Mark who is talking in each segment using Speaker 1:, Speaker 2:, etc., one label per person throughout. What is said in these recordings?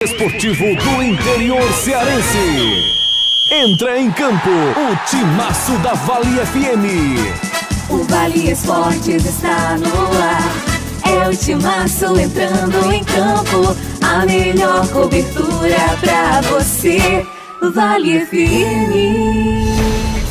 Speaker 1: Esportivo do interior cearense. Entra em campo o timaço da Vale FM.
Speaker 2: O Vale Esportes está no ar. É o timaço entrando em campo. A melhor cobertura pra você. Vale FM.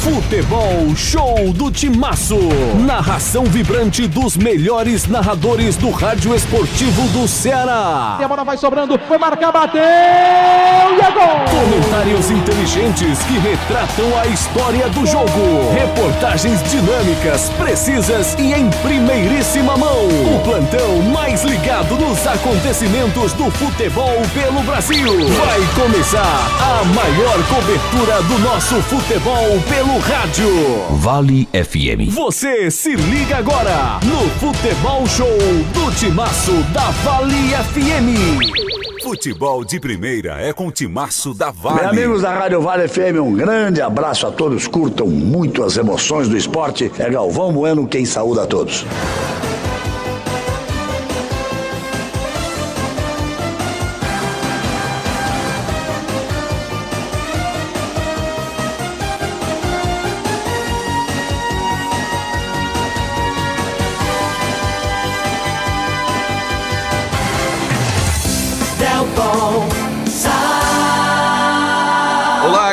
Speaker 1: Futebol Show do Timaço. Narração vibrante dos melhores narradores do rádio esportivo do Ceará.
Speaker 3: E a bola vai sobrando, foi marcar, bateu e é gol!
Speaker 1: Comentários inteligentes que retratam a história do jogo. Reportagens dinâmicas, precisas e em primeiríssima mão. O plantão mais ligado nos acontecimentos do futebol pelo Brasil. Vai começar a maior cobertura do nosso futebol pelo rádio.
Speaker 4: Vale FM.
Speaker 1: Você se liga agora no Futebol Show do Timaço da Vale FM.
Speaker 5: Futebol de primeira é com o Timaço da Vale.
Speaker 6: Meus amigos da Rádio Vale FM, um grande abraço a todos. Curtam muito as emoções do esporte. É Galvão Bueno quem saúda a todos.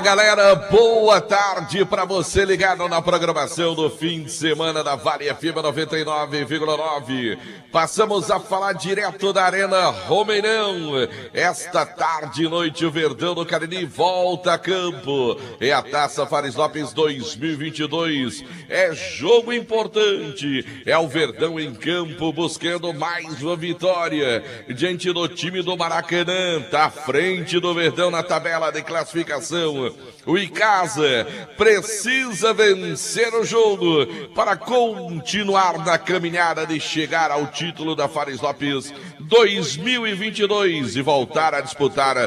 Speaker 7: Galera, boa tarde para você ligado na programação do fim de semana da Vale FM 99,9. Passamos a falar direto da Arena Romeirão. Esta tarde e noite o Verdão do Cariri volta a campo. É a Taça Fares Lopes 2022. É jogo importante. É o Verdão em campo buscando mais uma vitória diante do time do Maracanã. Tá à frente do Verdão na tabela de classificação. O Icasa precisa vencer o jogo para continuar na caminhada de chegar ao título da Fares Lopes 2022 e voltar a disputar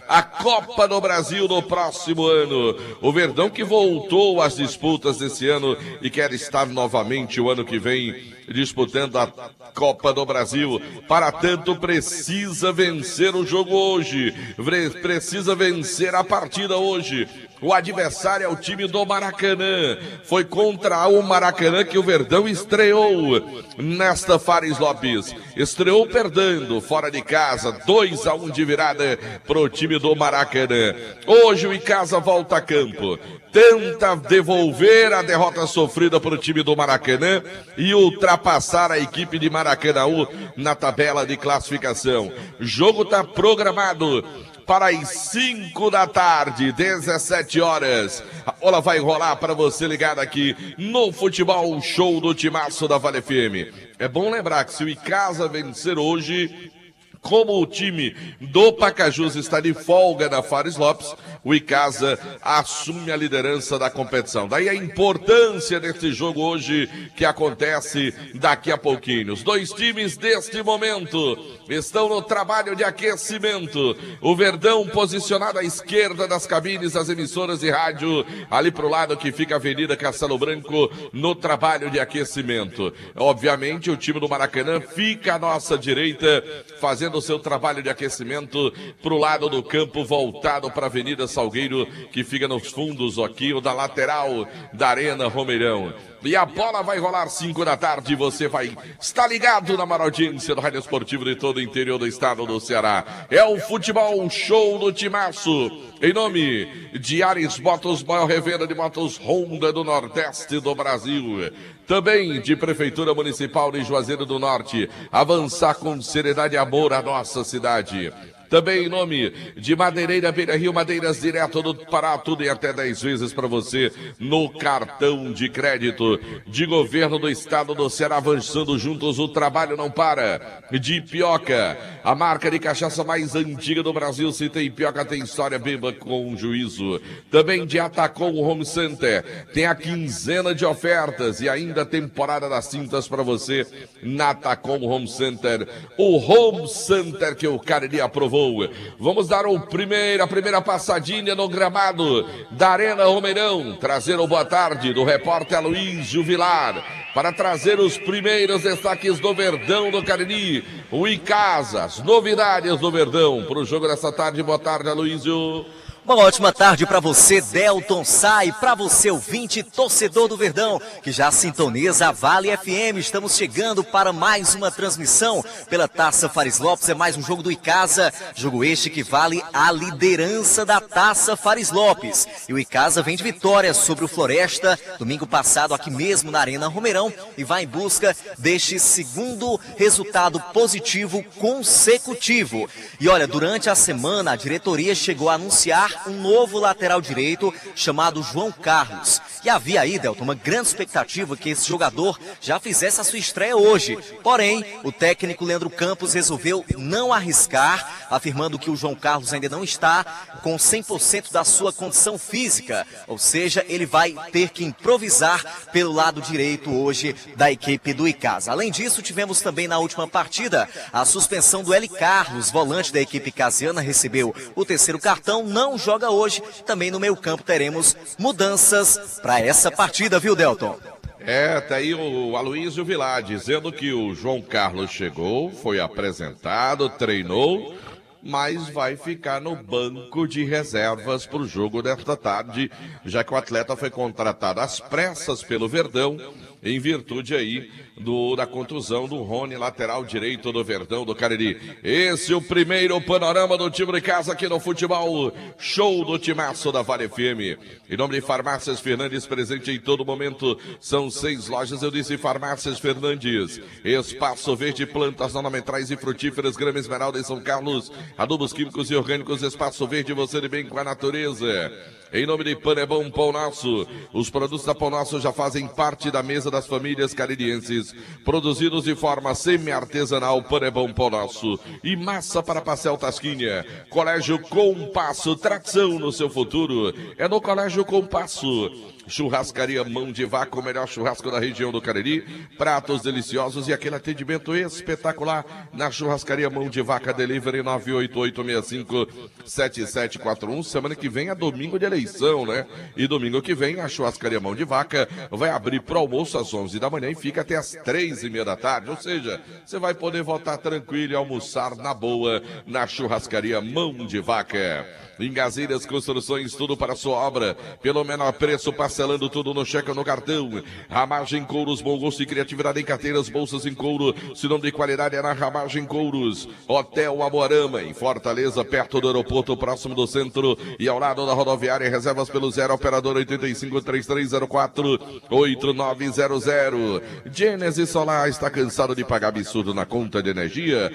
Speaker 7: a Copa do Brasil no próximo ano. O Verdão que voltou às disputas desse ano e quer estar novamente o ano que vem disputando a Copa do Brasil. Para tanto, precisa vencer o jogo hoje. Precisa vencer a partida hoje. O adversário é o time do Maracanã. Foi contra o Maracanã que o Verdão estreou nesta Fares Lopes. Estreou perdendo fora de casa, 2-1 de virada pro time do Maracanã. Hoje o Icasa volta a campo. Tenta devolver a derrota sofrida para o time do Maracanã e ultrapassar a equipe de Maracanaú na tabela de classificação. O jogo está programado para as 5 da tarde, 17 horas. A bola vai rolar para você ligado aqui no Futebol Show do Timaço da Vale FM. É bom lembrar que se o Icasa vencer hoje, como o time do Pacajus está de folga na Fares Lopes, o Icasa assume a liderança da competição. Daí a importância deste jogo hoje que acontece daqui a pouquinho. Os dois times deste momento estão no trabalho de aquecimento. O Verdão posicionado à esquerda das cabines das emissoras de rádio, ali pro lado que fica a Avenida Castelo Branco, no trabalho de aquecimento. Obviamente o time do Maracanã fica à nossa direita, fazendo o seu trabalho de aquecimento pro lado do campo, voltado para a Avenida Salgueiro, que fica nos fundos aqui, ou da lateral da Arena Romeirão. E a bola vai rolar 5 da tarde, você vai estar ligado na maior audiência do rádio esportivo de todo o interior do estado do Ceará. É o Futebol Show do Timaço, em nome de Ares Motos, maior revenda de motos Honda do Nordeste do Brasil. Também de Prefeitura Municipal de Juazeiro do Norte, avançar com seriedade e amor à nossa cidade. Também em nome de Madeireira Beira Rio, madeiras direto do Pará, tudo em até 10 vezes para você no cartão de crédito. De Governo do Estado do Ceará, avançando juntos, o trabalho não para. De Ipioca, a marca de cachaça mais antiga do Brasil, se tem Ipioca tem história, beba com juízo. Também de Atacom Home Center, tem a quinzena de ofertas e ainda a temporada das cintas para você na Atacom Home Center. O Home Center que o Cariri aprovou gol. Vamos dar a primeira passadinha no gramado da Arena Romeirão. Trazer o boa tarde do repórter Aloysio Vilar para trazer os primeiros destaques do Verdão do Cariri. O Icasa, as novidades do Verdão para o jogo dessa tarde. Boa tarde, Aloysio.
Speaker 8: Uma ótima tarde para você, Delton Sá, e para você, ouvinte, torcedor do Verdão, que já sintoniza a Vale FM. Estamos chegando para mais uma transmissão pela Taça Fares Lopes. É mais um jogo do Icasa, jogo este que vale a liderança da Taça Fares Lopes. E o Icasa vem de vitória sobre o Floresta, domingo passado, aqui mesmo na Arena Romeirão, e vai em busca deste segundo resultado positivo consecutivo. E olha, durante a semana, a diretoria chegou a anunciar um novo lateral direito chamado João Carlos. E havia aí, Delton, uma grande expectativa que esse jogador já fizesse a sua estreia hoje. Porém, o técnico Leandro Campos resolveu não arriscar, afirmando que o João Carlos ainda não está com 100% da sua condição física. Ou seja, ele vai ter que improvisar pelo lado direito hoje da equipe do Icasa. Além disso, tivemos também na última partida a suspensão do L. Carlos, volante da equipe icasiana, recebeu o terceiro cartão, não joga hoje. Também no meio campo teremos mudanças para essa partida, viu, Delton?
Speaker 7: Tá aí o Aloysio Vilar dizendo que o João Carlos chegou, foi apresentado, treinou, mas vai ficar no banco de reservas para o jogo desta tarde, já que o atleta foi contratado às pressas pelo Verdão, em virtude aí da contusão do Rony, lateral direito do Verdão do Cariri. Esse é o primeiro panorama do time de casa aqui no futebol show do timaço da Vale FM. Em nome de Farmácias Fernandes, presente em todo momento, são 6 lojas, eu disse Farmácias Fernandes. Espaço Verde, plantas ornamentais e frutíferas, grama esmeralda em São Carlos, adubos químicos e orgânicos. Espaço Verde, você de bem com a natureza. Em nome de Panebão Pão Nosso, os produtos da Pão Nosso já fazem parte da mesa das famílias caririenses, produzidos de forma semi-artesanal. Panebão Pão Nosso e massa para pastel Tasquinha. Colégio Compasso, tradição no seu futuro é no Colégio Compasso. Churrascaria Mão de Vaca, o melhor churrasco da região do Cariri, pratos deliciosos e aquele atendimento espetacular na Churrascaria Mão de Vaca. Delivery 988657741. Semana que vem é domingo de eleição, né? E domingo que vem a Churrascaria Mão de Vaca vai abrir para almoço às 11 da manhã e fica até às 3:30 da tarde. Ou seja, você vai poder voltar tranquilo e almoçar na boa na Churrascaria Mão de Vaca. Em Gazeiras Construções, tudo para a sua obra, pelo menor preço, parcelando tudo no cheque ou no cartão. Ramagem Couros, bom gosto e criatividade em carteiras, bolsas em couro, sinônimo de qualidade é na Ramagem Couros. Hotel Amorama, em Fortaleza, perto do aeroporto, próximo do centro e ao lado da rodoviária. Reservas pelo 0 operador 8533048900. Gênesis Solar, está cansado de pagar absurdo na conta de energia?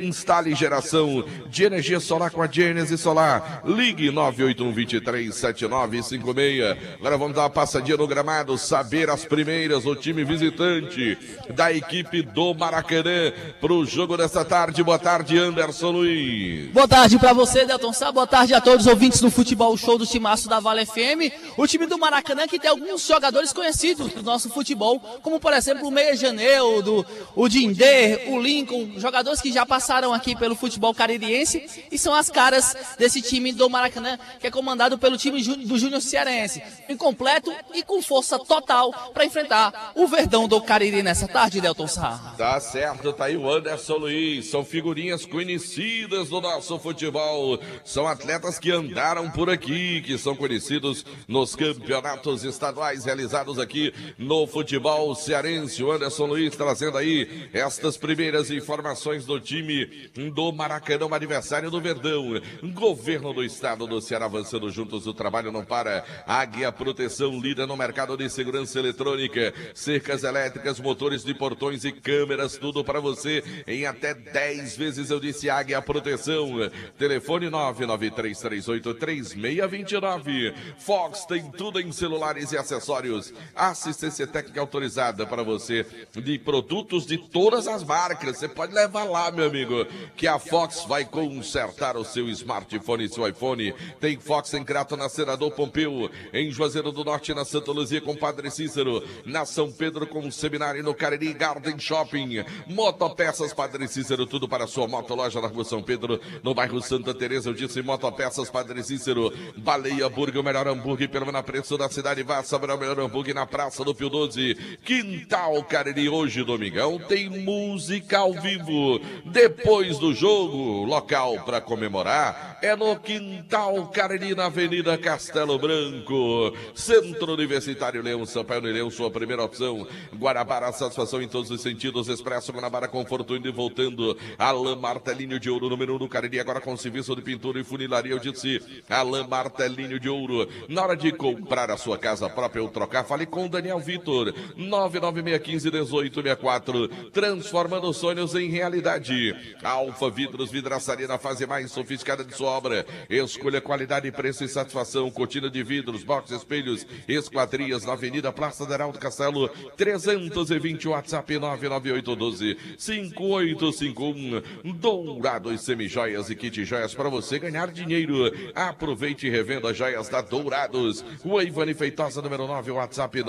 Speaker 7: Instale geração de energia solar com a Gênesis Solar. Ligue 981237956. Agora vamos dar uma passadinha no gramado, saber as primeiras, o time visitante da equipe do Maracanã para o jogo desta tarde. Boa tarde, Anderson Luiz.
Speaker 9: Boa tarde para você, Delton Sá. Boa tarde a todos os ouvintes do futebol show do timaço da Vale FM. O time do Maracanã que tem alguns jogadores conhecidos do nosso futebol, como por exemplo o Meia Janeu, o Dindê, o Lincoln, jogadores que já passaram aqui pelo futebol caririense e são as caras desse time do Maracanã, que é comandado pelo time do Júnior Cearense, incompleto e com força total para enfrentar o Verdão do Cariri nessa tarde, Delton Sá.
Speaker 7: Tá certo, tá aí o Anderson Luiz, são figurinhas conhecidas do nosso futebol, são atletas que andaram por aqui, que são conhecidos nos campeonatos estaduais realizados aqui no futebol cearense. O Anderson Luiz trazendo aí estas primeiras informações do time do Maracanã, adversário do Verdão. Governo do Estado do Ceará, avançando juntos, o trabalho não para. Águia Proteção, líder no mercado de segurança eletrônica, cercas elétricas, motores de portões e câmeras, tudo para você em até 10 vezes. Eu disse Águia Proteção. Telefone 993383629. Fox tem tudo em celulares e acessórios. Assistência técnica autorizada para você de produtos de todas as marcas. Você pode levar lá, meu amigo, que a Fox vai consertar o seu smartphone, seu iPhone. Tem Fox em Crato, na Senador Pompeu, em Juazeiro do Norte, na Santa Luzia com Padre Cícero, na São Pedro com o Seminário, no Cariri Garden Shopping, Motopeças Padre Cícero, tudo para a sua motoloja na Rua São Pedro, no bairro Santa Teresa. Eu disse Motopeças Padre Cícero. Baleia Burger, o melhor hambúrguer pelo menor preço da cidade. Vá saber o melhor hambúrguer na Praça do Pio 12, Quintal Cariri. Hoje, domingão, tem música ao vivo. Depois do jogo, local para comemorar é no Quintal Cariri, na Avenida Castelo Branco. Centro Universitário Leão Sampaio e Leão, sua primeira opção. Guanabara, satisfação em todos os sentidos. Expresso Guanabara, conforto indo e voltando. Alain Martelinho de Ouro, número 1 do Cariri, agora com serviço de pintura e funilaria. Eu disse Alain Martelinho de Ouro. Na hora de comprar a sua casa própria ou trocar, fale com Daniel Vitor. 99615-1864. Transformando sonhos em realidade. Alfa Vidros, vidraçaria na fase mais sofisticada de sua obra. Escolha qualidade, preço e satisfação. Cortina de vidros, box, espelhos, esquadrias na Avenida Praça da Heraldo Castelo, 320, WhatsApp 99812-5851. Dourados Semijoias e Kit Joias para você ganhar dinheiro. Aproveite e revenda joias da Dourados. Rua Ivani Feitosa, número 9, WhatsApp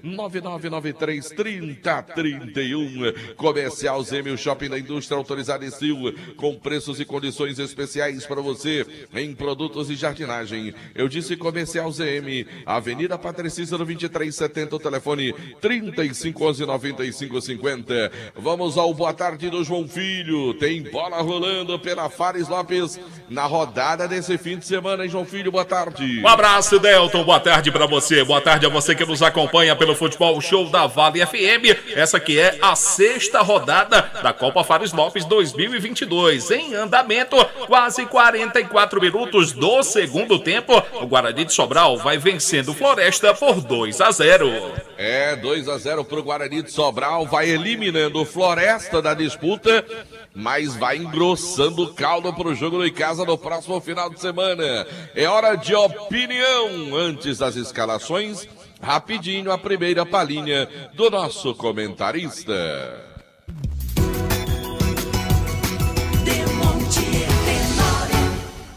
Speaker 7: 99993-3031. Comercial Zêmio, Shopping da Indústria, autorizado em Sil, com preços e condições especiais para você em produtos e jardinagem. Eu disse Comercial ZM, Avenida Padre Cícero 2370, o telefone 3511-9550. Vamos ao boa tarde do João Filho. Tem bola rolando pela Fares Lopes na rodada desse fim de semana, hein, João Filho? Boa tarde.
Speaker 10: Um abraço, Delton. Boa tarde para você. Boa tarde a você que nos acompanha pelo Futebol Show da Vale FM. Essa que é a 6ª rodada da Copa Fares Lopes 2022. Em andamento, quase 44 minutos do segundo tempo. O Guarani de Sobral vai vencendo o Floresta por 2-0.
Speaker 7: 2-0 pro Guarani de Sobral. Vai eliminando o Floresta da disputa, mas vai engrossando o caldo pro jogo do Icasa no próximo final de semana. É hora de opinião antes das escalações. Rapidinho, a primeira palhinha do nosso comentarista.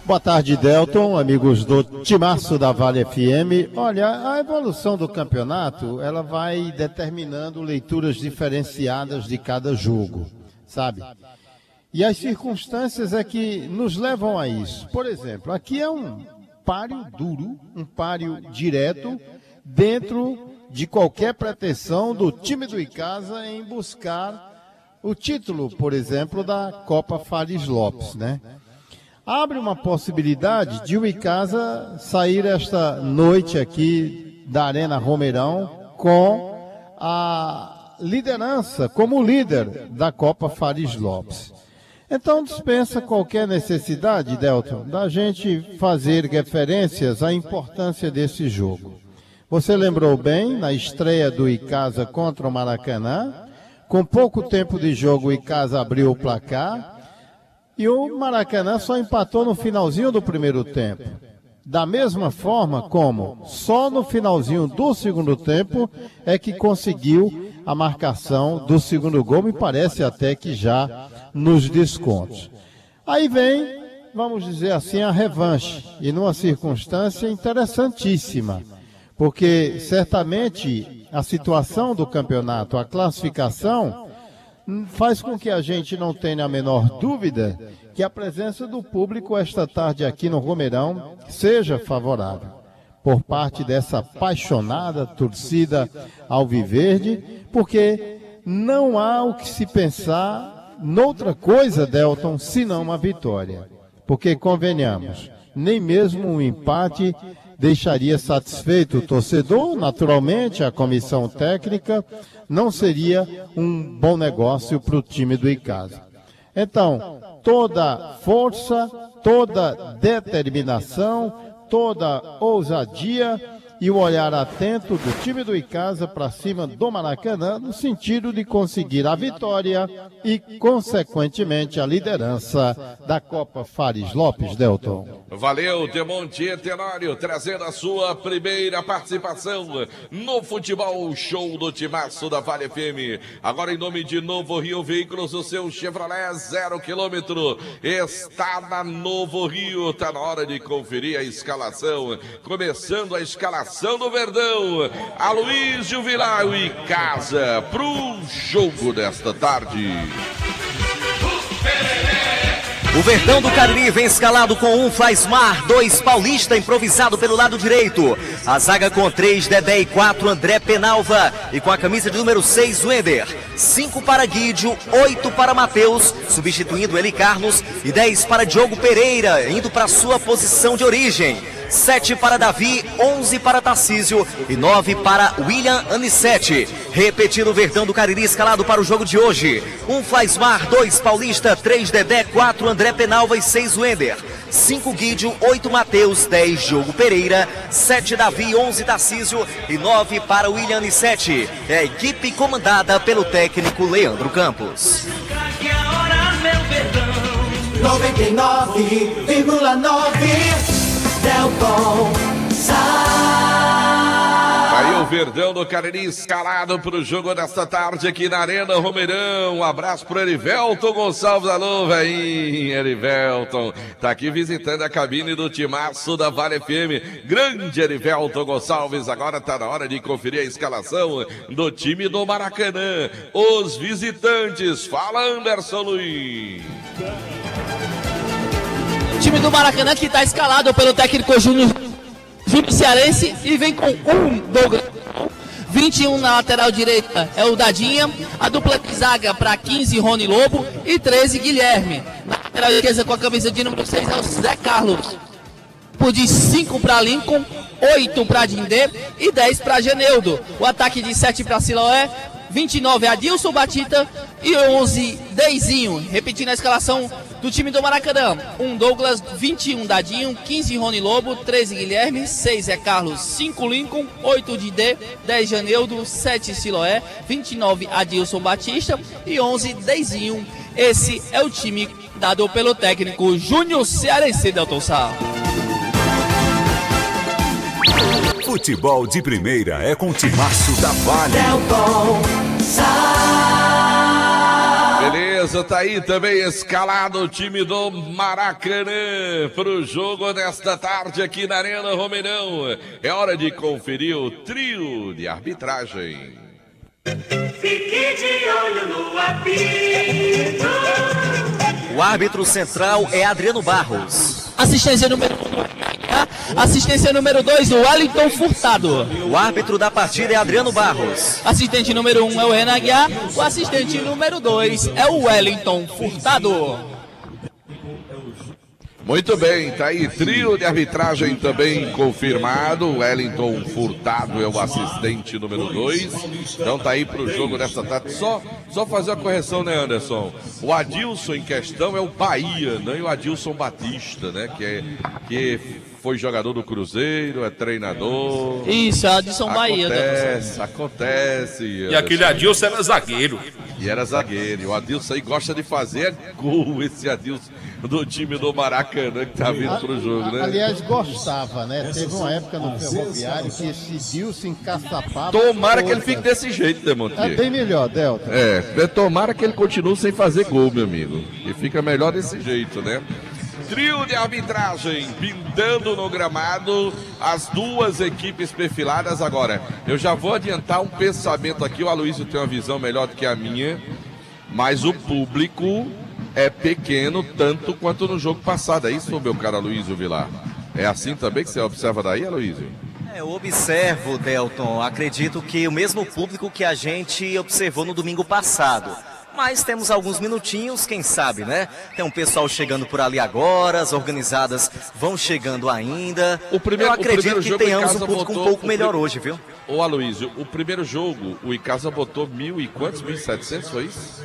Speaker 11: Boa tarde, Delton, amigos do Timaço da Vale FM. Olha, a evolução do campeonato, ela vai determinando leituras diferenciadas de cada jogo, sabe? E as circunstâncias é que nos levam a isso. Por exemplo, aqui é um páreo duro, um páreo direto, dentro de qualquer pretensão do time do Icasa em buscar o título, por exemplo, da Copa Fares Lopes, né? Abre uma possibilidade de o Icasa sair esta noite aqui da Arena Romeirão com a liderança, como líder da Copa Fares Lopes. Então dispensa qualquer necessidade, Delton, da gente fazer referências à importância desse jogo. Você lembrou bem, na estreia do Icasa contra o Maracanã, com pouco tempo de jogo o Icasa abriu o placar, e o Maracanã só empatou no finalzinho do primeiro tempo. Da mesma forma como só no finalzinho do segundo tempo é que conseguiu a marcação do segundo gol, me parece até que já nos descontos. Aí vem, vamos dizer assim, a revanche, e numa circunstância interessantíssima, porque certamente a situação do campeonato, a classificação, faz com que a gente não tenha a menor dúvida que a presença do público esta tarde aqui no Romeirão seja favorável, por parte dessa apaixonada torcida alviverde, porque não há o que se pensar noutra coisa, Delton, senão uma vitória. Porque, convenhamos, nem mesmo um empate deixaria satisfeito o torcedor, naturalmente, a comissão técnica, não seria um bom negócio para o time do Icasa. Então, toda força, toda determinação, toda ousadia e o olhar atento do time do Icasa para cima do Maracanã, no sentido de conseguir a vitória e, consequentemente, a liderança da Copa Fares Lopes, Delton.
Speaker 7: Valeu, Demonte Tenório, trazendo a sua primeira participação no Futebol Show do Timaço da Vale FM. Agora, em nome de Novo Rio Veículos, o seu Chevrolet 0 km está na Novo Rio. Está na hora de conferir a escalação. Começando a escalação escalação do Verdão. Aloísio Vilar e Casa pro jogo desta tarde.
Speaker 8: O Verdão do Cariri vem escalado com 1 Flaismar, 2 Paulista improvisado pelo lado direito. A zaga com 3 Dedé e 4 André Penalva. E com a camisa de número 6 Wender. 5 para Guídio, 8 para Matheus, substituindo Eli Carlos. E 10 para Diogo Pereira, indo para sua posição de origem. 7 para Davi, 11 para Tarcísio e 9 para William Anissete. Repetindo o Verdão do Cariri escalado para o jogo de hoje. 1 Flaismar, 2 Paulista, 3 Dedé, 4 André Penalva e 6 Wender. 5 Guídio, 8 Matheus, 10 Diogo Pereira, 7 Davi, 11 Tarcísio e 9 para William Anissete. É a equipe comandada pelo técnico Leandro Campos.
Speaker 2: 99,9 Delton
Speaker 7: Aí o Verdão do Cariri escalado para o jogo desta tarde aqui na Arena Romeirão. Um abraço pro Erivelton Gonçalves. Alô, velhinho, Erivelton. Tá aqui visitando a cabine do timaço da Vale FM. Grande Erivelton Gonçalves. Agora tá na hora de conferir a escalação do time do Maracanã. Os visitantes. Fala, Anderson Luiz.
Speaker 9: O time do Maracanã que está escalado pelo técnico Júnior Cearense e vem com 1 Douglas, 21 na lateral direita é o Dadinha, a dupla de zaga para 15 Rony Lobo e 13 Guilherme. Na lateral esquerda com a camisa de número 6 é o Zé Carlos. De 5 para Lincoln, 8 para Dindê e 10 para Geneudo. O ataque de 7 para Siloé, 29 Adilson Batista e 11 Deizinho. Repetindo a escalação do time do Maracanã: 1 Douglas, 21 Dadinho, 15 Rony Lobo, 13 Guilherme, 6 é Carlos, 5 Lincoln, 8 Didê, 10 Janeudo, 7 Siloé, 29 Adilson Batista e 11 Deizinho. Esse é o time dado pelo técnico Júnior Cearense, Delton Sá.
Speaker 5: Futebol de primeira é com o timaço da Vale.
Speaker 7: Beleza, tá aí também escalado o time do Maracanã pro jogo desta tarde aqui na Arena Romeirão. É hora de conferir o trio de arbitragem.
Speaker 2: Fique de olho no apito.
Speaker 8: O árbitro central é Adriano Barros.
Speaker 9: Assistência número 2, o Wellington Furtado.
Speaker 8: O árbitro da partida é Adriano Barros.
Speaker 9: Assistente número 1 é o Renan Aguiar. O assistente número 2 é o Wellington Furtado.
Speaker 7: Muito bem, tá aí trio de arbitragem também confirmado. O Wellington Furtado é o assistente número 2. Então tá aí pro jogo dessa tarde. Só fazer a correção, né, Anderson? O Adilson em questão é o Bahia, não é o Adilson Batista, né? Que foi jogador do Cruzeiro, é treinador.
Speaker 9: Isso, é Adilson Bahia.
Speaker 7: Acontece.
Speaker 10: E aquele Adilson era zagueiro.
Speaker 7: E era zagueiro. E o Adilson aí gosta de fazer gol, esse Adilson do time do Maracanã que tá vindo pro jogo, né?
Speaker 11: Aliás, gostava, né? Teve uma época no Ferroviário que esse Dilson encaçapava.
Speaker 7: Tomara que ele fique desse jeito, né, Montier?
Speaker 11: É bem melhor, Delta.
Speaker 7: Tomara que ele continue sem fazer gol, meu amigo. E fica melhor desse jeito, né? Trio de arbitragem pintando no gramado, as duas equipes perfiladas. Agora, eu já vou adiantar um pensamento aqui. O Aloysio tem uma visão melhor do que a minha, mas o público é pequeno tanto quanto no jogo passado. É isso, meu caro Aloysio Vilar? É assim também que você observa daí, Aloysio?
Speaker 8: Eu observo, Delton, acredito que o mesmo público que a gente observou no domingo passado. Mas temos alguns minutinhos, quem sabe, né? Tem um pessoal chegando por ali agora, as organizadas vão chegando ainda. Eu acredito que tenhamos um público um pouco melhor hoje, viu?
Speaker 7: Ô Aloysio, o primeiro jogo, o Icasa botou 1.000 e quantos? 1.700, foi isso?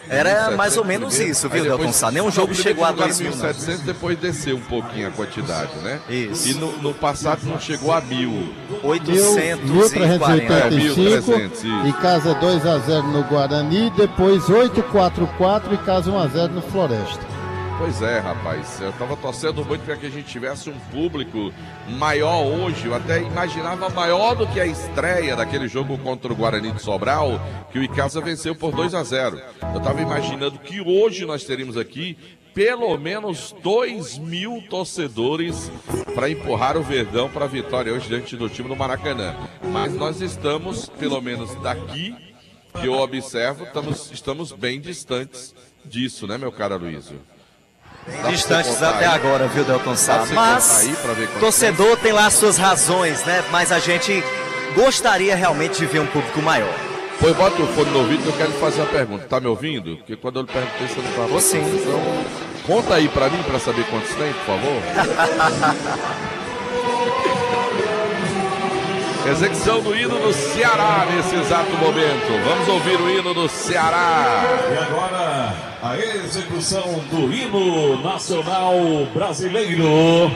Speaker 8: Era mais ou menos isso, viu, Delton Sá? Nenhum jogo chegou a 2.000.
Speaker 7: Depois desceu um pouquinho a quantidade, né?
Speaker 8: Isso.
Speaker 7: E no passado não chegou a 1.000.
Speaker 11: 1.385 e Casa 2-0 no Guarani, depois 8-4-4 e Casa 1-0 no Floresta.
Speaker 7: Pois é, rapaz, eu tava torcendo muito para que a gente tivesse um público maior hoje. Eu até imaginava maior do que a estreia daquele jogo contra o Guarani de Sobral, que o Icasa venceu por 2-0. Eu tava imaginando que hoje nós teríamos aqui pelo menos 2.000 torcedores para empurrar o Verdão para a vitória hoje diante do time do Maracanã. Mas nós estamos, pelo menos daqui, que eu observo, estamos bem distantes disso, né, meu caro Aloysio?
Speaker 8: Distantes até agora, viu, Delton Sá? Mas torcedor tem lá suas razões, né? Mas a gente gostaria realmente de ver um público maior.
Speaker 7: Pois bota o fone no ouvido que eu quero fazer a pergunta. Tá me ouvindo? Porque quando eu lhe perguntei, você não estava.
Speaker 8: Sim.
Speaker 7: Então, conta aí pra mim, pra saber quantos tem, por favor. Execução do hino do Ceará nesse exato momento. Vamos ouvir o hino do Ceará.
Speaker 12: E agora, a execução do hino nacional brasileiro.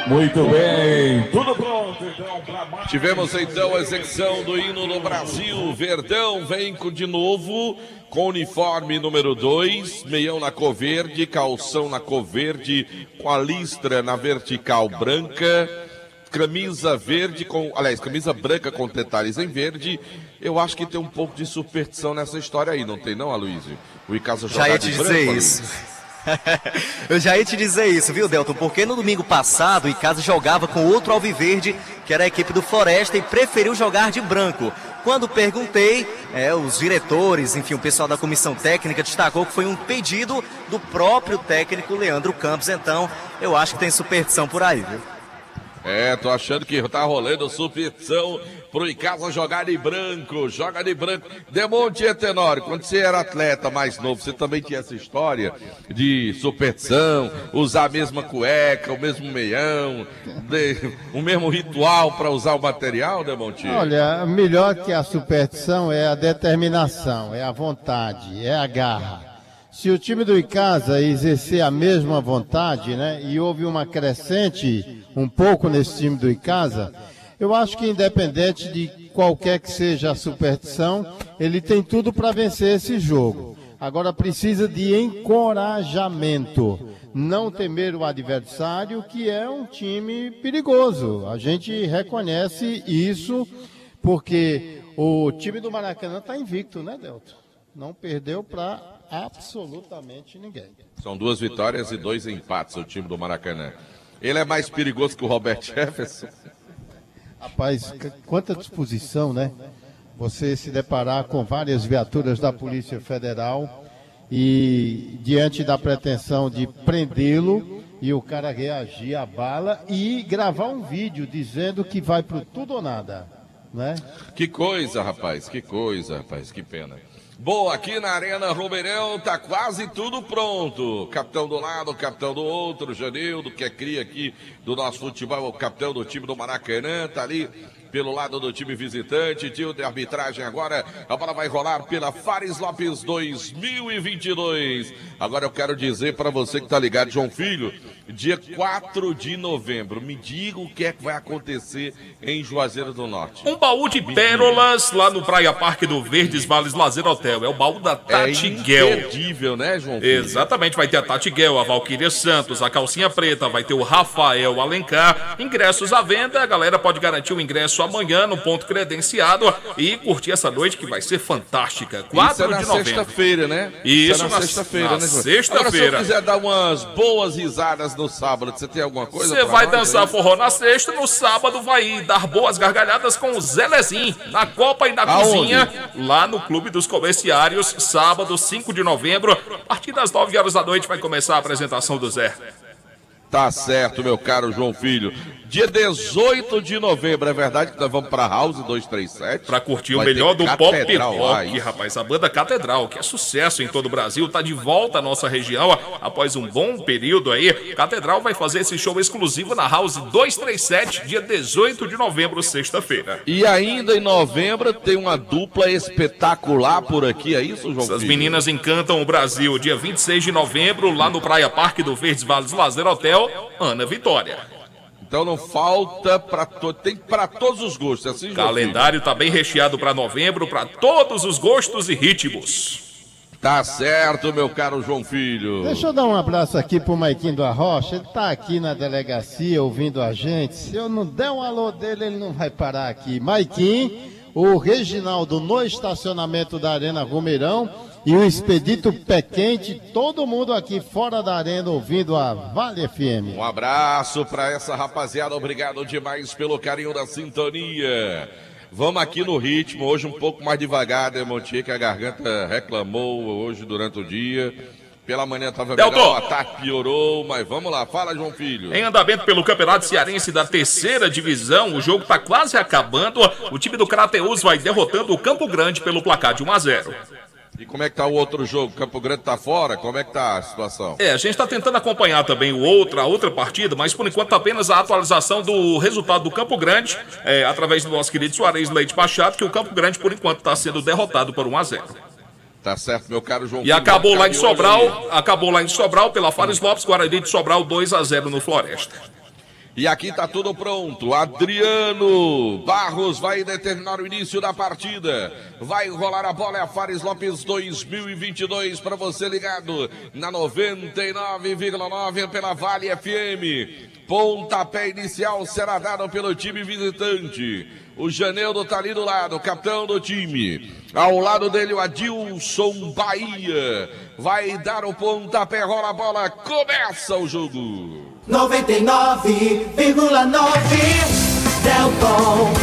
Speaker 12: Muito bem, tudo pronto então para...
Speaker 7: Tivemos então a execução do hino do Brasil. Verdão vem de novo com uniforme número 2, meião na cor verde, calção na cor verde, com a listra na vertical branca, camisa verde camisa branca com detalhes em verde. Eu acho que tem um pouco de superstição nessa história aí, não tem não, Aloysio? O Icasa jogar
Speaker 8: já ia
Speaker 7: de
Speaker 8: te
Speaker 7: branco,
Speaker 8: dizer isso. Eu já ia te dizer isso, viu, Delton? Porque no domingo passado o Icasa jogava com outro alviverde, que era a equipe do Floresta, e preferiu jogar de branco. Quando perguntei, os diretores, enfim, o pessoal da comissão técnica destacou que foi um pedido do próprio técnico Leandro Campos. Então, eu acho que tem superstição por aí, viu?
Speaker 7: Tô achando que tá rolando superstição pro Icasa jogar de branco, joga de branco. Demonte e Tenório, quando você era atleta mais novo, você também tinha essa história de superstição, usar a mesma cueca, o mesmo meião, o mesmo ritual para usar o material, Demonte?
Speaker 11: Olha, melhor que a superstição é a determinação, é a vontade, é a garra. Se o time do Icasa exercer a mesma vontade, né, e houve uma crescente um pouco nesse time do Icasa, eu acho que independente de qualquer que seja a superstição, ele tem tudo para vencer esse jogo. Agora precisa de encorajamento, não temer o adversário, que é um time perigoso. A gente reconhece isso porque o time do Maracanã está invicto, né, Delton? Não perdeu para absolutamente ninguém.
Speaker 7: São 2 vitórias e 2 empates o time do Maracanã. Ele é mais perigoso que o Robert Jefferson?
Speaker 11: Rapaz, quanta disposição, né? Você se deparar com várias viaturas da Polícia Federal e diante da pretensão de prendê-lo e o cara reagir à bala e gravar um vídeo dizendo que vai pro tudo ou nada, né?
Speaker 7: Que coisa, rapaz, que pena. Bom, aqui na Arena Romeirão tá quase tudo pronto. Capitão do lado, capitão do outro, Janildo, que é cria aqui do nosso futebol, o capitão do time do Maracanã, tá ali pelo lado do time visitante. Tio de arbitragem agora, a bola vai rolar pela Fares Lopes 2022. Agora eu quero dizer para você que tá ligado, João Filho, dia 4 de novembro, me diga o que é que vai acontecer em Juazeiro do Norte.
Speaker 10: Um baú de pérolas lá no Praia Parque do Verdes Vales Lazer Hotel. É o baú da Tati Guel.
Speaker 7: É imperdível, né, João Filho?
Speaker 10: Exatamente, vai ter a Tati Guel, a Valquíria Santos, a Calcinha Preta, vai ter o Rafael Alencar. Ingressos à venda, a galera pode garantir o ingresso amanhã no ponto credenciado e curtir essa noite que vai ser fantástica. 4 de novembro.
Speaker 7: Sexta-feira, né?
Speaker 10: Isso,
Speaker 7: na sexta-feira, né, João?
Speaker 10: Sexta-feira.
Speaker 7: Agora, se eu quiser dar umas boas risadas no sábado, você tem alguma coisa?
Speaker 10: Você vai dançar forró na sexta, no sábado vai dar boas gargalhadas com o Zelezinho, na Copa e na Cozinha, lá no Clube dos Comerciários, sábado, 5 de novembro, a partir das 9 horas da noite vai começar a apresentação do Zé.
Speaker 7: Tá certo, meu caro João Filho. Dia 18 de novembro, é verdade que nós vamos pra House 237?
Speaker 10: Pra curtir o melhor do pop rock, rapaz. A banda Catedral, que é sucesso em todo o Brasil, tá de volta à nossa região após um bom período aí. Catedral vai fazer esse show exclusivo na House 237, dia 18 de novembro, sexta-feira.
Speaker 7: E ainda em novembro tem uma dupla espetacular por aqui, é isso, João Filho?
Speaker 10: As meninas encantam o Brasil, dia 26 de novembro, lá no Praia Parque do Verdes Vales Lazer Hotel, Ana Vitória.
Speaker 7: Então não falta tem para todos os gostos, é assim,
Speaker 10: o calendário tá bem recheado para novembro, para todos os gostos e ritmos.
Speaker 7: Tá certo, meu caro João Filho.
Speaker 11: Deixa eu dar um abraço aqui pro Maiquinho do Arrocha. Ele tá aqui na delegacia ouvindo a gente. Se eu não der um alô dele, ele não vai parar aqui. Maiquinho, o Reginaldo no estacionamento da Arena Romeirão e o Expedito Pé Quente, todo mundo aqui fora da arena ouvindo a Vale FM.
Speaker 7: Um abraço para essa rapaziada, obrigado demais pelo carinho da sintonia. Vamos aqui no ritmo, hoje um pouco mais devagar, né, Montinho, que a garganta reclamou hoje durante o dia. Pela manhã estava melhor, o ataque piorou, mas vamos lá, fala, João Filho.
Speaker 10: Em andamento pelo Campeonato Cearense da terceira divisão, o jogo está quase acabando. O time do Crateús vai derrotando o Campo Grande pelo placar de 1-0.
Speaker 7: E como é que tá o outro jogo? Campo Grande tá fora? Como é que tá a situação?
Speaker 10: A gente tá tentando acompanhar também a outra partida, mas por enquanto apenas a atualização do resultado do Campo Grande, através do nosso querido Soares Leite Machado, que o Campo Grande por enquanto está sendo derrotado por 1-0.
Speaker 7: Tá certo, meu caro João.
Speaker 10: E acabou lá em Sobral, pela Fares Lopes, Guarani de Sobral 2-0 no Floresta.
Speaker 7: E aqui tá tudo pronto. Adriano Barros vai determinar o início da partida. Vai rolar a bola, é a Fares Lopes 2022 para você ligado na 99,9 pela Vale FM. Pontapé inicial será dado pelo time visitante. O Janeldo tá ali do lado, capitão do time. Ao lado dele o Adilson Bahia. Vai dar o pontapé, rola a bola, começa o jogo.
Speaker 13: 99,9 Delton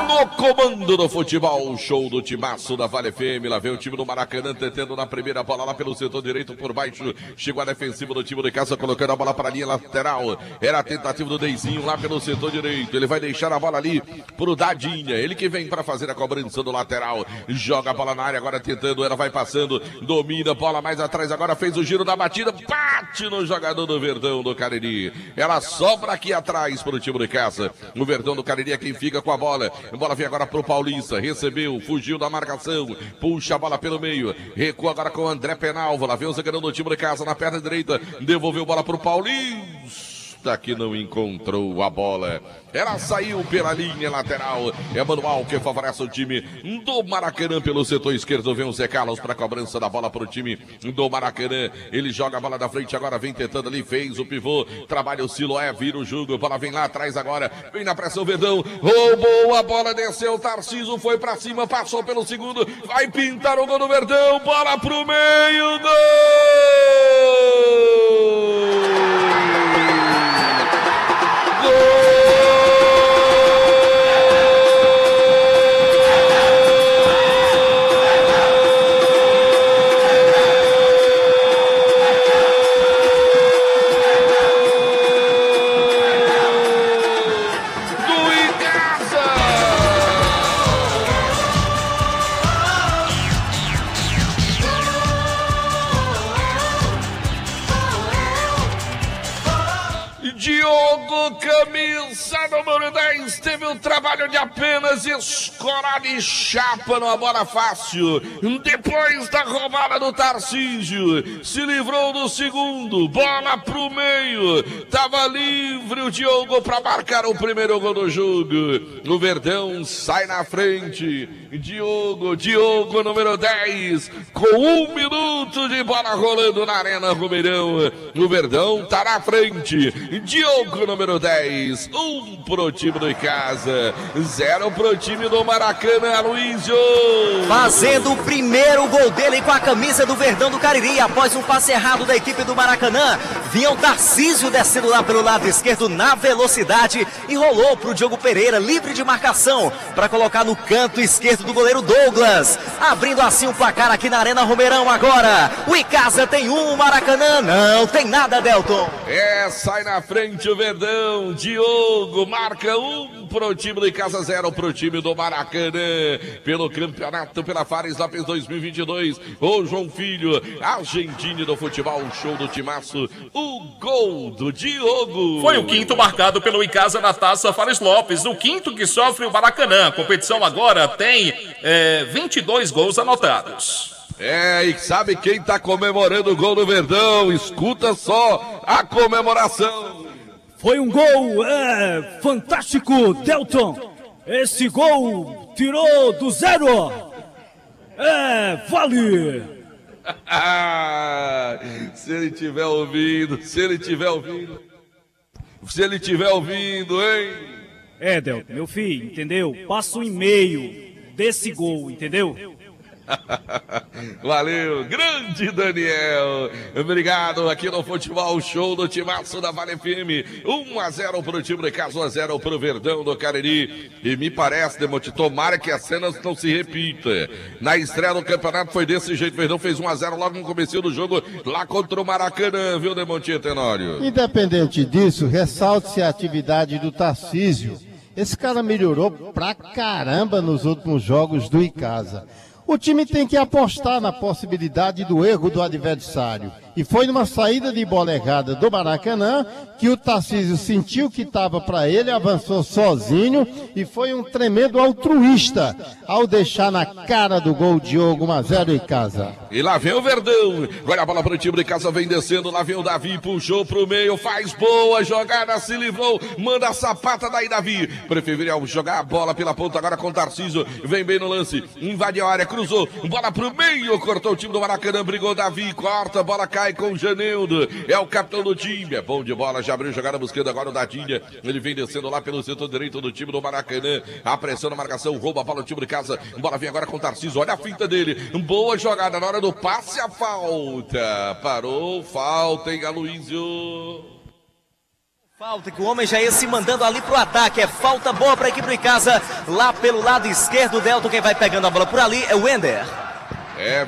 Speaker 7: No comando do futebol, show do timaço da Vale FM. Lá vem o time do Maracanã tentando na primeira bola lá pelo setor direito por baixo. Chegou a defensiva do time de casa colocando a bola para a linha lateral. Era a tentativa do Deizinho lá pelo setor direito. Ele vai deixar a bola ali pro Dadinha. Ele que vem para fazer a cobrança do lateral. Joga a bola na área agora tentando. Ela vai passando, domina, bola mais atrás agora. Fez o giro da batida, bate no jogador do Verdão do Cariri. Ela sobra aqui atrás pro time de casa. O Verdão do Cariri é quem fica com a bola. A bola vem agora pro Paulista, recebeu, fugiu da marcação, puxa a bola pelo meio, recua agora com o André Penalva, lá vem o zagueirão do time de casa na perna direita, devolveu a bola pro Paulista, que não encontrou a bola. Ela saiu pela linha lateral. É Manual que favorece o time do Maracanã pelo setor esquerdo. Vem o Zé Carlos para a cobrança da bola para o time do Maracanã. Ele joga a bola da frente agora, vem tentando ali, fez o pivô, trabalha o Siloé, vira o jogo. A bola vem lá atrás agora, vem na pressão Verdão, roubou a bola, desceu o Tarcísio, foi para cima, passou pelo segundo, vai pintar o gol do Verdão, bola pro meio, gol! Camisa número 10, teve um trabalho de apenas escorar e chapa numa bola fácil. Depois da roubada do Tarcísio, se livrou do segundo, bola pro meio. Tava livre o Diogo para marcar o primeiro gol do jogo. O Verdão sai na frente. Diogo número 10, com 1 minuto de bola rolando na Arena Romeirão. O Verdão tá na frente. Diogo número 10, 1 pro time do casa, 0 pro time do Maracanã, Aloysio.
Speaker 8: Fazendo o primeiro gol dele com a camisa do Verdão do Cariri, após um passe errado da equipe do Maracanã. Vinha o Tarcísio descendo lá pelo lado esquerdo na velocidade e rolou para o Diogo Pereira, livre de marcação, para colocar no canto esquerdo do goleiro Douglas. Abrindo assim o placar aqui na Arena Romeirão agora. O Icasa tem um, o Maracanã não tem nada, Delton.
Speaker 7: Sai na frente o Verdão. Diogo marca 1 pro time do Icasa, 0 pro time do Maracanã. Pelo campeonato, pela Fares Lopes 2022. O João Filho, Argentino do futebol, show do timaço. O gol do Diogo.
Speaker 10: Foi o quinto marcado pelo Icasa na Taça Fares Lopes. O quinto que sofre o Maracanã. A competição agora tem 22 gols anotados.
Speaker 7: E sabe quem tá comemorando o gol do Verdão? Escuta só a comemoração.
Speaker 14: Foi um gol fantástico, Delton. Esse gol tirou do 0. Vale.
Speaker 7: Se ele tiver ouvindo, hein?
Speaker 14: Delton, meu filho, entendeu? Passa um e-mail desse gol, entendeu?
Speaker 7: Valeu, grande Daniel. Obrigado aqui no Futebol Show do timaço da Vale FM. 1-0 pro time do Icasa, 1-0 pro Verdão do Cariri. E me parece, Demonte, tomara que a cena não se repita. Na estreia do campeonato foi desse jeito. O Verdão fez 1-0 logo no começo do jogo, lá contra o Maracanã, viu, Demonte Tenório?
Speaker 11: Independente disso, ressalte-se a atividade do Tarcísio. Esse cara melhorou pra caramba nos últimos jogos do Icasa. O time tem que apostar na possibilidade do erro do adversário. E foi numa saída de bola errada do Maracanã que o Tarcísio sentiu que estava para ele, avançou sozinho e foi um tremendo altruísta ao deixar na cara do gol Diogo 1-0 Icasa.
Speaker 7: E lá vem o Verdão, olha a bola para o time de Icasa, vem descendo, lá vem o Davi, puxou pro meio, faz boa jogada, se livrou, manda a sapata daí Davi, preferiu jogar a bola pela ponta agora com o Tarcísio, vem bem no lance, invade a área, cruzou, bola pro meio, cortou o time do Maracanã, brigou Davi, corta, a bola cai com o Janildo, é o capitão do time, é bom de bola, já abriu jogada buscando agora o Dadinha, ele vem descendo lá pelo setor direito do time do Maracanã, a pressão na marcação, rouba a bola do time de Casa, bola vem agora com o Tarcísio, olha a finta dele, boa jogada na hora do passe, a falta, parou, falta, hein, Aloysio?
Speaker 8: Falta que o homem já ia se mandando ali pro ataque, é falta boa para a equipe do Icasa, lá pelo lado esquerdo, Delton, quem vai pegando a bola por ali é o Wender.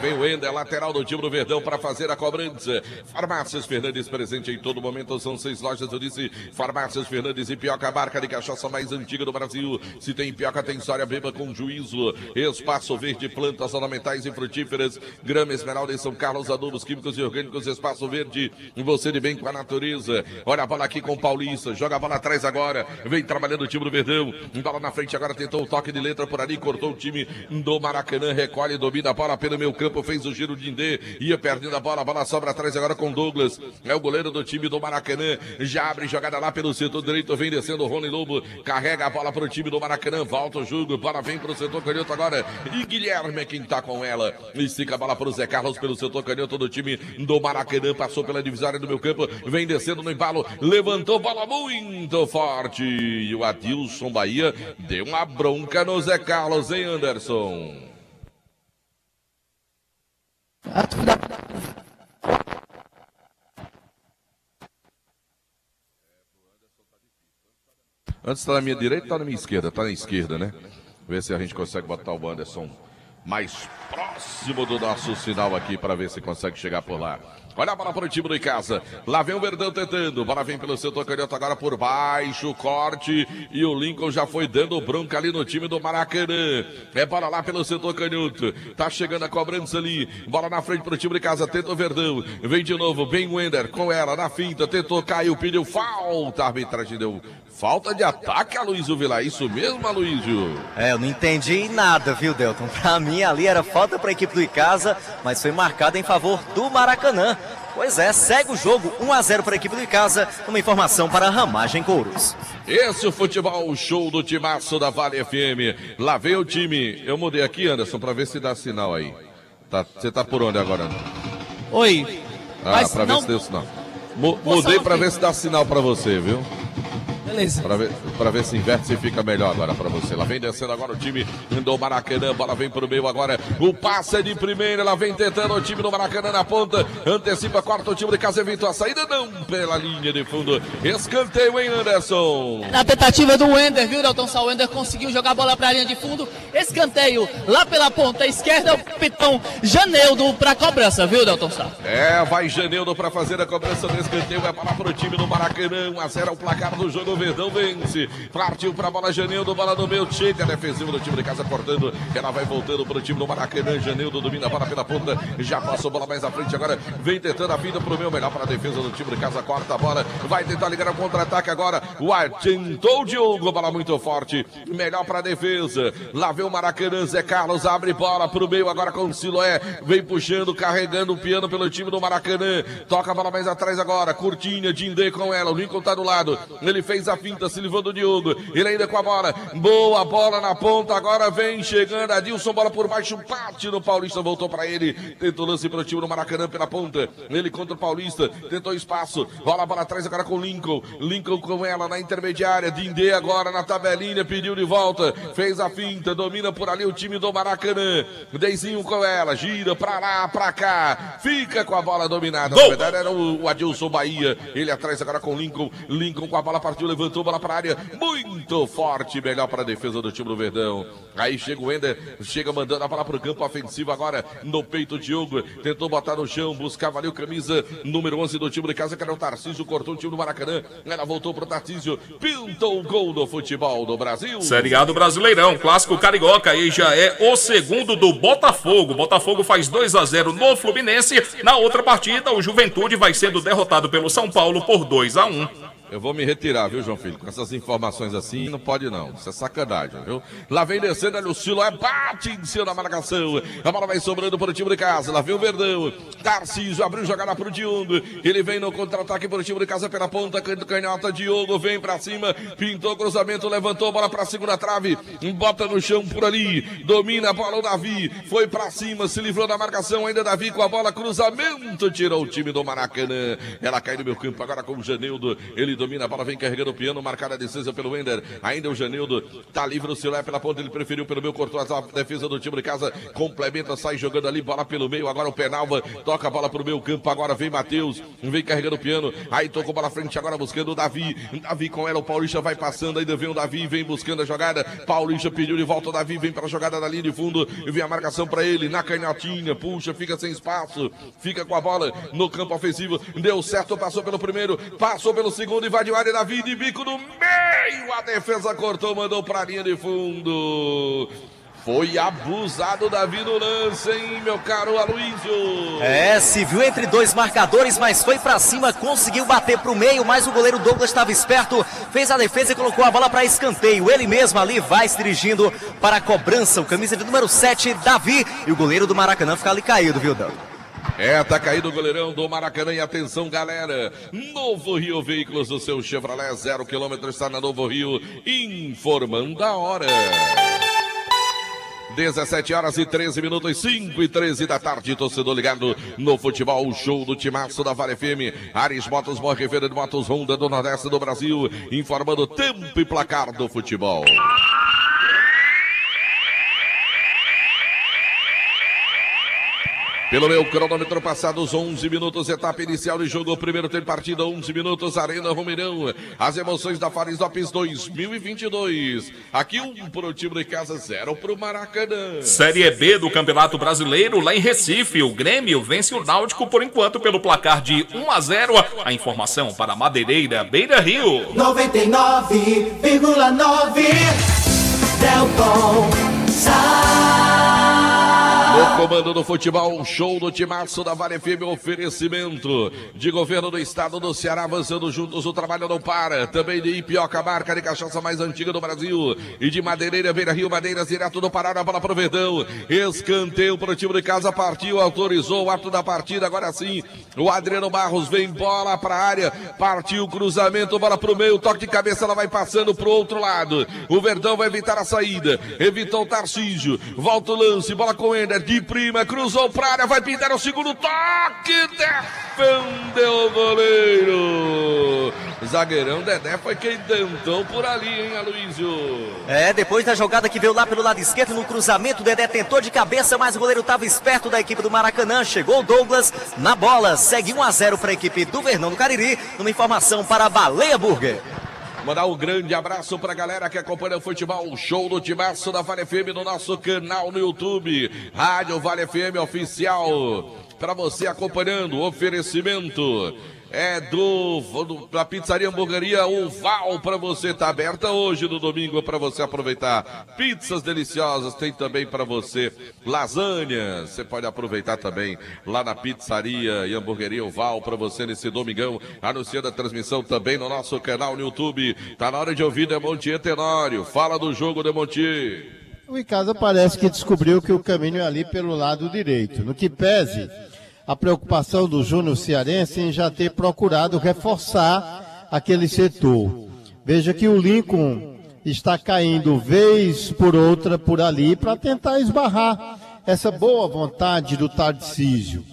Speaker 7: Vem o Wender, lateral do time do Verdão para fazer a cobrança. Farmácias Fernandes presente em todo momento, são 6 lojas, eu disse, Farmácias Fernandes e Pioca, a marca de cachaça mais antiga do Brasil. Se tem Pioca, tem história, beba com juízo. Espaço Verde, plantas ornamentais e frutíferas, Grama Esmeralda em São Carlos, adubos químicos e orgânicos, Espaço Verde, você de bem com a natureza. Olha a bola aqui com o Paulista, joga a bola atrás agora, vem trabalhando o time do Verdão, bola na frente agora, tentou o toque de letra por ali, cortou o time do Maracanã, recolhe, domina a bola pelo meio campo, fez o giro de Indê, ia perdendo a bola sobra atrás agora com Douglas, é o goleiro do time do Maracanã, já abre jogada lá pelo setor direito, vem descendo o Rony Lobo, carrega a bola para o time do Maracanã, volta o jogo, bola vem para o setor canhoto agora, e Guilherme é quem tá com ela, estica a bola para o Zé Carlos pelo setor canhoto do time do Maracanã, passou pela divisória do meu campo, vem descendo no embalo, levantou bola muito forte, e o Adilson Bahia deu uma bronca no Zé Carlos, hein, Anderson? Antes tá na minha direita, tá na minha esquerda, tá na esquerda, né? Ver se a gente consegue botar o Anderson mais próximo do nosso sinal aqui para ver se consegue chegar por lá. Olha a bola para o time do Icasa. Lá vem o Verdão tentando. Bola vem pelo setor canhoto agora por baixo. Corte. E o Lincoln já foi dando bronca ali no time do Maracanã. É bola lá pelo setor canhoto. Tá chegando a cobrança ali. Bola na frente para o time do Icasa. Tenta o Verdão. Vem de novo. Vem o Wender com ela na finta. Tentou, caiu, pediu falta. A arbitragem deu falta de ataque, Aloysio Vilar. Isso mesmo, Aloysio?
Speaker 8: Eu não entendi nada, viu, Delton? Pra mim ali era falta para a equipe do Icasa, mas foi marcada em favor do Maracanã. Pois é, segue o jogo, 1-0 para a equipe do Icasa, uma informação para a Ramagem Couros.
Speaker 7: Esse é o futebol show do timaço da Vale FM. Lá vem o time. Eu mudei aqui, Anderson, para ver se dá sinal aí. Você tá por onde agora?
Speaker 9: Oi.
Speaker 7: Para ver se deu sinal. Mudei para ver se dá sinal para você, viu?
Speaker 9: Beleza.
Speaker 7: Pra ver se inverte, se fica melhor agora pra você. Lá vem descendo agora o time do Maracanã. Bola vem pro meio agora. O passe é de primeira. Ela vem tentando o time do Maracanã na ponta. Antecipa quarto, o time de casa evitou a saída. Não pela linha de fundo. Escanteio, hein, Anderson?
Speaker 9: Na tentativa do Wender, viu, Delton Sá? O Wender conseguiu jogar a bola pra linha de fundo. Escanteio lá pela ponta esquerda. O capitão Janeudo pra cobrança, viu, Delton Sá?
Speaker 7: Vai Janeudo pra fazer a cobrança do escanteio. É para pro time do Maracanã. 1-0 é o placar do jogo. O Verdão vence. Partiu pra bola Janeudo. Bola no meio. Chega a defensiva do time de casa cortando. Ela vai voltando pro time do Maracanã. Janeudo domina a bola pela ponta. Já passou a bola mais à frente. Agora vem tentando a vida pro meio. Melhor para a defesa do time de casa. Corta a bola. Vai tentar ligar o contra-ataque agora. Tentou o Diogo. Bola muito forte. Melhor para a defesa. Lá vem o Maracanã. Zé Carlos abre bola pro meio. Agora com o Siloé. Vem puxando, carregando o piano pelo time do Maracanã. Toca a bola mais atrás agora. Curtinha. Dindê com ela. O Lincoln tá do lado. Ele fez a finta. Se livrou do Diogo. Ele ainda com a bola. Boa bola na ponta. Agora vem chegando. Adilson. Bola por baixo. Bate no Paulista. Voltou para ele. Tentou lance para o time do Maracanã pela ponta. Ele contra o Paulista. Tentou espaço. Rola a bola atrás agora com o Lincoln. Lincoln com ela na intermediária. Dindê agora na tabelinha. Pediu de volta. Fez a finta. Domina por ali o time do Maracanã. Deizinho com ela. Gira pra lá, pra cá. Fica com a bola dominada. Na verdade era o Adilson Bahia. Ele atrás agora com o Lincoln. Lincoln com a bola partiu. Levantou a bola pra área. Muito forte. Melhor para a defesa do time do Verdão. Aí chega o Wender. Chega mandando a bola pro campo ofensivo agora. No peito o Diogo. Tentou botar no chão. Buscava ali o camisa número 11 do time de casa, que era o Tarcísio. Cortou o time do Maracanã. Ela voltou pro Tarcísio. Pintou o gol do futebol do Brasil.
Speaker 10: Série A do Brasileirão. Clássico Carioca. E já é o segundo do Botafogo. Botafogo faz 2-0 no Fluminense. Na outra partida, o Juventude vai sendo derrotado pelo São Paulo por 2-1.
Speaker 7: Eu vou me retirar, viu, João Filho? Com essas informações assim, não pode não. Isso é sacanagem, viu? Lá vem descendo ali o Siloé, bate em cima da marcação. A bola vai sobrando para o time de casa. Lá vem o Verdão. Tarcísio abriu jogada para o Diogo. Ele vem no contra-ataque para o time de casa pela ponta. Canhota, Diogo vem para cima. Pintou o cruzamento, levantou a bola para a segunda trave. Bota no chão por ali. Domina a bola o Davi. Foi para cima, se livrou da marcação. Ainda Davi com a bola, cruzamento. Tirou o time do Maracanã. Ela cai no meu campo agora com o Janeudo. Ele domina a bola, vem carregando o piano, marcada a defesa pelo Wender. Ainda o Janeudo tá livre, o Siloé pela ponta, ele preferiu pelo meio, cortou a defesa do time de casa, complementa, sai jogando ali, bola pelo meio, agora o Penalva, toca a bola pro meio campo, agora vem Matheus, vem carregando o piano, aí tocou bola frente, agora buscando o Davi com ela, o Paulista vai passando, ainda vem o Davi, vem buscando a jogada, Paulista pediu de volta, o Davi vem para a jogada da linha de fundo, vem a marcação para ele, na canhotinha, puxa, fica sem espaço, fica com a bola no campo ofensivo, deu certo, passou pelo primeiro, passou pelo segundo, invadiu a área, Davi de bico no meio, a defesa cortou, mandou pra linha de fundo. Foi abusado Davi no lance, hein, meu caro Aloysio?
Speaker 8: Se viu entre dois marcadores, mas foi pra cima, conseguiu bater pro meio, mas o goleiro Douglas estava esperto, fez a defesa e colocou a bola para escanteio. Ele mesmo ali vai se dirigindo para a cobrança, o camisa de número 7, Davi, e o goleiro do Maracanã fica ali caído, viu, Dan?
Speaker 7: Tá caído o goleirão do Maracanã. E atenção, galera, Novo Rio Veículos do seu Chevrolet 0 km está na Novo Rio, informando a hora. 17h13, 5h13 da tarde, torcedor ligado no futebol, o show do timaço da Vale FM. Ares Motos, maior revenda de motos Honda do Nordeste do Brasil, informando tempo e placar do futebol. Pelo meu cronômetro, passados 11 minutos, etapa inicial de jogo, primeiro tempo partida, 11 minutos, Arena Romeirão, as emoções da Fares Lopes 2022, aqui 1 pro time de casa, 0 pro Maracanã.
Speaker 10: Série B do Campeonato Brasileiro, lá em Recife, o Grêmio vence o Náutico por enquanto pelo placar de 1-0, a informação para Madeireira, Beira Rio.
Speaker 13: 99,9 Delton
Speaker 7: No comando do futebol, show do timaço da Vale FM, oferecimento de governo do estado do Ceará, avançando juntos, o trabalho não para. Também de Ipioca, marca de cachaça mais antiga do Brasil. E de Madeireira, Beira Rio, Madeiras, direto do Pará, a bola pro Verdão. Escanteio pro time de casa, partiu, autorizou o ato da partida. Agora sim, o Adriano Barros vem, bola pra área, partiu, cruzamento, bola pro meio, toque de cabeça, ela vai passando pro outro lado. O Verdão vai evitar a saída, evitou o Tarcísio, volta o lance, bola com o Ender, de prima, cruzou pra área, vai pintar o segundo toque, defendeu o goleiro. Zagueirão Dedé foi quem tentou por ali, hein, Aloysio?
Speaker 8: Depois da jogada que veio lá pelo lado esquerdo no cruzamento, o Dedé tentou de cabeça, mas o goleiro estava esperto da equipe do Maracanã. Chegou o Douglas na bola, segue 1-0 para a equipe do Verdão do Cariri. Uma informação para a Baleia Burger.
Speaker 7: Mandar um grande abraço pra galera que acompanha o futebol, show do Timaço da Vale FM no nosso canal no YouTube, Rádio Vale FM Oficial, pra você acompanhando, oferecimento da Pizzaria Hamburgueria Oval pra você, tá aberta hoje no domingo pra você aproveitar, pizzas deliciosas, tem também pra você lasanha, você pode aproveitar também lá na Pizzaria e Hamburgueria Oval pra você nesse domingão, anunciando a transmissão também no nosso canal no YouTube. Tá na hora de ouvir Demontier Tenório, fala do jogo, Demontier.
Speaker 11: O Icasa parece que descobriu que o caminho é ali pelo lado direito, no que pese a preocupação do Júnior Cearense em já ter procurado reforçar aquele setor. Veja que o Lincoln está caindo vez por outra por ali para tentar esbarrar essa boa vontade do Tarcísio.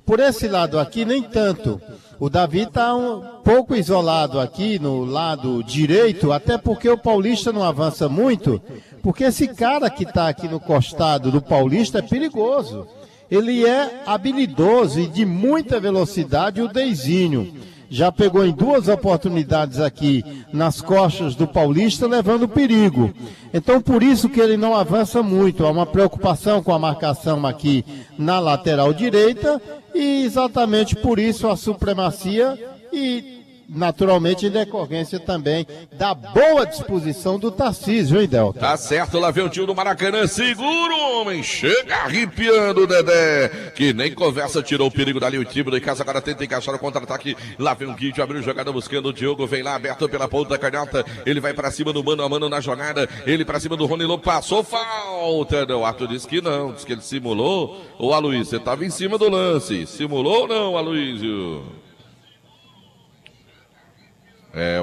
Speaker 11: Por esse lado aqui, nem tanto. O Davi está um pouco isolado aqui no lado direito, até porque o Paulista não avança muito, porque esse cara que está aqui no costado do Paulista é perigoso. Ele é habilidoso e de muita velocidade, o Deizinho. Já pegou em 2 oportunidades aqui nas costas do Paulista, levando perigo. Então, por isso que ele não avança muito. Há uma preocupação com a marcação aqui na lateral direita e exatamente por isso a supremacia e, naturalmente, em decorrência também da boa disposição do Tarcísio, hein, Delta?
Speaker 7: Tá certo, lá vem o time do Maracanã, segura o homem, chega arrepiando o Dedé, que nem conversa, tirou o perigo dali, o time do Icasa agora tenta encaixar o contra-ataque, lá vem o Guide, abriu o jogador buscando o Diogo, vem lá, aberto pela ponta da canhota, ele vai pra cima do mano a mano na jogada, ele pra cima do Rony Lobo, passou falta, o Arthur disse que não, disse que ele simulou. Ô Aloysio, você tava em cima do lance, simulou ou não, Aloysio?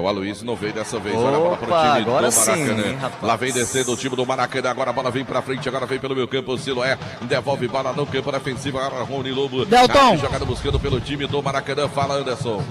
Speaker 7: O Aloysio não veio dessa vez. Olha a bola pro time do Maracanã. Sim, lá vem descendo o time do Maracanã. Agora a bola vem pra frente. Agora vem pelo meio campo. O Siloé devolve bola no campo defensivo. Agora Rony Lobo.
Speaker 9: Delton.
Speaker 7: Jogada buscando pelo time do Maracanã. Fala, Anderson.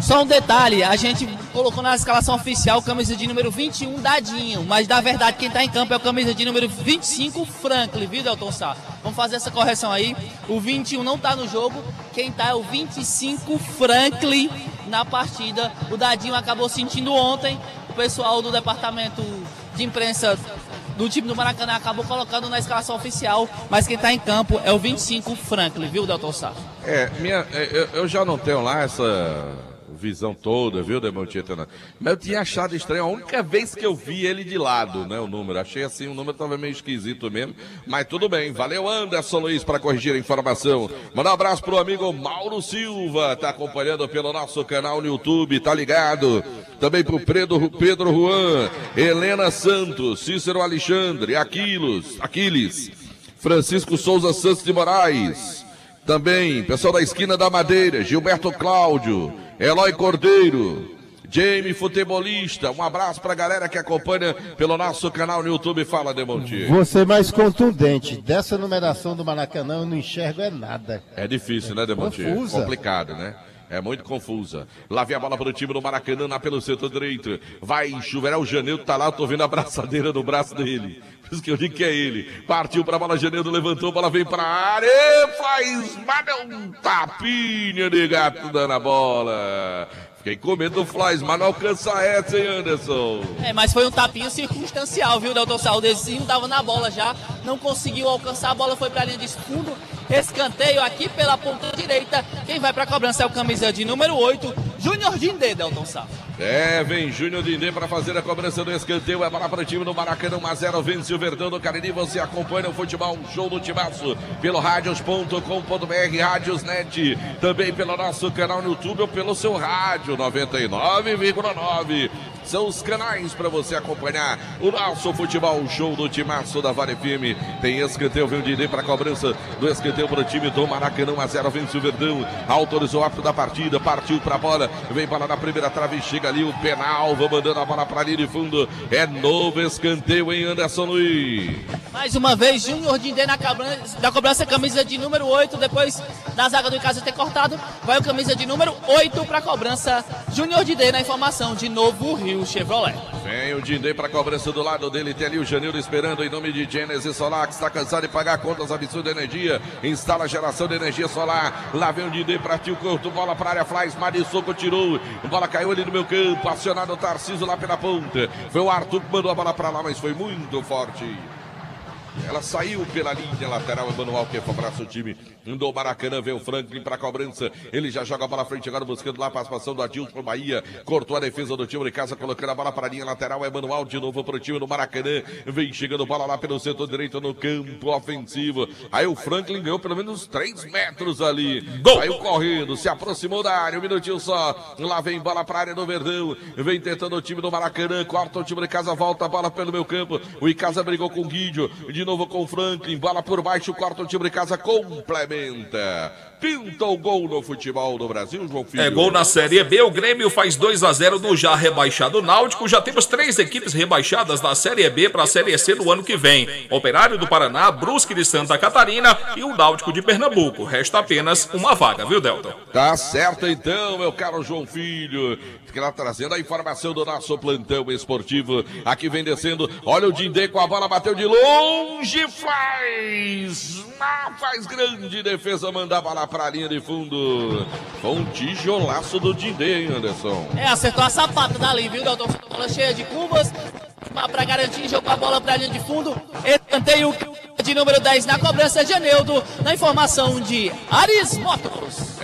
Speaker 9: Só um detalhe, a gente colocou na escalação oficial camisa de número 21, Dadinho, mas na verdade quem tá em campo é o camisa de número 25, Franklin, viu, Delton Sá? Vamos fazer essa correção aí, o 21 não tá no jogo, quem tá é o 25, Franklin, na partida. O Dadinho acabou sentindo ontem, o pessoal do departamento de imprensa do time do Maracanã acabou colocando na escalação oficial, mas quem tá em campo é o 25, Franklin, viu, Delton Sá?
Speaker 7: Eu já não tenho lá essa visão toda, viu, Demontier? Mas eu tinha achado estranho, a única vez que eu vi ele de lado, né, o número. Achei assim, o número tava meio esquisito mesmo, mas tudo bem. Valeu, Anderson Luiz, para corrigir a informação. Mandar um abraço pro amigo Mauro Silva, tá acompanhando pelo nosso canal no YouTube, tá ligado? Também pro Pedro Juan, Helena Santos, Cícero Alexandre, Aquiles, Francisco Souza Santos de Moraes, também pessoal da Esquina da Madeira, Gilberto Cláudio, Eloy Cordeiro, Jamie Futebolista, um abraço pra galera que acompanha pelo nosso canal no YouTube. Fala, Demontier.
Speaker 11: Você mais contundente, dessa numeração do Maracanã eu não enxergo nada.
Speaker 7: É difícil, né, Demontier?
Speaker 11: Confusa.
Speaker 7: Complicado, né? É muito confusa. Lá vem a bola para o time do Maracanã, lá pelo setor direito. Vai chover, o Janeiro tá lá, eu tô vendo a abraçadeira no braço dele. Por isso que eu digo que é ele. Partiu pra bola, Janeiro levantou, a bola vem pra área, faz um tapinha de gato dando a bola. Fiquei com medo do Flies, mas não alcança essa, hein, Anderson?
Speaker 9: Mas foi um tapinho circunstancial, viu, Delton Sá? O Dezinho tava na bola já, não conseguiu alcançar, a bola foi pra linha de fundo, escanteio aqui pela ponta direita. Quem vai pra cobrança é o camisa de número 8, Júnior Dindê, Delton Sá.
Speaker 7: Vem Júnior Dindê para fazer a cobrança do escanteio. É bola para o time do Maracanã, 1-0, vence o Verdão do Cariri. Você acompanha o futebol, um show do Timaço, pelo radios.com.br, Radiosnet, também pelo nosso canal no YouTube ou pelo seu rádio 99,9. São os canais para você acompanhar o nosso futebol show do Timaço da Vale FM. Tem escanteio, vem o Dindê para a cobrança do escanteio para o time do Maracanã. 1-0, vence o Verdão. Autorizou o árbitro da partida, partiu para a bola. Vem bola na primeira trave, chega ali o penal. Vou mandando a bola para a linha de fundo. É novo escanteio em Anderson Luiz.
Speaker 9: Mais uma vez, Júnior Dindê na cobrança, camisa de número 8. Depois da zaga do Icasa ter cortado, vai o camisa de número 8 para a cobrança. Júnior Dindê na informação de Novo Rio Chevrolet.
Speaker 7: Vem o Dindê para a cobrança do lado dele. Tem ali o Janildo esperando em nome de Genesis Solar, que está cansado de pagar contas absurdas de energia. Instala geração de energia solar. Lá vem o Dindê para tio Couto. Bola para a área, Flies, Marissoco tirou. Bola caiu ali no meu campo. Acionado o Tarcísio lá pela ponta. Foi o Arthur que mandou a bola para lá, mas foi muito forte. Ela saiu pela linha lateral, Emanuel que favorece o time do Maracanã. Vem o Franklin para a cobrança, ele já joga a bola à frente agora buscando lá a participação do Adilson Bahia, cortou a defesa do time de casa, colocando a bola para a linha lateral. Emanuel de novo para o time do Maracanã, vem chegando bola lá pelo setor direito no campo ofensivo. Aí o Franklin ganhou pelo menos 3 metros ali, saiu correndo, se aproximou da área, um minutinho só. Lá vem bola para a área do Verdão, vem tentando o time do Maracanã, corta o time de casa, volta a bola pelo meu campo. O Icasa brigou com o Guidio, de novo com o Franklin, bola por baixo, corta o time de casa, complementa. Pinta o gol no futebol do Brasil, João Filho.
Speaker 10: É gol na Série B, o Grêmio faz 2-0 no já rebaixado Náutico. Já temos 3 equipes rebaixadas da Série B para a Série C do ano que vem. Operário do Paraná, Brusque de Santa Catarina e o Náutico de Pernambuco. Resta apenas uma vaga, viu, Delton?
Speaker 7: Tá certo então, meu caro João Filho. Fica trazendo a informação do nosso plantão esportivo. Aqui vem descendo, olha o Dindê com a bola, bateu de longe, faz grande defesa, manda a bola para a linha de fundo. Foi um tijolaço do Dindê, hein, Anderson?
Speaker 9: Acertou a sapata dali, viu, Delton? Bola cheia de curvas, para garantir, jogou a bola para a linha de fundo. Escanteio de número 10 na cobrança, Janildo, na informação de Aris Motos.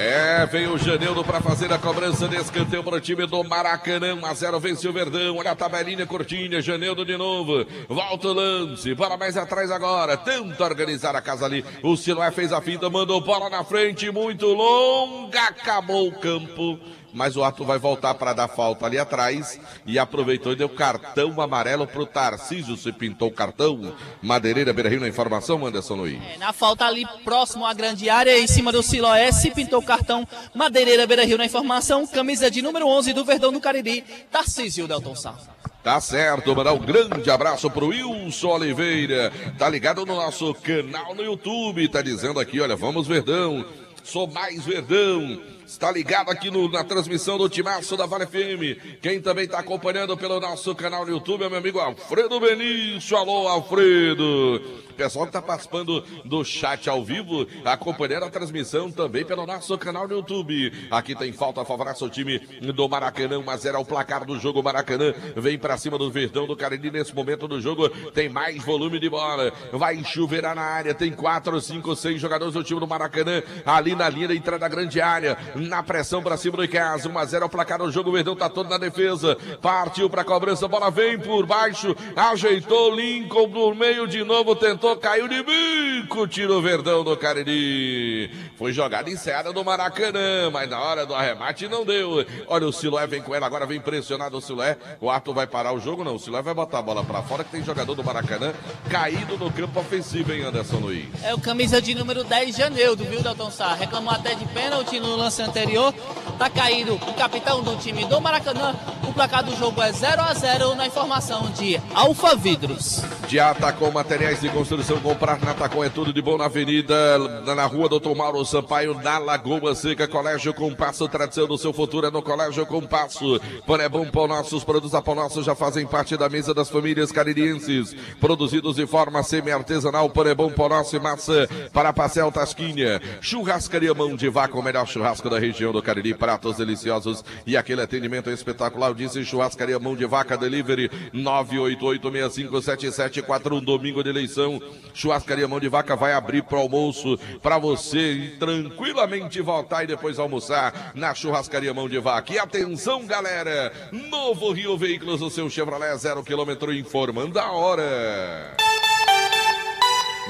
Speaker 7: Vem o Janildo para fazer a cobrança de escanteio para o time do Maracanã. 1-0, vence o Verdão. Olha a tabelinha curtinha, Janildo de novo. Volta o lance, bola mais atrás agora. Tenta organizar a casa ali. O Siloé fez a finta, mandou bola na frente, muito longa, acabou o campo. Mas o Arthur vai voltar para dar falta ali atrás e aproveitou e deu cartão amarelo para o Tarcísio. Se pintou o cartão. Madeireira Beira-Rio na informação, Anderson Luiz.
Speaker 9: Na falta ali próximo à grande área, em cima do Siloé, se pintou o cartão. Madeireira Beira-Rio na informação. Camisa de número 11 do Verdão do Cariri, Tarcísio Delton Sá.
Speaker 7: Tá certo, mandar um grande abraço pro Wilson Oliveira. Tá ligado no nosso canal no YouTube. Tá dizendo aqui, olha, vamos Verdão. Sou mais Verdão. Está ligado aqui na transmissão do Timaço da Vale FM. Quem também está acompanhando pelo nosso canal no YouTube é meu amigo Alfredo Benício. Alô, Alfredo. Pessoal que está participando do chat ao vivo, acompanhando a transmissão também pelo nosso canal no YouTube. Aqui tem falta, favorece o time do Maracanã. 1-0 é o placar do jogo. Maracanã vem para cima do Verdão do Cariri. Nesse momento do jogo tem mais volume de bola. Vai chuveirar na área. Tem 4, 5, 6 jogadores do time do Maracanã ali na linha da entrada da grande área. Na pressão para cima do Icasa. 1-0 é o placar do jogo. O Verdão tá todo na defesa. Partiu para a cobrança. Bola vem por baixo. Ajeitou Lincoln no meio de novo. Tentou. Caiu de bico, tirou o Verdão do Cariri. Foi jogada ensaiada do Maracanã, mas na hora do arremate não deu. Olha o Siloé, vem com ela, agora vem pressionado o Siloé. O Arthur vai parar o jogo? Não, o Siloé vai botar a bola pra fora, que tem jogador do Maracanã caído no campo ofensivo, hein, Anderson Luiz?
Speaker 9: É o camisa de número 10, Janildo, viu, Delton Sá? Reclamou até de pênalti no lance anterior. Tá caído o capitão do time do Maracanã. O placar do jogo é 0-0 na informação de Alfa Vidros.
Speaker 7: De Atacom Materiais de Construção, comprar na Atacom é tudo de bom na avenida, na rua Doutor Mauro Sampaio, na Lagoa Seca. Colégio Compasso, tradição do seu futuro é no Colégio Compasso. Pão é bom, Pão Nosso, os produtos da Pão Nosso já fazem parte da mesa das famílias caririenses, produzidos de forma semi-artesanal. Pão é bom, Pão Nosso e massa para Pastel Tasquinha. Churrascaria Mão de Vaca, o melhor churrasco da região do Cariri, pratos deliciosos e aquele atendimento espetacular. Disse Churrascaria Mão de Vaca, delivery 988657741, domingo de eleição. Churrascaria Mão de Vaca vai abrir para o almoço para você ir tranquilamente voltar e depois almoçar na Churrascaria Mão de Vaca. E atenção, galera, Novo Rio Veículos, o seu Chevrolet 0 km informando a hora.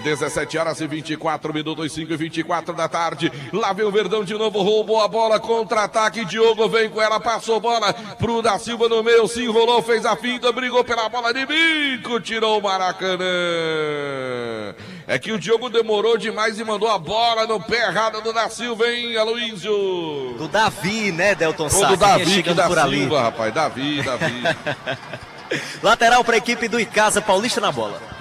Speaker 7: 17h24, 5h24 da tarde. Lá vem o Verdão de novo, roubou a bola, contra-ataque. Diogo vem com ela, passou bola pro da Silva no meio, se enrolou, fez a finta, brigou pela bola de bico, tirou o Maracanã. É que o Diogo demorou demais e mandou a bola no pé errado do da Silva, hein, Aloísio?
Speaker 8: Do Davi, né, Delton Sá?
Speaker 7: Do Davi, que da
Speaker 8: por ali.
Speaker 7: Silva, rapaz, Davi.
Speaker 8: Lateral para a equipe do Icasa, Paulista na bola.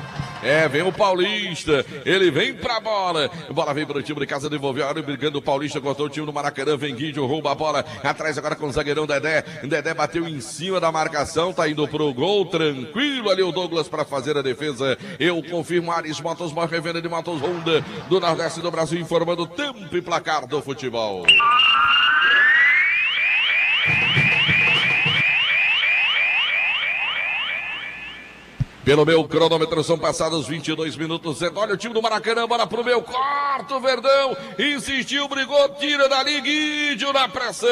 Speaker 7: Vem o Paulista, ele vem pra bola vem pro time de casa, devolveu a hora, brigando o Paulista, cortou o time do Maracanã, vem Guidio, rouba a bola, atrás agora com o zagueirão Dedé bateu em cima da marcação, tá indo pro gol, tranquilo ali o Douglas pra fazer a defesa, eu confirmo, Ares Motos, maior revenda de motos Honda do Nordeste do Brasil, informando tempo e placar do futebol. Pelo meu cronômetro são passados 22 minutos. Olha o time do Maracanã, bola pro meu, corta o Verdão, insistiu, brigou, tira dali, Guidio na pressão.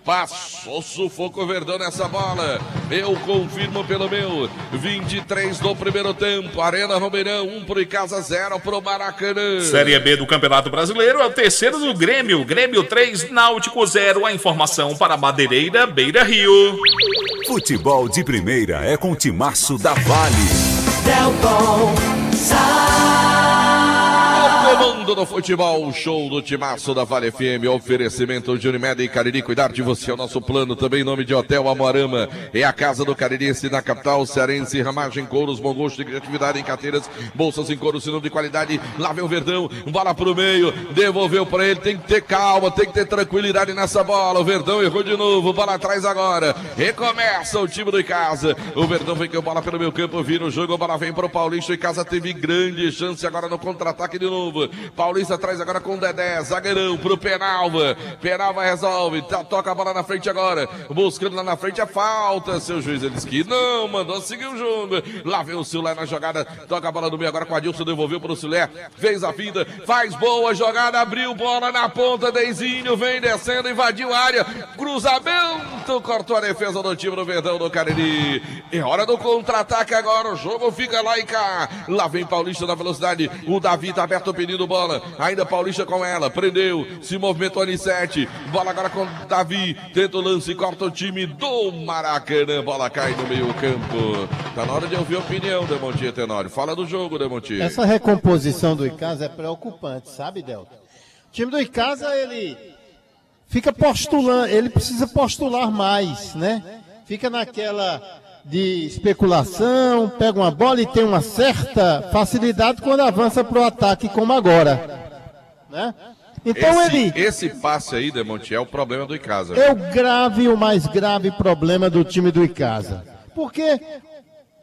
Speaker 7: Passou sufoco o Verdão nessa bola. Eu confirmo pelo meu, 23 do primeiro tempo. Arena Romeirão, 1 pro Icasa, 0 pro Maracanã.
Speaker 10: Série B do Campeonato Brasileiro, é o terceiro do Grêmio. Grêmio 3, Náutico 0. A informação para Madeireira, Beira Rio.
Speaker 5: Futebol de primeira é com o Timaço da Vale.
Speaker 13: Delton
Speaker 7: O comando do futebol, show do Timaço da Vale FM, oferecimento de Unimed e Cariri, cuidar de você é o nosso plano, também em nome de Hotel Amoarama, é a casa do caririense na capital cearense, ramagem, couros, bom gosto e criatividade em carteiras, bolsas em couro, sinônimo de qualidade, lá vem o Verdão, bola pro meio, devolveu pra ele, tem que ter calma, tem que ter tranquilidade nessa bola, o Verdão errou de novo, bola atrás agora, recomeça o time do Icasa, o Verdão vem com a bola pelo meio campo, vira o jogo, a bola vem pro Paulista, o Icasa teve grande chance agora no contra-ataque de novo, Paulista atrás agora com o Dedé, zagueirão pro Penalva resolve, toca a bola na frente agora, buscando lá na frente a falta, seu juiz, ele disse que não, mandou seguir o jogo, lá vem o Silé na jogada, toca a bola no meio agora com o Adilson, devolveu pro Silé, fez a finta, faz boa jogada, abriu bola na ponta, Deizinho vem descendo, invadiu a área, cruzamento, cortou a defesa do time do Verdão do Cariri, é hora do contra-ataque agora, o jogo fica lá e cá, lá vem Paulista na velocidade, o Davi tá aberto pedindo bola, ainda Paulista com ela, prendeu, se movimentou Anissete, bola agora com Davi, tenta o lance, corta o time do Maracanã, bola cai no meio campo, tá na hora de ouvir a opinião, Demontier Tenório, fala do jogo, Demontier.
Speaker 11: Essa recomposição do Icasa é preocupante, sabe, Delton? O time do Icasa, ele fica postulando, ele precisa postular mais, né? Fica naquela de especulação, pega uma bola e tem uma certa facilidade quando avança para o ataque, como agora, né? Então
Speaker 7: esse passe aí, Demontier, é o problema do Icasa.
Speaker 11: É o mais grave problema do time do Icasa. Porque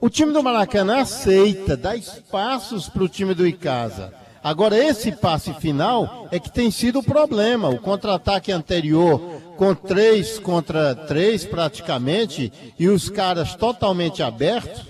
Speaker 11: o time do Maracanã aceita, dá espaços para o time do Icasa. Agora, esse passe final é que tem sido o problema. O contra-ataque anterior, com 3 contra 3 praticamente, e os caras totalmente abertos,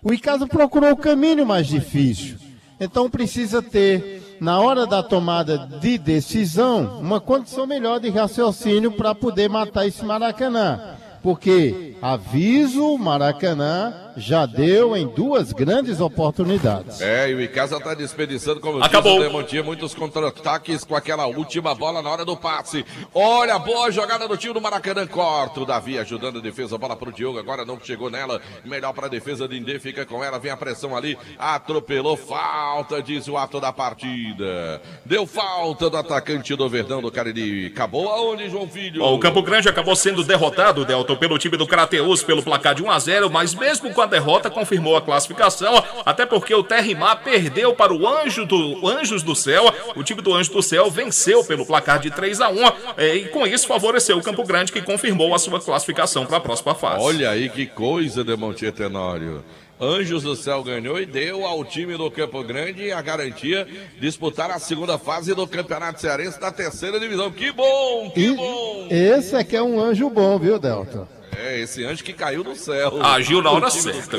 Speaker 11: o Icasa procurou o caminho mais difícil. Então precisa ter, na hora da tomada de decisão, uma condição melhor de raciocínio para poder matar esse Maracanã. Porque, aviso, o Maracanã já deu em 2 grandes oportunidades.
Speaker 7: E o Icasa está desperdiçando, como
Speaker 10: acabou.
Speaker 7: Disse o Demontier, muitos contra-ataques com aquela última bola na hora do passe. Olha, boa jogada do time do Maracanã, corta o Davi ajudando a defesa, bola pro Diogo, agora não chegou nela, melhor para a defesa, Dindê fica com ela, vem a pressão ali, atropelou, falta, diz o ato da partida. Deu falta do atacante do Verdão do Cariri. Acabou aonde, João Filho?
Speaker 10: O Campo Grande acabou sendo derrotado, Delton, pelo time do Crateus pelo placar de 1-0, mas mesmo com a derrota confirmou a classificação, até porque o Terrimar perdeu para o Anjos do Céu. O time do Anjos do Céu venceu pelo placar de 3-1 e com isso favoreceu o Campo Grande, que confirmou a sua classificação para a próxima fase.
Speaker 7: Olha aí que coisa, Demontier Tenório. Anjos do Céu ganhou e deu ao time do Campo Grande a garantia de disputar a segunda fase do Campeonato Cearense da 3ª divisão. Que bom, que bom!
Speaker 11: Esse é que é um anjo bom, viu, Delton?
Speaker 7: Esse anjo que caiu do céu.
Speaker 10: Agiu na hora certa.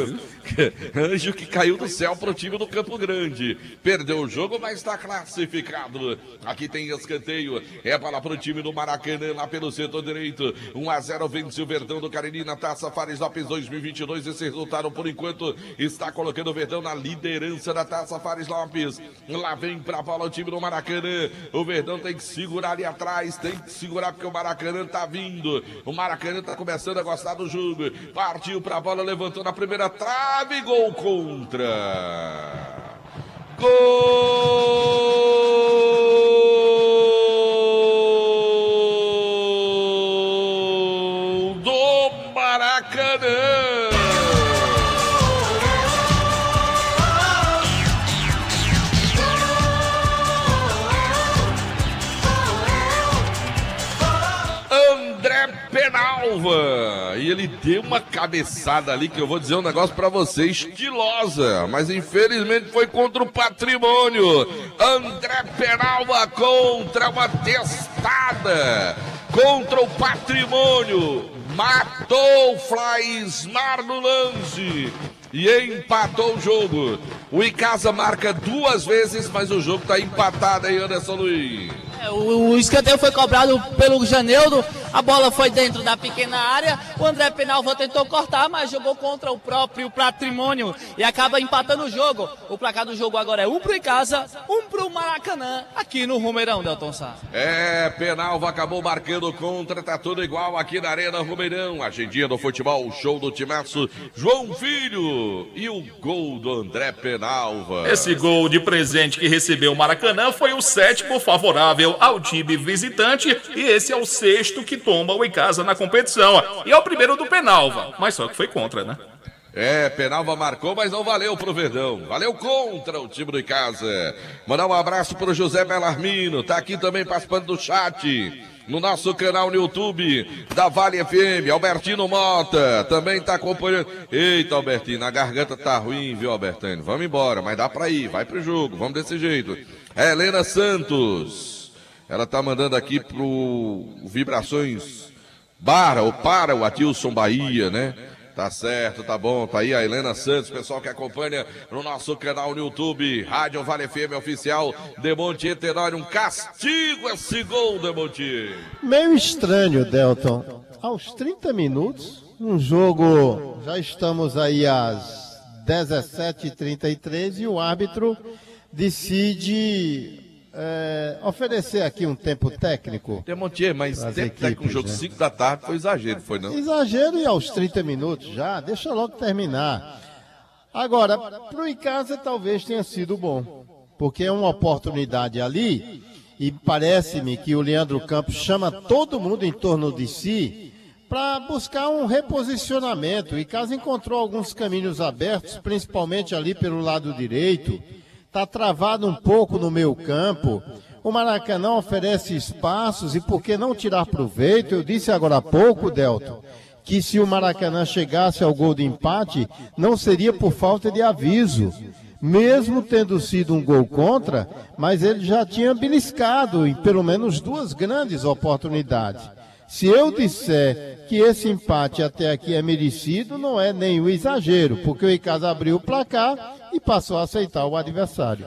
Speaker 7: Anjo que caiu do céu pro time do Campo Grande. Perdeu o jogo, mas está classificado. Aqui tem escanteio. É bola pro time do Maracanã, lá pelo setor direito. 1-0 vence o Verdão do Cariri na Taça Fares Lopes 2022. Esse resultado, por enquanto, está colocando o Verdão na liderança da Taça Fares Lopes. Lá vem pra bola o time do Maracanã. O Verdão tem que segurar ali atrás. Tem que segurar porque o Maracanã tá vindo. O Maracanã tá começando a gostar do jogo. Partiu pra bola, levantou na primeira trave. Gol contra. Gol do Maracanã. Penalva, e ele deu uma cabeçada ali que eu vou dizer um negócio pra você, estilosa, mas infelizmente foi contra o Patrimônio. André Penalva contra uma testada, contra o Patrimônio, matou o Flaismar no lance e empatou o jogo. O Icasa marca 2 vezes, mas o jogo tá empatado aí, Anderson Luiz.
Speaker 9: O escanteio foi cobrado pelo Janeudo, a bola foi dentro da pequena área, o André Penalva tentou cortar, mas jogou contra o próprio Patrimônio e acaba empatando o jogo. O placar do jogo agora é 1 pro Icasa, 1 pro Maracanã, aqui no Romeirão, Delton Sá.
Speaker 7: Penalva acabou marcando contra, tá tudo igual aqui na Arena Romeirão. Agendinha do futebol, o show do timaço, João Filho e o gol do André Penalva.
Speaker 10: Esse gol de presente que recebeu o Maracanã foi o 7º favorável ao time visitante e esse é o 6º que toma o Icasa na competição. E é o primeiro do Penalva, mas só que foi contra, né?
Speaker 7: Penalva marcou, mas não valeu pro Verdão. Valeu contra o time do Icasa. Mandar um abraço pro José Belarmino, tá aqui também participando do chat. No nosso canal no YouTube da Vale FM, Albertino Mota também tá acompanhando. Eita, Albertino, a garganta tá ruim, viu, Albertino? Vamos embora, mas dá pra ir, vai pro jogo, vamos desse jeito. Helena Santos, ela tá mandando aqui pro Vibrações para o Atilson Bahia, né? Tá certo, tá bom, tá aí a Helena Santos, pessoal que acompanha no nosso canal no YouTube, Rádio Vale FM Oficial, Demontier Tenório, um castigo esse gol, Demontier.
Speaker 11: Meio estranho, Delton, aos 30 minutos, um jogo, já estamos aí às 17h33 e o árbitro decide oferecer aqui um tempo técnico.
Speaker 7: Demontier, mas tempo técnico no jogo 5 da tarde foi exagero, foi não?
Speaker 11: Exagero e aos 30 minutos já, deixa logo terminar. Agora, para o Icasa talvez tenha sido bom, porque é uma oportunidade ali e parece-me que o Leandro Campos chama todo mundo em torno de si para buscar um reposicionamento. O Icasa encontrou alguns caminhos abertos, principalmente ali pelo lado direito. Está travado um pouco no meio campo. O Maracanã oferece espaços e por que não tirar proveito? Eu disse agora há pouco, Delton, que se o Maracanã chegasse ao gol de empate, não seria por falta de aviso. Mesmo tendo sido um gol contra, mas ele já tinha beliscado em pelo menos 2 grandes oportunidades. Se eu disser que esse empate até aqui é merecido, não é nenhum exagero, porque o Icasa abriu o placar e passou a aceitar o adversário.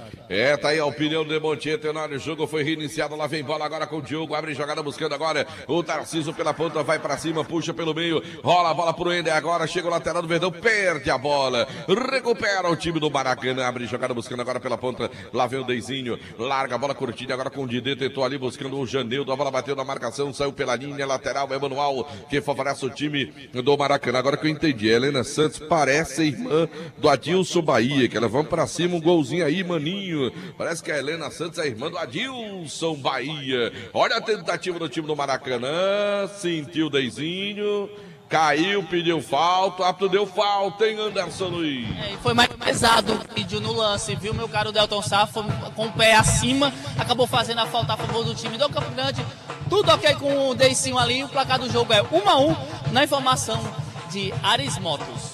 Speaker 7: Tá aí a opinião do Demontier Tenório. O jogo foi reiniciado, lá vem bola agora com o Diogo, abre jogada buscando agora o Tarcísio pela ponta, vai pra cima, puxa pelo meio, rola a bola pro Ender agora, chega o lateral do Verdão, perde a bola, recupera o time do Maracanã, abre jogada buscando agora pela ponta, lá vem o Deizinho, larga a bola curtida agora com o Didê, tentou ali buscando o Janeudo, a bola bateu na marcação, saiu pela linha lateral, é Manual que favorece o time do Maracanã. Agora que eu entendi, a Helena Santos parece a irmã do Adilson Bahia, que ela vamos pra cima, um golzinho aí, maninho. Parece que a Helena Santos é a irmã do Adilson Bahia. Olha a tentativa do time do Maracanã, sentiu o Deizinho, caiu, pediu falta, o árbitro deu falta, hein, Anderson Luiz?
Speaker 9: Foi mais pesado o vídeo no lance, viu, meu caro Delton Sá, foi com o pé acima, acabou fazendo a falta a favor do time do Campo Grande. Tudo ok com o Deicinho ali, o placar do jogo é 1-1, na informação de Ares Motos.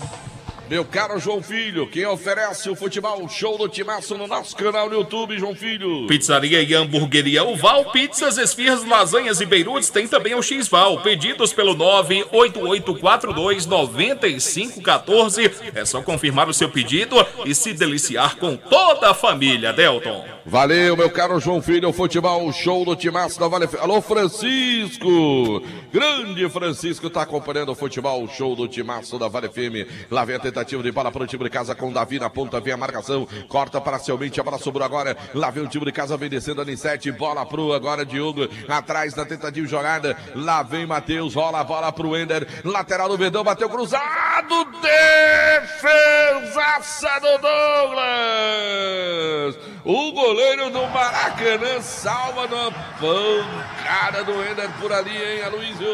Speaker 7: Meu caro João Filho, quem oferece o futebol show do Timaço no nosso canal no YouTube, João Filho?
Speaker 10: Pizzaria e hamburgueria Uval, pizzas, esfirras, lasanhas e beirutes, tem também o X-Val. Pedidos pelo 988429514. É só confirmar o seu pedido e se deliciar com toda a família, Delton.
Speaker 7: Valeu, meu caro João Filho, o futebol show do Timaço da Vale. Alô, Francisco! Grande Francisco tá acompanhando o futebol show do Timaço da Vale FM. Lá vem a tentativa de bola para o time de casa com o Davi na ponta, vem a marcação, corta parcialmente, a bola sobrou agora. Lá vem o time de casa, vem descendo ali 7, bola pro agora Diogo, atrás na tentativa de jogada. Lá vem Matheus, rola a bola pro Ender, lateral do Verdão, bateu cruzado, defesaça do Douglas! O goleiro do Maracanã salva numa pancada do Ender por ali, hein, Aloysio?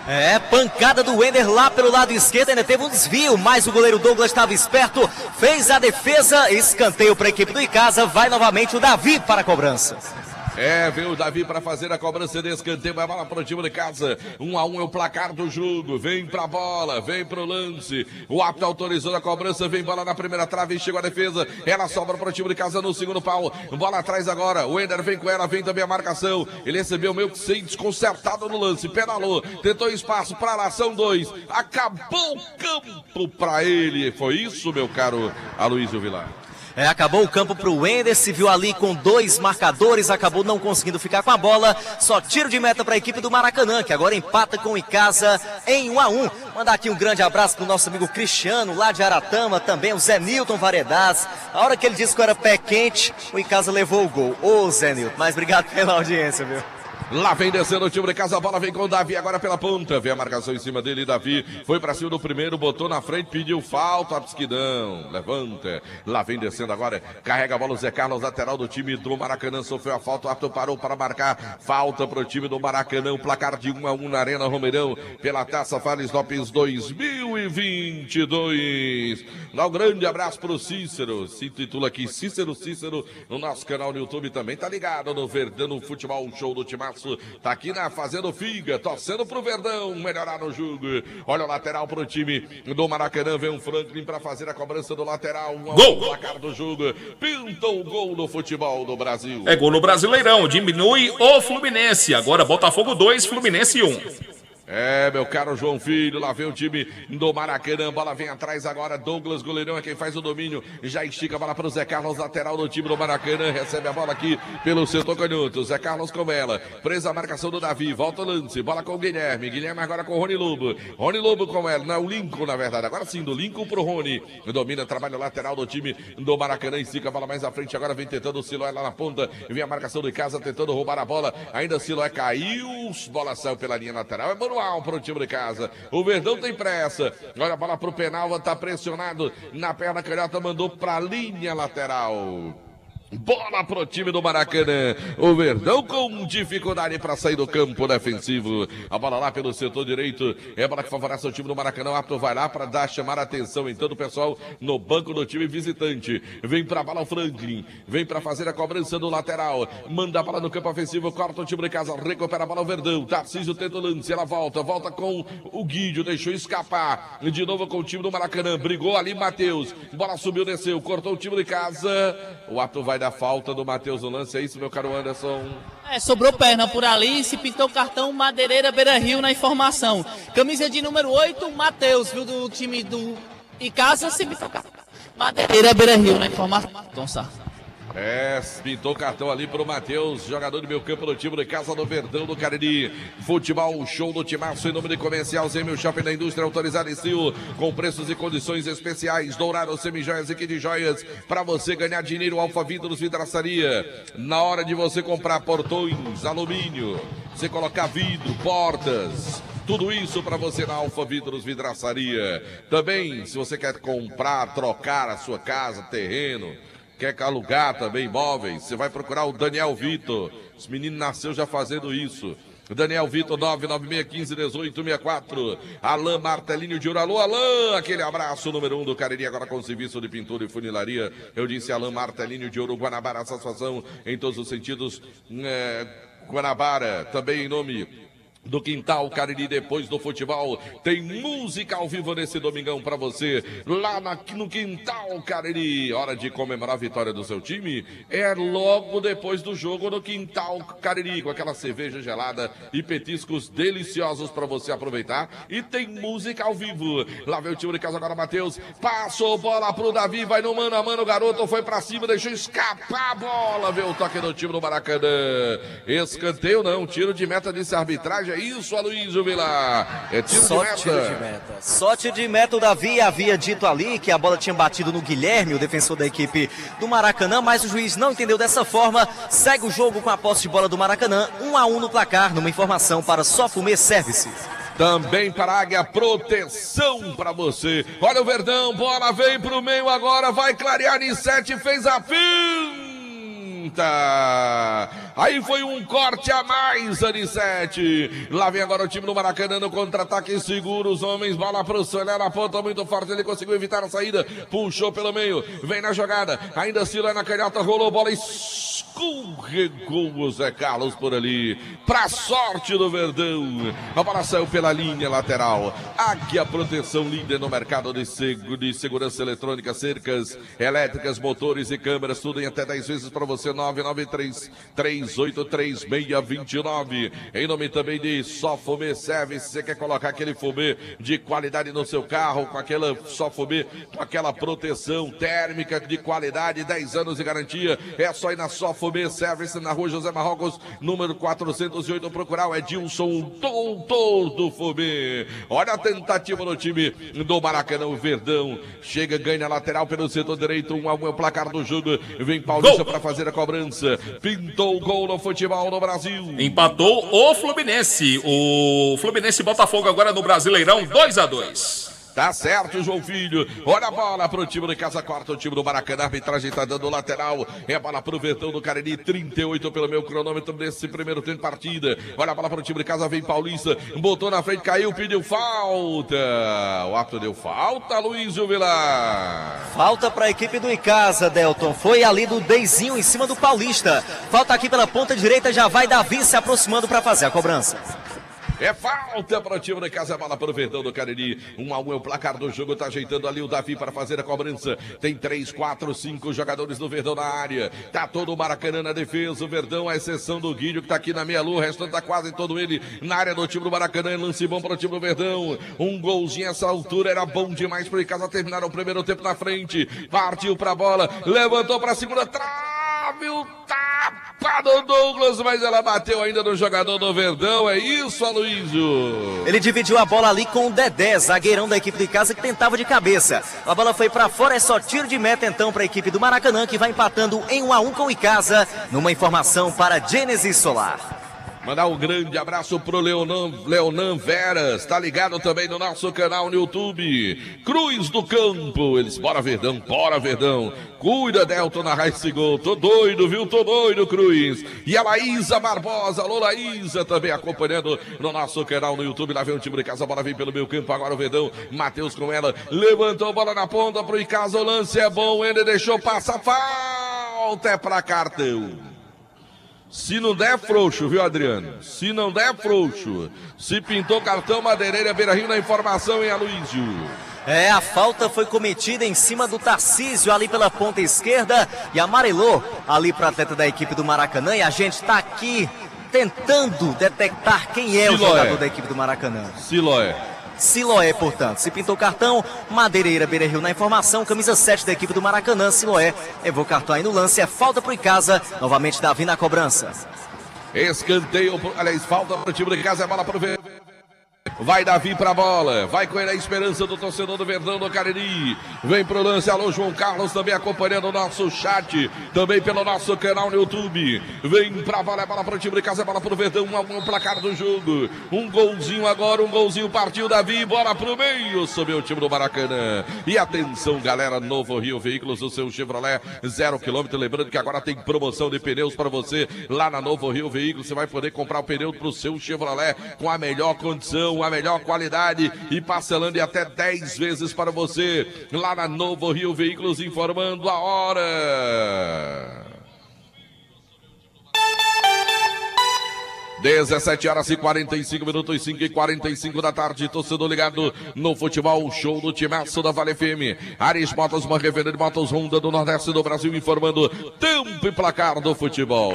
Speaker 8: É, pancada do Wender lá pelo lado esquerdo, ainda teve um desvio, mas o goleiro Douglas estava esperto, fez a defesa, escanteio para a equipe do Icasa, vai novamente o Davi para a cobrança.
Speaker 7: É, veio o Davi para fazer a cobrança de escanteio, vai bola para o time de casa, 1-1 é o placar do jogo, vem pra bola, vem pro lance, o árbitro autorizou a cobrança, vem bola na primeira trave, chegou a defesa, ela sobra para o time de casa no segundo pau, bola atrás agora, o Ender vem com ela, vem também a marcação, ele recebeu meio que sem desconcertado no lance, pedalou, tentou espaço para lá, são 2, acabou o campo para ele, foi isso, meu caro Aloysio Vilar?
Speaker 8: É, acabou o campo para o Wender, se viu ali com 2 marcadores, acabou não conseguindo ficar com a bola, só tiro de meta para a equipe do Maracanã, que agora empata com o Icasa em 1-1. Mandar aqui um grande abraço para o nosso amigo Cristiano, lá de Aratama, também o Zé Nilton Variedades. A hora que ele disse que era pé quente, o Icasa levou o gol. Ô Zé Nilton, mas obrigado pela audiência, viu?
Speaker 7: Lá vem descendo o time de casa, a bola vem com o Davi agora pela ponta, vem a marcação em cima dele, Davi foi pra cima do primeiro, botou na frente, pediu falta, Absquidão, levanta, lá vem descendo agora, carrega a bola o Zé Carlos, lateral do time do Maracanã, sofreu a falta, o árbitro parou para marcar, falta pro time do Maracanã, placar de 1-1 na Arena Romeirão, pela Taça Fales Lopes 2022. Dá um grande abraço pro Cícero, se titula aqui Cícero, no nosso canal no YouTube também, tá ligado no Verdão, no Futebol Show do Timaço. Tá aqui fazendo figa, torcendo pro Verdão melhorar no jogo. Olha o lateral pro time do Maracanã, vem o Franklin pra fazer a cobrança do lateral.
Speaker 10: Gol!
Speaker 7: Placar do jogo, pintou o gol no futebol do Brasil.
Speaker 10: É gol no Brasileirão, diminui o Fluminense. Agora Botafogo 2, Fluminense 1.
Speaker 7: É, meu caro João Filho, lá vem o time do Maracanã, bola vem atrás agora, Douglas, goleirão é quem faz o domínio, já estica a bola para o Zé Carlos, lateral do time do Maracanã, recebe a bola aqui pelo setor canhoto, Zé Carlos com ela, presa a marcação do Davi, volta o lance, bola com o Guilherme agora com o Rony Lobo com ela, não, o Lincoln na verdade, agora sim, do Lincoln pro Rony, domina, trabalha o lateral do time do Maracanã, estica a bola mais à frente, agora vem tentando o Siloé lá na ponta, vem a marcação do Icasa tentando roubar a bola, ainda o Siloé caiu, bola saiu pela linha lateral, é manual para o time de casa. O Verdão tem pressa. Olha a bola para o penal, tá pressionado na perna canhota, mandou para a linha lateral. Bola pro time do Maracanã. O Verdão com dificuldade para sair do campo defensivo. A bola lá pelo setor direito. É a bola que favorece o time do Maracanã. O árbitro vai lá para chamar a atenção. Então o pessoal no banco do time visitante. Vem pra bola o Franklin. Vem para fazer a cobrança do lateral. Manda a bola no campo ofensivo. Corta o time de casa. Recupera a bola o Verdão. Tarcísio tenta o lance. Ela volta com o Guidio. Deixou escapar. De novo com o time do Maracanã. Brigou ali Matheus. Bola subiu, desceu. Cortou o time de casa. O árbitro vai dar falta do Matheus no lance, é isso, meu caro Anderson?
Speaker 9: É, sobrou perna por ali, se pintou o cartão Madeireira Beira-Rio na informação. Camisa de número 8, Matheus, viu, do time do Icasa, se pintou o cartão Madeireira Beira-Rio na informação.
Speaker 7: É, pintou o cartão ali pro Matheus, jogador de meio campo do time de Casa do Verdão do Cariri. Futebol show do Timaço em nome de Comercial Zêmio Shopping da Indústria, autorizado em Sil, com preços e condições especiais. Dourado, Semijoias e Kit Joias, para você ganhar dinheiro. Alfa Vidros Vidraçaria. Na hora de você comprar portões, alumínio, você colocar vidro, portas, tudo isso para você na Alfa Vidros Vidraçaria. Também, se você quer comprar, trocar a sua casa, terreno, quer alugar também imóveis, você vai procurar o Daniel Vitor. Esse menino nasceu já fazendo isso. Daniel Vitor, 996151864. Alain Martelinho de Ouro. Alô, Alain, aquele abraço, número 1 do Cariri, agora com serviço de pintura e funilaria. Eu disse Alain Martelinho de Ouro, Guanabara, satisfação em todos os sentidos. Guanabara, também em nome do Quintal Cariri. Depois do futebol tem música ao vivo nesse domingão pra você lá no Quintal Cariri. Hora de comemorar a vitória do seu time é logo depois do jogo no Quintal Cariri, com aquela cerveja gelada e petiscos deliciosos pra você aproveitar, e tem música ao vivo. Lá vem o time de casa agora, Matheus, passou bola pro Davi, vai no mano a mano, o garoto foi pra cima, deixou escapar a bola, vê o toque do time do Maracanã. Escanteio não, tiro de meta, disse a arbitragem. É isso, Aloysio Vilar. É tiro de meta.
Speaker 8: Tiro de meta. Só tiro de meta. O Davi havia dito ali que a bola tinha batido no Guilherme, o defensor da equipe do Maracanã, mas o juiz não entendeu dessa forma. Segue o jogo com a posse de bola do Maracanã, 1-1 no placar, numa informação para Sofumê Services.
Speaker 7: Também para a Águia, proteção para você. Olha o Verdão, bola vem pro meio agora, vai clarear em 7, fez a finta. Aí foi um corte a mais, Anissete. Lá vem agora o time do Maracanã no contra-ataque, segura os homens, bola pro Soler, na ponta muito forte, ele conseguiu evitar a saída, puxou pelo meio, vem na jogada, ainda Sila na canhota, rolou bola e escorregou o Zé Carlos por ali, pra sorte do Verdão. A bola saiu pela linha lateral. Águia, proteção líder no mercado de segurança eletrônica, cercas elétricas, motores e câmeras, tudo em até 10 vezes para você. 993-383-629. Em nome também de Sofumê Service. Você quer colocar aquele fumê de qualidade no seu carro, com aquela Sofumê, com aquela proteção térmica de qualidade, 10 anos de garantia. É só ir na Sofumê Service, na rua José Marrocos, número 408. Procurar o Edilson, doutor do fumê. Olha a tentativa do time do Maracanã. O Verdão chega, ganha na lateral pelo setor direito. 1-1 é o placar do jogo. Vem Paulista para fazer a cobrança. Pintou o gol no futebol no Brasil.
Speaker 10: Empatou o Fluminense. O Fluminense e Botafogo agora no Brasileirão, 2-2.
Speaker 7: Tá certo, João Filho. Olha a bola pro time do Casa, corta o time do Maracanã. A arbitragem tá dando lateral. É bola pro Verdão do Cariri. 38 pelo meu cronômetro nesse primeiro tempo de partida. Olha a bola pro time de Casa, vem Paulista. Botou na frente, caiu, pediu falta. O árbitro deu falta, Aloysio Vilar.
Speaker 8: Falta para a equipe do Icasa, Delton. Foi ali do Deizinho em cima do Paulista. Falta aqui pela ponta direita, já vai Davi se aproximando para fazer a cobrança.
Speaker 7: É falta para o time da Casa, bola para o Verdão do Cariri. 1-1 é o placar do jogo, tá ajeitando ali o Davi para fazer a cobrança. Tem 3, 4, 5 jogadores do Verdão na área. Tá todo o Maracanã na defesa, o Verdão, à exceção do Guilho, que tá aqui na meia-lua, o restante tá quase todo ele na área do time do Maracanã. Lance bom para o time do Verdão. Um golzinho essa altura, era bom demais para o Icasa terminar o primeiro tempo na frente. Partiu para a bola, levantou para a segunda, trave o tapa do Douglas, mas ela bateu ainda no jogador do Verdão. É isso, Aloysio.
Speaker 8: Ele dividiu a bola ali com o Dedé, zagueirão da equipe do Icasa, que tentava de cabeça. A bola foi para fora, é só tiro de meta então para a equipe do Maracanã, que vai empatando em 1-1 com o Icasa, numa informação para Gênesis Solar.
Speaker 7: Mandar um grande abraço pro Leonan Veras, tá ligado também no nosso canal no YouTube. Cruz do Campo, eles, bora Verdão, cuida Delton na Raice Gol, tô doido, viu, tô doido, Cruz. E a Laísa Barbosa, alô Laísa, também acompanhando no nosso canal no YouTube. Lá vem o time de Casa, a bola vem pelo meio campo, agora o Verdão, Matheus com ela, levantou a bola na ponta pro Icasa, o lance é bom, ele deixou passar, falta é pra cartão. Se não der, frouxo, viu, Adriano? Se não der, frouxo. Se pintou cartão, Madeireira, Beira-Rio na informação, hein, Aloysio?
Speaker 8: É, a falta foi cometida em cima do Tarcísio, ali pela ponta esquerda, e amarelou ali para o atleta da equipe do Maracanã, e a gente está aqui tentando detectar quem é o jogador da equipe do Maracanã. Siloé, portanto. Se pintou cartão, Madeireira, Beira-Rio na informação, camisa 7 da equipe do Maracanã, Siloé. Levou cartão aí no lance, é falta pro Icasa, novamente Davi na cobrança.
Speaker 7: Escanteio, aliás, falta pro time do Icasa, é bola pro Verdão. Vai Davi pra bola, vai com ele a esperança do torcedor do Verdão do Cariri. Vem pro lance, alô João Carlos também acompanhando o nosso chat, também pelo nosso canal no YouTube. Vem pra bola, é bola pro time de Casa, é bola pro Verdão, 1-1 o placar do jogo. Um golzinho agora, um golzinho, partiu Davi, bola pro meio, sob o time do Maracanã. E atenção galera, Novo Rio Veículos, o seu Chevrolet 0 km, lembrando que agora tem promoção de pneus para você lá na Novo Rio Veículos. Você vai poder comprar o pneu pro seu Chevrolet com a melhor condição, a melhor qualidade e parcelando em até 10 vezes para você lá na Novo Rio Veículos, informando a hora. 17 horas e 45 minutos, 5h45 da tarde, torcedor ligado no futebol, show do timaço da Vale FM. Ares Motos, uma revenda de motos Honda do Nordeste do Brasil, informando tempo e placar do futebol.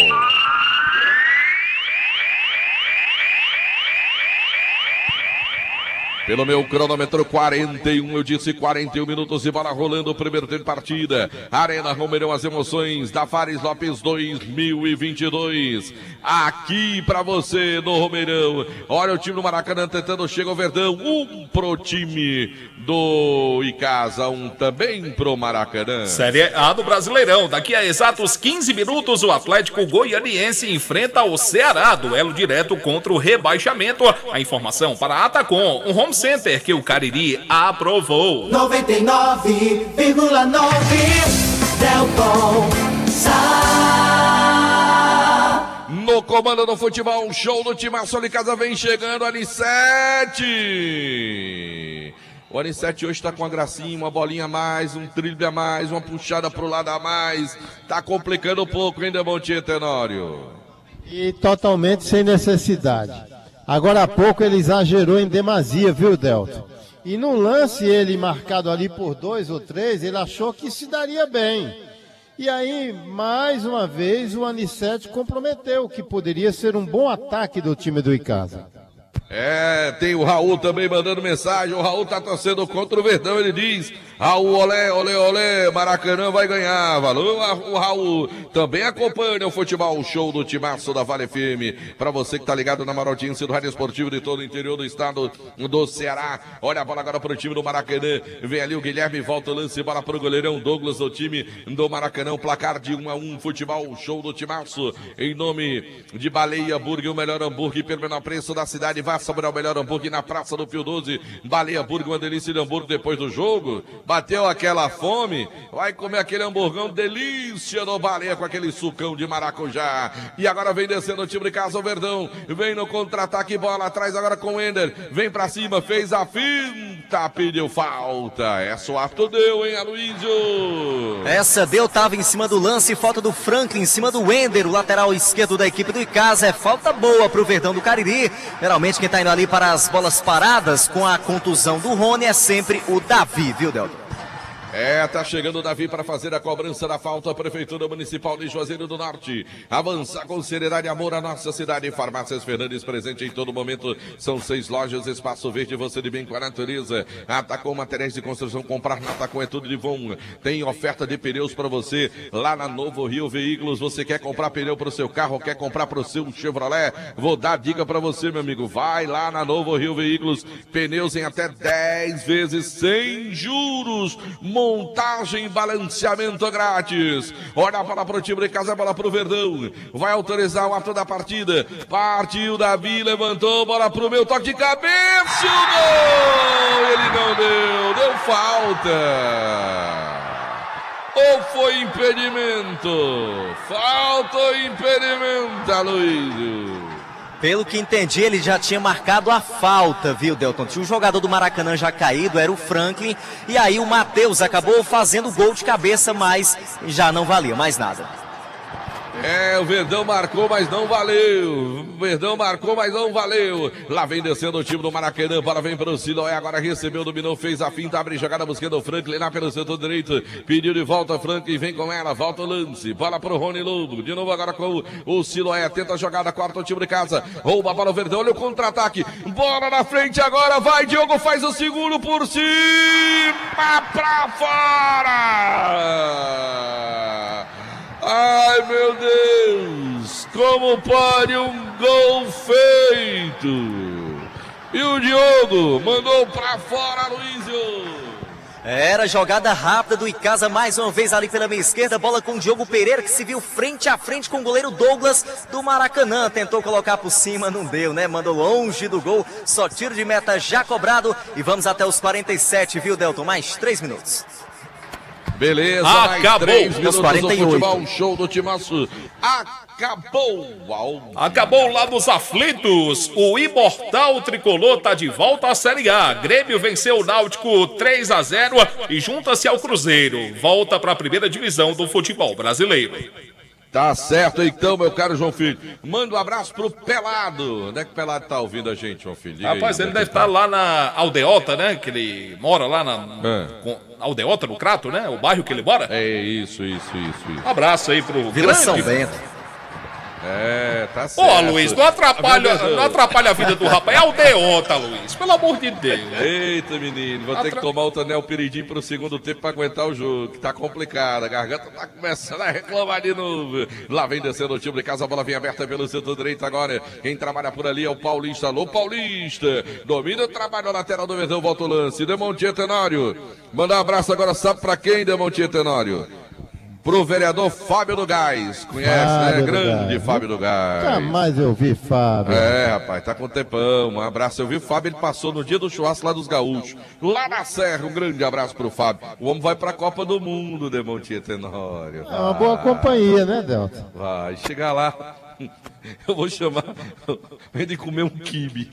Speaker 7: Pelo meu cronômetro, 41, eu disse 41 minutos e bola rolando o primeiro tempo de partida. Arena Romeirão, as emoções da Fares Lopes 2022. Aqui pra você no Romeirão. Olha o time do Maracanã tentando, chega o Verdão. Um pro time do Icasa, um também pro Maracanã.
Speaker 10: Série A do Brasileirão. Daqui a exatos 15 minutos, o Atlético Goianiense enfrenta o Ceará. Duelo direto contra o rebaixamento. A informação para a Atacom, um home center que o Cariri aprovou.
Speaker 13: 99,9 Delton Sá.
Speaker 7: No comando do futebol, show do timaço de casa vem chegando, Anissete. O Anissete hoje tá com uma gracinha, uma bolinha a mais, um drible a mais, uma puxada pro lado a mais. Tá complicando um pouco, hein, Demontinho Tenório?
Speaker 11: E totalmente sem necessidade. Agora há pouco ele exagerou em demasia, viu, Delton? E num lance ele marcado ali por 2 ou 3, ele achou que se daria bem. E aí, mais uma vez, o Anissete comprometeu o que poderia ser um bom ataque do time do Icasa.
Speaker 7: Tem o Raul também mandando mensagem. O Raul tá torcendo contra o Verdão, ele diz: Raul, olé, olé, olé, Maracanã vai ganhar. Valeu, o Raul. Também acompanha o futebol, show do timaço da Vale FM. Pra você que tá ligado na maior audiência do rádio esportivo de todo o interior do estado do Ceará. Olha a bola agora pro time do Maracanã. Vem ali o Guilherme, volta o lance, bola pro goleirão Douglas do time do Maracanã. Placar de 1-1, futebol, show do timaço. Em nome de Baleia Burger, o melhor hambúrguer pelo menor preço da cidade. Vá saborear o melhor hambúrguer na Praça do Pio 12. Baleia Burger, uma delícia de hambúrguer depois do jogo. Bateu aquela fome, vai comer aquele hamburgão, delícia do Baleia com aquele sucão de maracujá. E agora vem descendo o time de casa, o Verdão. Vem no contra-ataque, bola atrás agora com o Ender. Vem pra cima, fez a finta, pediu falta. Essa o árbitro deu, hein, Aloysio?
Speaker 8: Essa deu, tava em cima do lance, falta do Franklin em cima do Ender, o lateral esquerdo da equipe do Icasa. É falta boa pro Verdão do Cariri. Geralmente quem tá indo ali para as bolas paradas com a contusão do Rony é sempre o Davi, viu, Delton?
Speaker 7: Tá chegando o Davi para fazer a cobrança da falta. Prefeitura Municipal de Juazeiro do Norte. Avançar com seriedade e amor à nossa cidade. Farmácias Fernandes, presente em todo momento. São 6 lojas, espaço verde, você de bem com a natureza. Atacom Materiais de Construção, comprar na Atacom é tudo de bom. Tem oferta de pneus para você lá na Novo Rio Veículos. Você quer comprar pneu para o seu carro, quer comprar para o seu Chevrolet? Vou dar dica para você, meu amigo. Vai lá na Novo Rio Veículos. Pneus em até 10 vezes sem juros. Montagem e balanceamento grátis. Olha a bola pro time de casa, a bola pro Verdão. Vai autorizar o ato da partida. Partiu, Davi, levantou, bola pro meu toque de cabeça. O gol! Ele não deu falta. Ou foi impedimento? Falta ou impedimento, Aloysio?
Speaker 8: Pelo que entendi, ele já tinha marcado a falta, viu, Delton? Tinha um jogador do Maracanã já caído, era o Franklin, e aí o Matheus acabou fazendo gol de cabeça, mas já não valia mais nada.
Speaker 7: O Verdão marcou, mas não valeu. O Verdão marcou, mas não valeu. Lá vem descendo o time do Maracanã. Bola vem para o Siloé. Agora recebeu, dominou, fez a finta, abre jogada buscando o Franklin lá pelo setor direito. Pediu de volta, Franklin vem com ela. Volta o lance. Bola para o Rony Lobo. De novo agora com o Siloé. Tenta a jogada, quarto time de casa. Rouba a bola o Verdão. Olha o contra-ataque. Bola na frente agora. Vai, Diogo faz o segundo por cima. Pra fora. Ai, meu Deus, como pode um gol feito? E o Diogo mandou pra fora, Aloysio.
Speaker 8: Era jogada rápida do Icasa mais uma vez ali pela meia esquerda, bola com o Diogo Pereira que se viu frente a frente com o goleiro Douglas do Maracanã. Tentou colocar por cima, não deu, né? Mandou longe do gol, só tiro de meta já cobrado e vamos até os 47, viu, Delton? Mais 3 minutos.
Speaker 7: Beleza,
Speaker 10: acabou.
Speaker 7: Mais 3 minutos
Speaker 8: 48.
Speaker 7: do futebol, show do timaço. Acabou.
Speaker 10: Acabou lá nos aflitos. O imortal tricolor tá de volta à Série A. Grêmio venceu o Náutico 3-0 e junta-se ao Cruzeiro. Volta para a primeira divisão do futebol brasileiro.
Speaker 7: Tá certo, então, meu caro João Filho. Manda um abraço pro Pelado. Onde é que o Pelado tá ouvindo a gente, João Filho? Diga
Speaker 10: Rapaz,
Speaker 7: aí,
Speaker 10: ele deve estar lá na Aldeota, né? Que ele mora lá na Aldeota, no Crato, né? O bairro que ele mora.
Speaker 7: É isso.
Speaker 10: Um abraço aí pro
Speaker 8: Vila São Bento.
Speaker 7: Tá certo.
Speaker 10: Ô, Luiz, não atrapalha a vida do rapaz. É Aldeota, Luiz, pelo amor de Deus.
Speaker 7: Eita, menino, vou ter que tomar o Tanel Peridinho pro segundo tempo pra aguentar o jogo, que tá complicado. A garganta tá começando a reclamar de novo. Lá vem descendo o time de casa, a bola vem aberta pelo setor direito agora. Quem trabalha por ali é o Paulista. Alô, Paulista. Domina o trabalho lateral do Verdão, volta o lance. Demontier Tenório. Mandar um abraço agora, sabe pra quem, Demontier Tenório? Pro vereador Fábio do Gás. Conhece,
Speaker 11: Fábio,
Speaker 7: né? Grande Fábio do Gás.
Speaker 11: Jamais eu vi Fábio.
Speaker 7: Rapaz, tá com tempão. Um abraço. Eu vi o Fábio, ele passou no dia do churrasco lá dos Gaúchos. Lá na Serra, um grande abraço pro Fábio. O homem vai pra Copa do Mundo, Demontier Tenório.
Speaker 11: É uma boa companhia, né, Delta?
Speaker 7: Vai, chegar lá. Eu vou chamar. Vem de comer um quibe.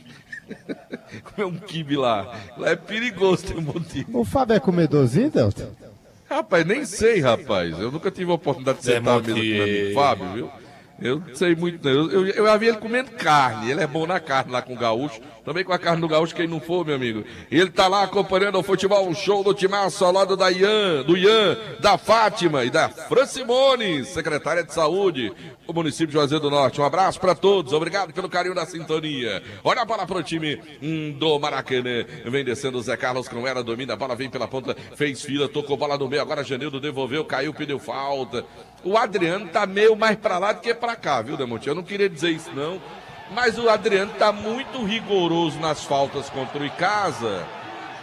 Speaker 7: Comer um quibe lá. Lá é perigoso, tem um motivo.
Speaker 11: O Fábio é comedorzinho, Delta?
Speaker 7: Rapaz, nem sei, rapaz. Eu nunca tive a oportunidade de sentar na mesa com meu amigo Fábio, viu? Eu não sei muito, não. Eu já vi ele comendo carne. Ele é bom na carne lá com o gaúcho. Também com a carne do gaúcho, quem não for, meu amigo. Ele tá lá acompanhando o futebol, um show do Timaço ao lado do Ian, da Fátima e da Francimone, secretária de Saúde do município de Juazeiro do Norte. Um abraço para todos. Obrigado pelo carinho da sintonia. Olha a bola pro time do Maracanã. Vem descendo o Zé Carlos com ela, domina a bola, vem pela ponta, fez fila, tocou bola no meio. Agora Janildo devolveu, caiu, pediu falta. O Adriano tá meio mais pra lá do que pra cá, viu, Demontier? Eu não queria dizer isso, não. Mas o Adriano tá muito rigoroso nas faltas contra o Icasa.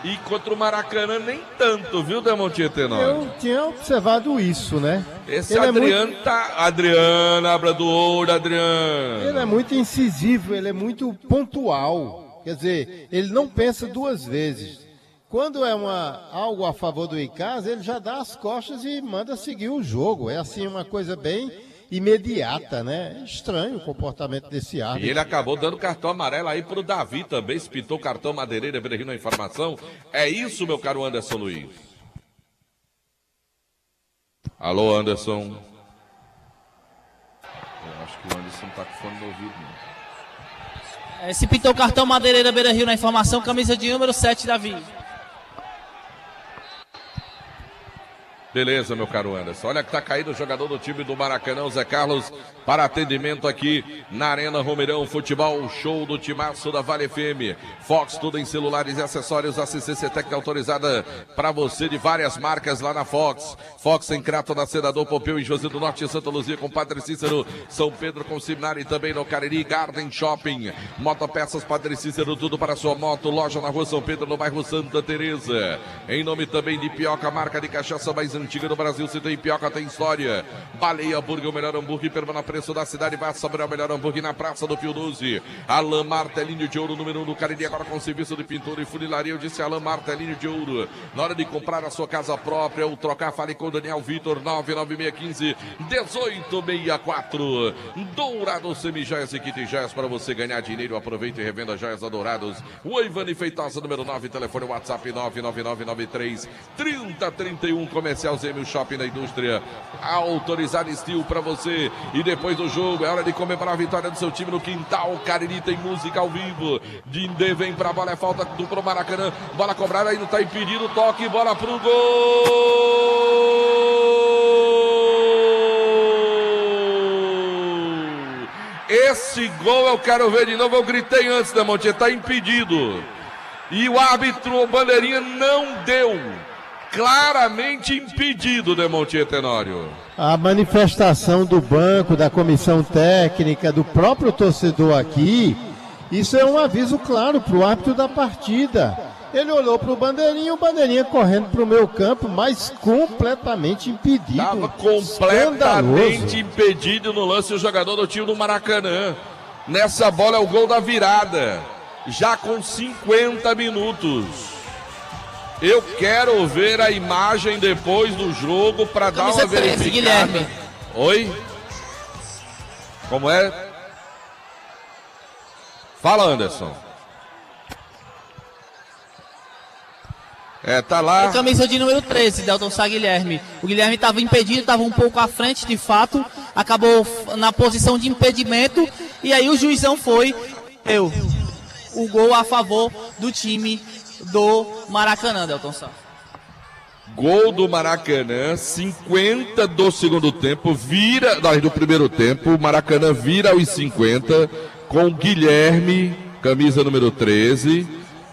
Speaker 7: E contra o Maracanã nem tanto, viu, Demontier Tenório?
Speaker 11: Eu tinha observado isso, né?
Speaker 7: Esse ele Adriano tá... Adriano, abra do ouro, Adriano.
Speaker 11: Ele é muito incisivo, ele é muito pontual. Quer dizer, ele não pensa duas vezes. Quando é algo a favor do Icasa, ele já dá as costas e manda seguir o jogo. É assim uma coisa bem imediata, né? É estranho o comportamento desse árbitro.
Speaker 7: E ele acabou dando cartão amarelo aí pro Davi também, se pintou cartão madeireiro, verificando a informação. É isso, meu caro Anderson Luiz. Alô, Anderson. Eu acho que o Anderson tá com fone no ouvido, né?
Speaker 9: Se pintou cartão madeireira Beira Rio na informação, camisa de número 7, Davi.
Speaker 7: Beleza, meu caro Anderson. Olha que tá caído o jogador do time do Maracanã, o Zé Carlos, para atendimento aqui na Arena Romeirão. Futebol, show do Timaço da Vale FM. Fox, tudo em celulares e acessórios. Assistência técnica autorizada para você de várias marcas lá na Fox. Fox em Crato, na Senador Pompeu, em Juazeiro do Norte, Santa Luzia, com Padre Cícero, São Pedro com Seminário e também no Cariri Garden Shopping. Motopeças Padre Cícero, tudo para sua moto. Loja na Rua São Pedro, no bairro Santa Teresa. Em nome também de Pioca, marca de cachaça mais antiga do Brasil. Se tem Pioca, tem história. Baleia Hambúrguer, o melhor hambúrguer, permanente preço da cidade. Vai saber o melhor hambúrguer na Praça do Pio 12. Alain Martelinho de Ouro, número 1 do Cariri, agora com serviço de pintura e funilaria. Eu disse Alain Martelinho de Ouro. Na hora de comprar a sua casa própria ou trocar, fale com o Daniel Vitor, 99615-1864. Dourado Semijoias e Kit Joias para você ganhar dinheiro. Aproveita e revenda joias a Dourados. O Ivani Feitosa, número 9, telefone WhatsApp 99993-3031, comercial Zêmio Shopping da Indústria. Autorizado estilo para você. E depois do jogo, é hora de comemorar a vitória do seu time no quintal. Cariri tem música ao vivo. Dindê vem pra bola, é falta do pro Maracanã. Bola cobrada, aí não tá impedido. Toque, bola pro gol. Esse gol eu quero ver de novo. Eu gritei antes, Demontier, tá impedido. E o árbitro, o bandeirinha, não deu. Claramente impedido, Demontier Tenório.
Speaker 11: A manifestação do banco, da comissão técnica, do próprio torcedor aqui, isso é um aviso claro para o árbitro da partida. Ele olhou para o bandeirinha, o bandeirinha correndo para o meio campo, mas completamente impedido.
Speaker 7: Estava completamente impedido no lance o jogador do time do Maracanã. Nessa bola é o gol da virada, já com 50 minutos. Eu quero ver a imagem depois do jogo para dar uma verificada.
Speaker 9: Guilherme.
Speaker 7: Oi? Como é? Fala, Anderson. Tá lá.
Speaker 9: Camisa de número 13, Delton Sá Guilherme. O Guilherme estava impedido, estava um pouco à frente, de fato, acabou na posição de impedimento, e aí o juizão foi o gol a favor do time do Maracanã, Delton Sá.
Speaker 7: Gol do Maracanã, 50 do segundo tempo, do primeiro tempo, o Maracanã vira aos 50 com Guilherme, camisa número 13,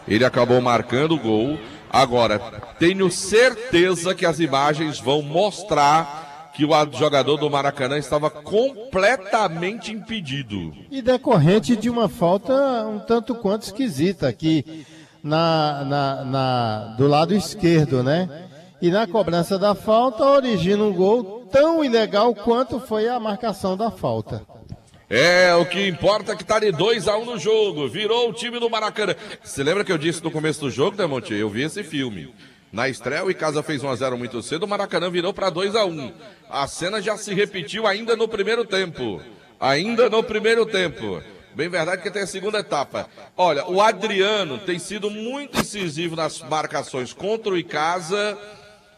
Speaker 7: ele acabou marcando o gol. Agora, tenho certeza que as imagens vão mostrar que o jogador do Maracanã estava completamente impedido.
Speaker 11: E decorrente de uma falta um tanto quanto esquisita aqui do lado esquerdo, né? E na cobrança da falta origina um gol tão ilegal quanto foi a marcação da falta.
Speaker 7: O que importa é que tá de 2-1 no jogo, virou o time do Maracanã. Você lembra que eu disse no começo do jogo, né, Monte? Eu vi esse filme. Na estreia, o Icasa fez 1-0 muito cedo, o Maracanã virou para 2-1. A cena já se repetiu ainda no primeiro tempo. Bem verdade que tem a segunda etapa. Olha, o Adriano tem sido muito incisivo nas marcações contra o Icasa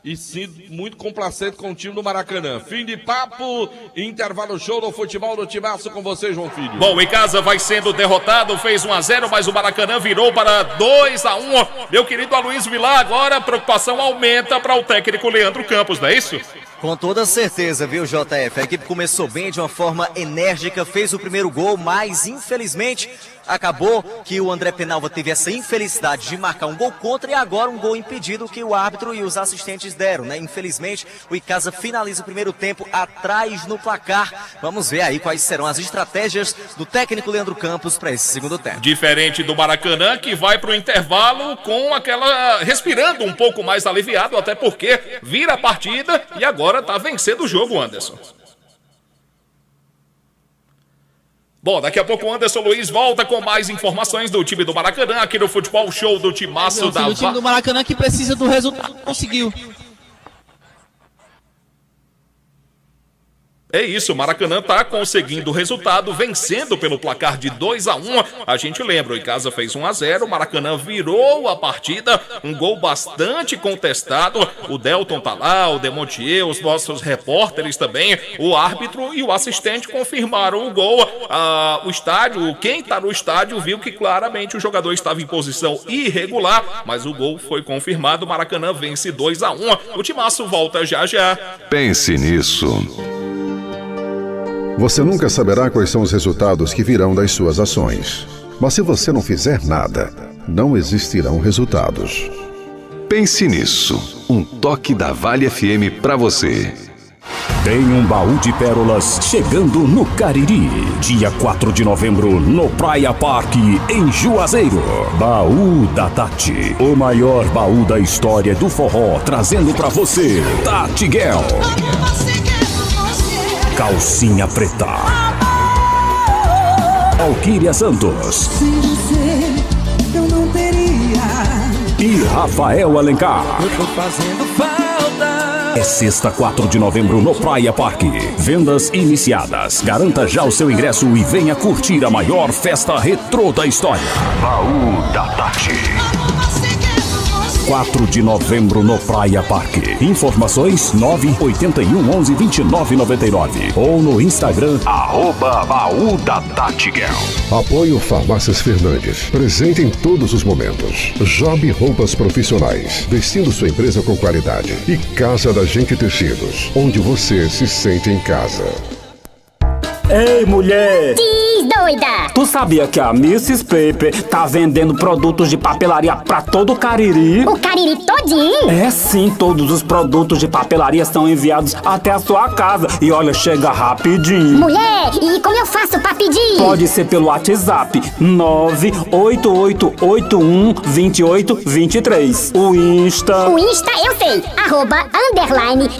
Speaker 7: e sido muito complacente com o time do Maracanã. Fim de papo, intervalo show do futebol do Timaço com você, João Filho.
Speaker 10: Bom, o Icasa vai sendo derrotado, fez 1-0, mas o Maracanã virou para 2-1. Meu querido Aloysio Vilar, agora a preocupação aumenta para o técnico Leandro Campos, não é isso?
Speaker 8: Com toda certeza, viu, JF? A equipe começou bem, de uma forma enérgica, fez o primeiro gol, mas infelizmente acabou que o André Penalva teve essa infelicidade de marcar um gol contra e agora um gol impedido que o árbitro e os assistentes deram, né? Infelizmente, o Icasa finaliza o primeiro tempo atrás no placar. Vamos ver aí quais serão as estratégias do técnico Leandro Campos para esse segundo tempo.
Speaker 10: Diferente do Maracanã, que vai para o intervalo com respirando um pouco mais aliviado, até porque vira a partida e agora está vencendo o jogo, Anderson. Bom, daqui a pouco o Anderson Luiz volta com mais informações do time do Maracanã aqui no Futebol Show do Timaço da
Speaker 9: O time do Maracanã que precisa do resultado, conseguiu.
Speaker 10: É isso, o Maracanã está conseguindo o resultado, vencendo pelo placar de 2-1. A gente lembra, o Icasa fez 1-0, o Maracanã virou a partida, um gol bastante contestado. O Delton tá lá, o Demontier, os nossos repórteres também, o árbitro e o assistente confirmaram o gol. O estádio, quem está no estádio viu que claramente o jogador estava em posição irregular, mas o gol foi confirmado, o Maracanã vence 2-1. O Timaço volta já já.
Speaker 15: Pense nisso. Você nunca saberá quais são os resultados que virão das suas ações. Mas se você não fizer nada, não existirão resultados. Pense nisso. Um toque da Vale FM para você.
Speaker 1: Tem um baú de pérolas chegando no Cariri. Dia 4 de novembro, no Praia Park, em Juazeiro. Baú da Tati. O maior baú da história do forró, trazendo pra você Tati Guel. Calcinha Preta. Valquíria Santos.
Speaker 13: Se você, eu não teria.
Speaker 1: E Rafael Alencar.
Speaker 13: Eu tô fazendo falta.
Speaker 1: É sexta, 4 de novembro, no Praia Park. Vendas iniciadas. Garanta já o seu ingresso e venha curtir a maior festa retrô da história. Baú da Tati. 4 de novembro no Praia Park. Informações 981 11 29 99 ou no Instagram @baú da Tati Girl.
Speaker 15: Apoio Farmácias Fernandes. Presente em todos os momentos. Job Roupas Profissionais. Vestindo sua empresa com qualidade. E Casa da Gente Tecidos. Onde você se sente em casa.
Speaker 16: Ei, mulher!
Speaker 17: Diz, doida!
Speaker 16: Tu sabia que a Mrs. Paper tá vendendo produtos de papelaria pra todo o Cariri?
Speaker 17: O Cariri todinho?
Speaker 16: É sim, todos os produtos de papelaria são enviados até a sua casa. E olha, chega rapidinho.
Speaker 17: Mulher, e como eu faço pra pedir?
Speaker 16: Pode ser pelo WhatsApp 988812823. O Insta...
Speaker 17: O Insta eu sei,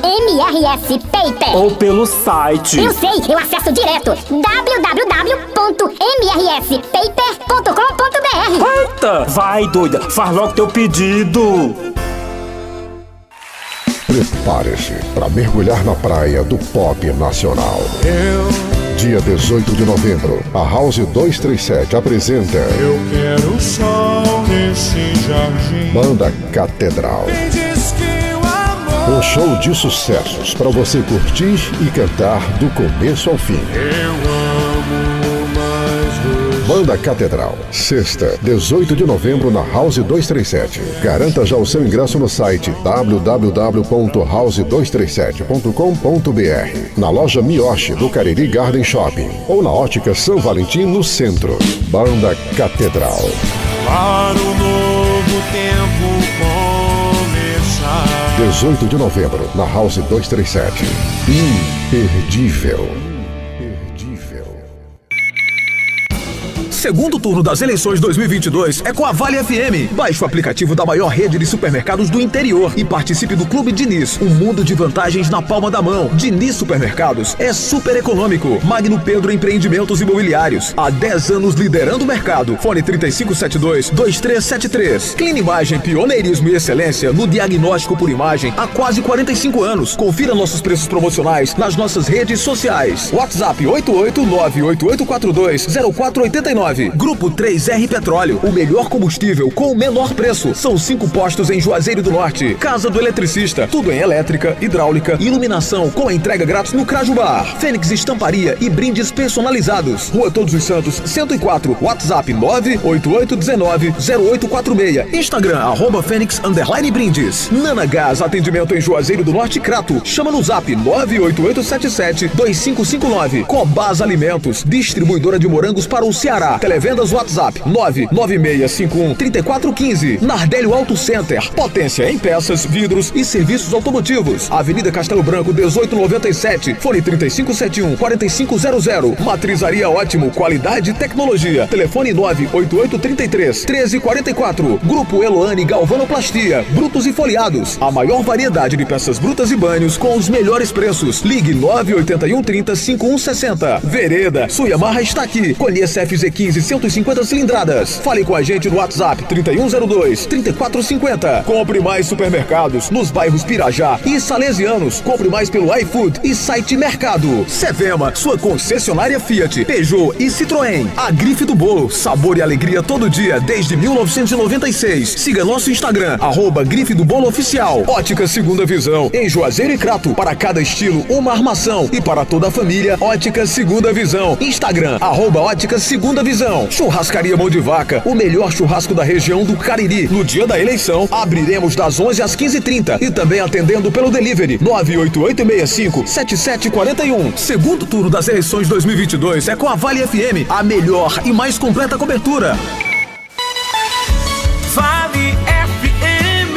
Speaker 17: @_MRS Paper.
Speaker 16: Ou pelo site.
Speaker 17: Eu sei, eu acesso direto. www.mrspaper.com.br.
Speaker 16: Eita, vai doida, faz logo teu pedido.
Speaker 15: Prepare-se para mergulhar na praia do pop nacional. Dia 18 de novembro, a House 237 apresenta
Speaker 12: Eu quero o sol nesse jardim.
Speaker 15: Banda Catedral.
Speaker 12: Quem diz que o amor
Speaker 15: Um show de sucessos para você curtir e cantar do começo ao fim. Banda Catedral, sexta, 18 de novembro na House 237. Garanta já o seu ingresso no site www.house237.com.br, na loja Miyoshi do Cariri Garden Shopping ou na Ótica São Valentim no centro. Banda Catedral.
Speaker 18: Para o novo tempo começar.
Speaker 15: 18 de novembro na House 237. Imperdível.
Speaker 19: Segundo turno das eleições 2022 é com a Vale FM. Baixe o aplicativo da maior rede de supermercados do interior e participe do Clube Diniz. Um mundo de vantagens na palma da mão. Diniz Supermercados é super econômico. Magno Pedro Empreendimentos Imobiliários. Há 10 anos liderando o mercado. Fone 3572-2373. Clinimagem, pioneirismo e excelência no diagnóstico por imagem há quase 45 anos. Confira nossos preços promocionais nas nossas redes sociais. WhatsApp 88988420489. Grupo 3R Petróleo, o melhor combustível com o menor preço. São 5 postos em Juazeiro do Norte. Casa do Eletricista, tudo em elétrica, hidráulica, iluminação, com a entrega grátis no Crajubar. Fênix Estamparia e brindes personalizados. Rua Todos os Santos, 104. WhatsApp 988190846. Instagram, @Fênix_brindes. Nana Gás, atendimento em Juazeiro do Norte, Crato. Chama no zap 988772559. Cobás Alimentos, distribuidora de morangos para o Ceará. Televendas WhatsApp 996513415. Nardélio Auto Center, potência em peças, vidros e serviços automotivos. Avenida Castelo Branco 1897, fone 3571-4500. Matrizaria Ótimo, qualidade e tecnologia. Telefone 98833-1344. Grupo Eloane Galvanoplastia, brutos e foliados. A maior variedade de peças brutas e banhos com os melhores preços. Ligue 98130-5160. Vereda, sua Yamaha está aqui. Conheça FZ15 150 cilindradas. Fale com a gente no WhatsApp 3102-3450. Compre mais supermercados nos bairros Pirajá e Salesianos. Compre mais pelo iFood e site Mercado. Sevema, sua concessionária Fiat, Peugeot e Citroën. A Grife do Bolo, sabor e alegria todo dia desde 1996. Siga nosso Instagram, @Grife do Bolo Oficial. Ótica Segunda Visão, em Juazeiro e Crato. Para cada estilo, uma armação. E para toda a família, Ótica Segunda Visão. Instagram, @Ótica Segunda Visão. Churrascaria Mão de Vaca, o melhor churrasco da região do Cariri. No dia da eleição, abriremos das 11 às 15h30 e também atendendo pelo delivery 98865-7741. Segundo turno das eleições 2022 é com a Vale FM, a melhor e mais completa cobertura.
Speaker 18: Vale FM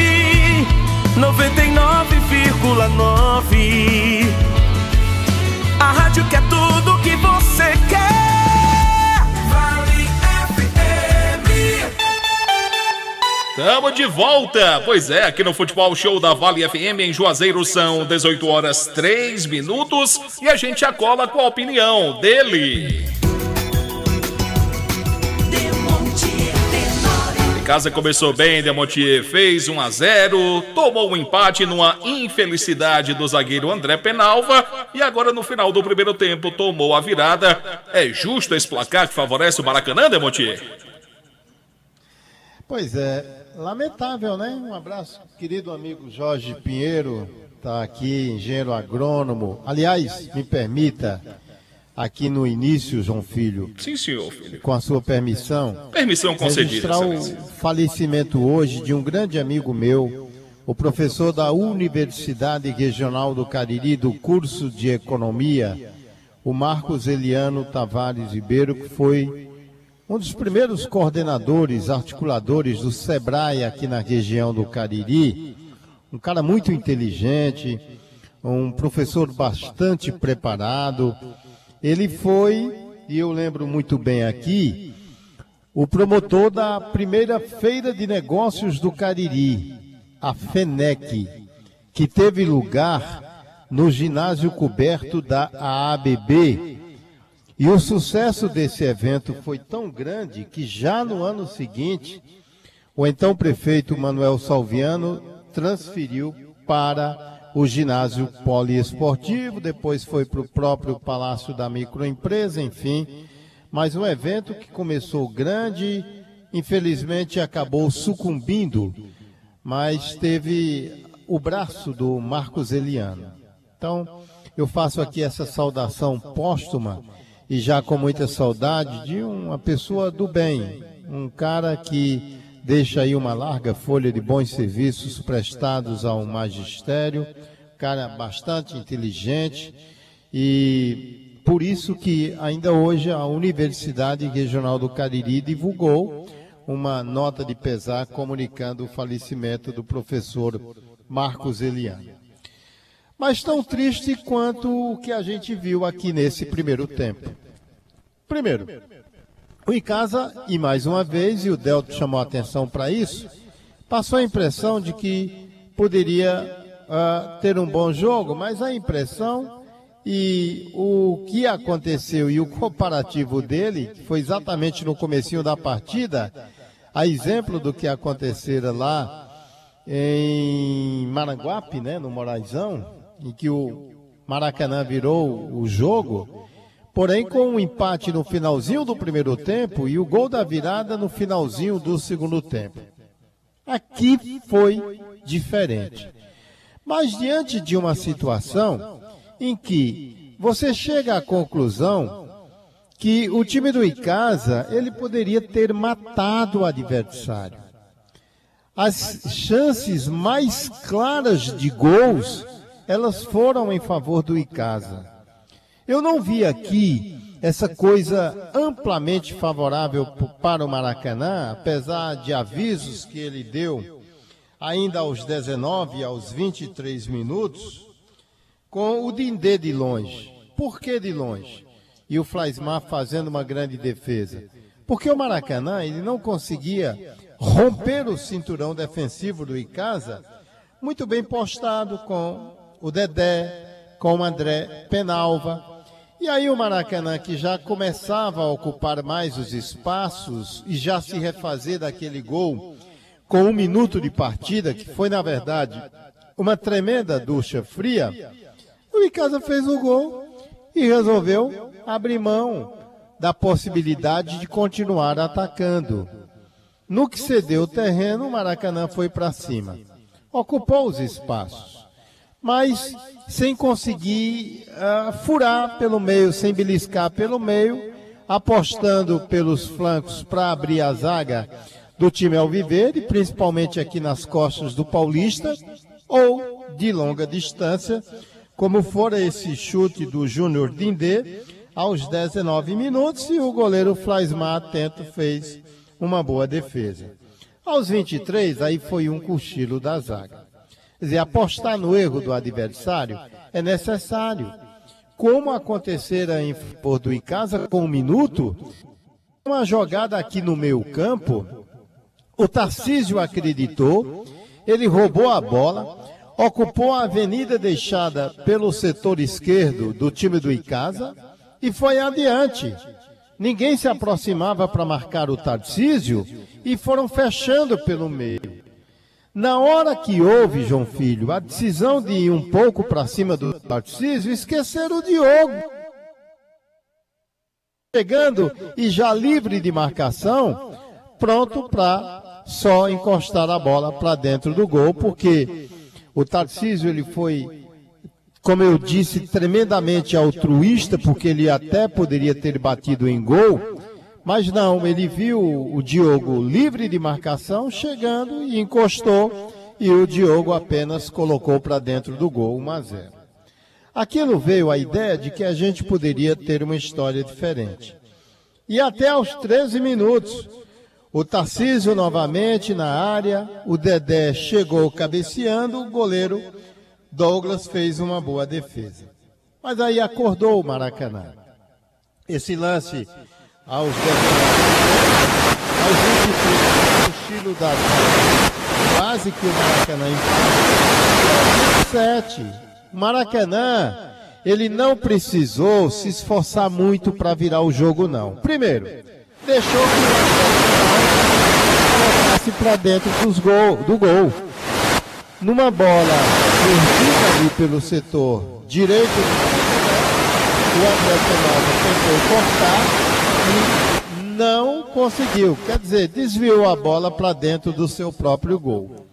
Speaker 18: 99,9. A rádio que é tudo que você quer.
Speaker 10: Tamo de volta! Pois é, aqui no Futebol Show da Vale FM em Juazeiro são 18h03 e a gente acola com a opinião dele. A casa começou bem, Demontier fez 1-0, tomou um empate numa infelicidade do zagueiro André Penalva e agora no final do primeiro tempo tomou a virada. É justo esse placar que favorece o Maracanã, Demontier?
Speaker 11: Pois é, lamentável, né? Um abraço, querido amigo Jorge Pinheiro, tá aqui, engenheiro agrônomo. Aliás, me permita, aqui no início, João Filho.
Speaker 10: Sim, senhor, filho.
Speaker 11: Com a sua permissão.
Speaker 10: Permissão concedida.
Speaker 11: Registrar o falecimento hoje de um grande amigo meu, o professor da Universidade Regional do Cariri, do curso de Economia, o Marcos Eliano Tavares Ribeiro, que foi um dos primeiros coordenadores, articuladores do SEBRAE aqui na região do Cariri, um cara muito inteligente, um professor bastante preparado. Ele foi, e eu lembro muito bem aqui, o promotor da primeira Feira de Negócios do Cariri, a FENEC, que teve lugar no ginásio coberto da AABB. E o sucesso desse evento foi tão grande que já no ano seguinte, o então prefeito Manuel Salviano transferiu para o ginásio poliesportivo, depois foi para o próprio Palácio da Microempresa, enfim. Mas um evento que começou grande, infelizmente acabou sucumbindo, mas teve o braço do Marcos Eliano. Então, eu faço aqui essa saudação póstuma e já com muita saudade de uma pessoa do bem, um cara que deixa aí uma larga folha de bons serviços prestados ao magistério, cara bastante inteligente, e por isso que ainda hoje a Universidade Regional do Cariri divulgou uma nota de pesar comunicando o falecimento do professor Marcos Eliano. Mas tão triste quanto o que a gente viu aqui nesse primeiro tempo. Primeiro, o Icasa, e mais uma vez, e o Delto chamou a atenção para isso, passou a impressão de que poderia ter um bom jogo, mas a impressão e o que aconteceu e o comparativo dele, que foi exatamente no comecinho da partida, a exemplo do que acontecera lá em Maranguape, né, no Moraizão, em que o Maracanã virou o jogo, porém com um empate no finalzinho do primeiro tempo e o gol da virada no finalzinho do segundo tempo. Aqui foi diferente. Mas diante de uma situação em que você chega à conclusão que o time do Icasa, ele poderia ter matado o adversário. As chances mais claras de gols, elas foram em favor do Icasa. Eu não vi aqui essa coisa amplamente favorável para o Maracanã, apesar de avisos que ele deu ainda aos 19 e aos 23 minutos, com o Dindê de longe. Por que de longe? E o Flaismar fazendo uma grande defesa. Porque o Maracanã, ele não conseguia romper o cinturão defensivo do Icasa, muito bem postado com o Dedé, com o André Penalva. E aí o Maracanã, que já começava a ocupar mais os espaços e já se refazer daquele gol com 1 minuto de partida, que foi, na verdade, uma tremenda ducha fria, o Icasa fez o gol e resolveu abrir mão da possibilidade de continuar atacando. No que cedeu o terreno, o Maracanã foi para cima. Ocupou os espaços, mas sem conseguir furar pelo meio, sem beliscar pelo meio, apostando pelos flancos para abrir a zaga do time alviverde, principalmente aqui nas costas do Paulista, ou de longa distância, como fora esse chute do Júnior Dindê, aos 19 minutos, e o goleiro Flaismar atento fez uma boa defesa. Aos 23, aí foi um cochilo da zaga. Quer dizer, apostar no erro do adversário é necessário. Como acontecera em favor do Icasa com 1 minuto, uma jogada aqui no meio campo, o Tarcísio acreditou, ele roubou a bola, ocupou a avenida deixada pelo setor esquerdo do time do Icasa e foi adiante. Ninguém se aproximava para marcar o Tarcísio e foram fechando pelo meio. Na hora que houve, João Filho, a decisão de ir um pouco para cima do Tarcísio, esqueceram o Diogo. Chegando e já livre de marcação, pronto para só encostar a bola para dentro do gol, porque o Tarcísio, ele foi, como eu disse, tremendamente altruísta, porque ele até poderia ter batido em gol, mas não, ele viu o Diogo livre de marcação, chegando e encostou, e o Diogo apenas colocou para dentro do gol, 1-0. Aquilo veio a ideia de que a gente poderia ter uma história diferente. E até aos 13 minutos, o Tarcísio novamente na área, o Dedé chegou cabeceando, o goleiro Douglas fez uma boa defesa. Mas aí acordou o Maracanã. Esse lance aos 19, aos 23, o estilo da quase que o Maracanã empatou. 27. O Maracanã, ele não precisou se esforçar muito para virar o jogo, não. Primeiro, deixou que o colocasse para dentro do gol. Numa bola perdida ali pelo setor direito, o André Penalva tentou cortar e não conseguiu. Quer dizer, desviou a bola para dentro do seu próprio gol.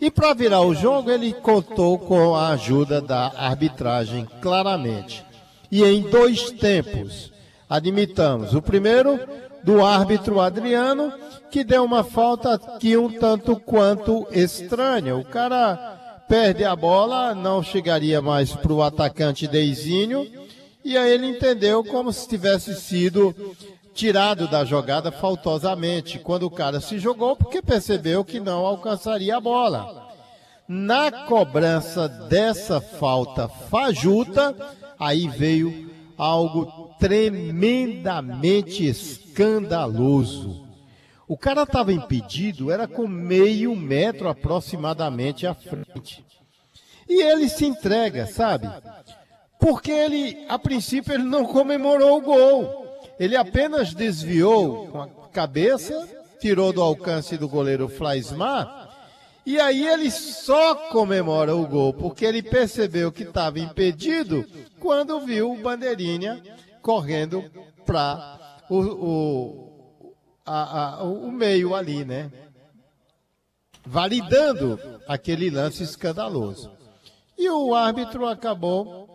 Speaker 11: E para virar o jogo, ele contou com a ajuda da arbitragem, claramente. E em 2 tempos, admitamos. O primeiro, do árbitro Adriano, que deu uma falta aqui um tanto quanto estranha. O cara perde a bola, não chegaria mais para o atacante Deizinho, e aí ele entendeu como se tivesse sido tirado da jogada faltosamente, quando o cara se jogou, porque percebeu que não alcançaria a bola. Na cobrança dessa falta fajuta, aí veio algo tremendamente escandaloso. O cara estava impedido, era com meio metro aproximadamente à frente. E ele se entrega, sabe? Porque ele, a princípio, ele não comemorou o gol. Ele apenas desviou com a cabeça, tirou do alcance do goleiro Flaismar, e aí ele só comemora o gol, porque ele percebeu que estava impedido quando viu o Bandeirinha correndo para o meio ali, né? Validando aquele lance escandaloso. E o árbitro acabou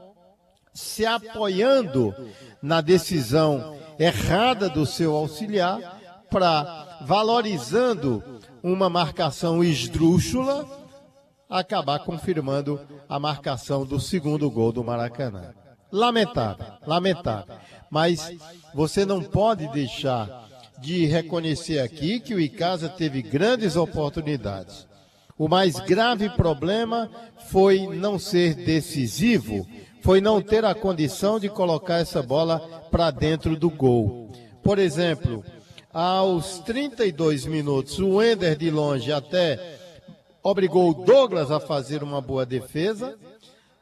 Speaker 11: se apoiando na decisão errada do seu auxiliar, para, valorizando uma marcação esdrúxula, acabar confirmando a marcação do segundo gol do Maracanã. Lamentável, lamentável. Mas você não pode deixar de reconhecer aqui que o Icasa teve grandes oportunidades. O mais grave problema foi não ser decisivo, foi não ter a condição de colocar essa bola para dentro do gol. Por exemplo, aos 32 minutos, o Wender de longe até obrigou o Douglas a fazer uma boa defesa.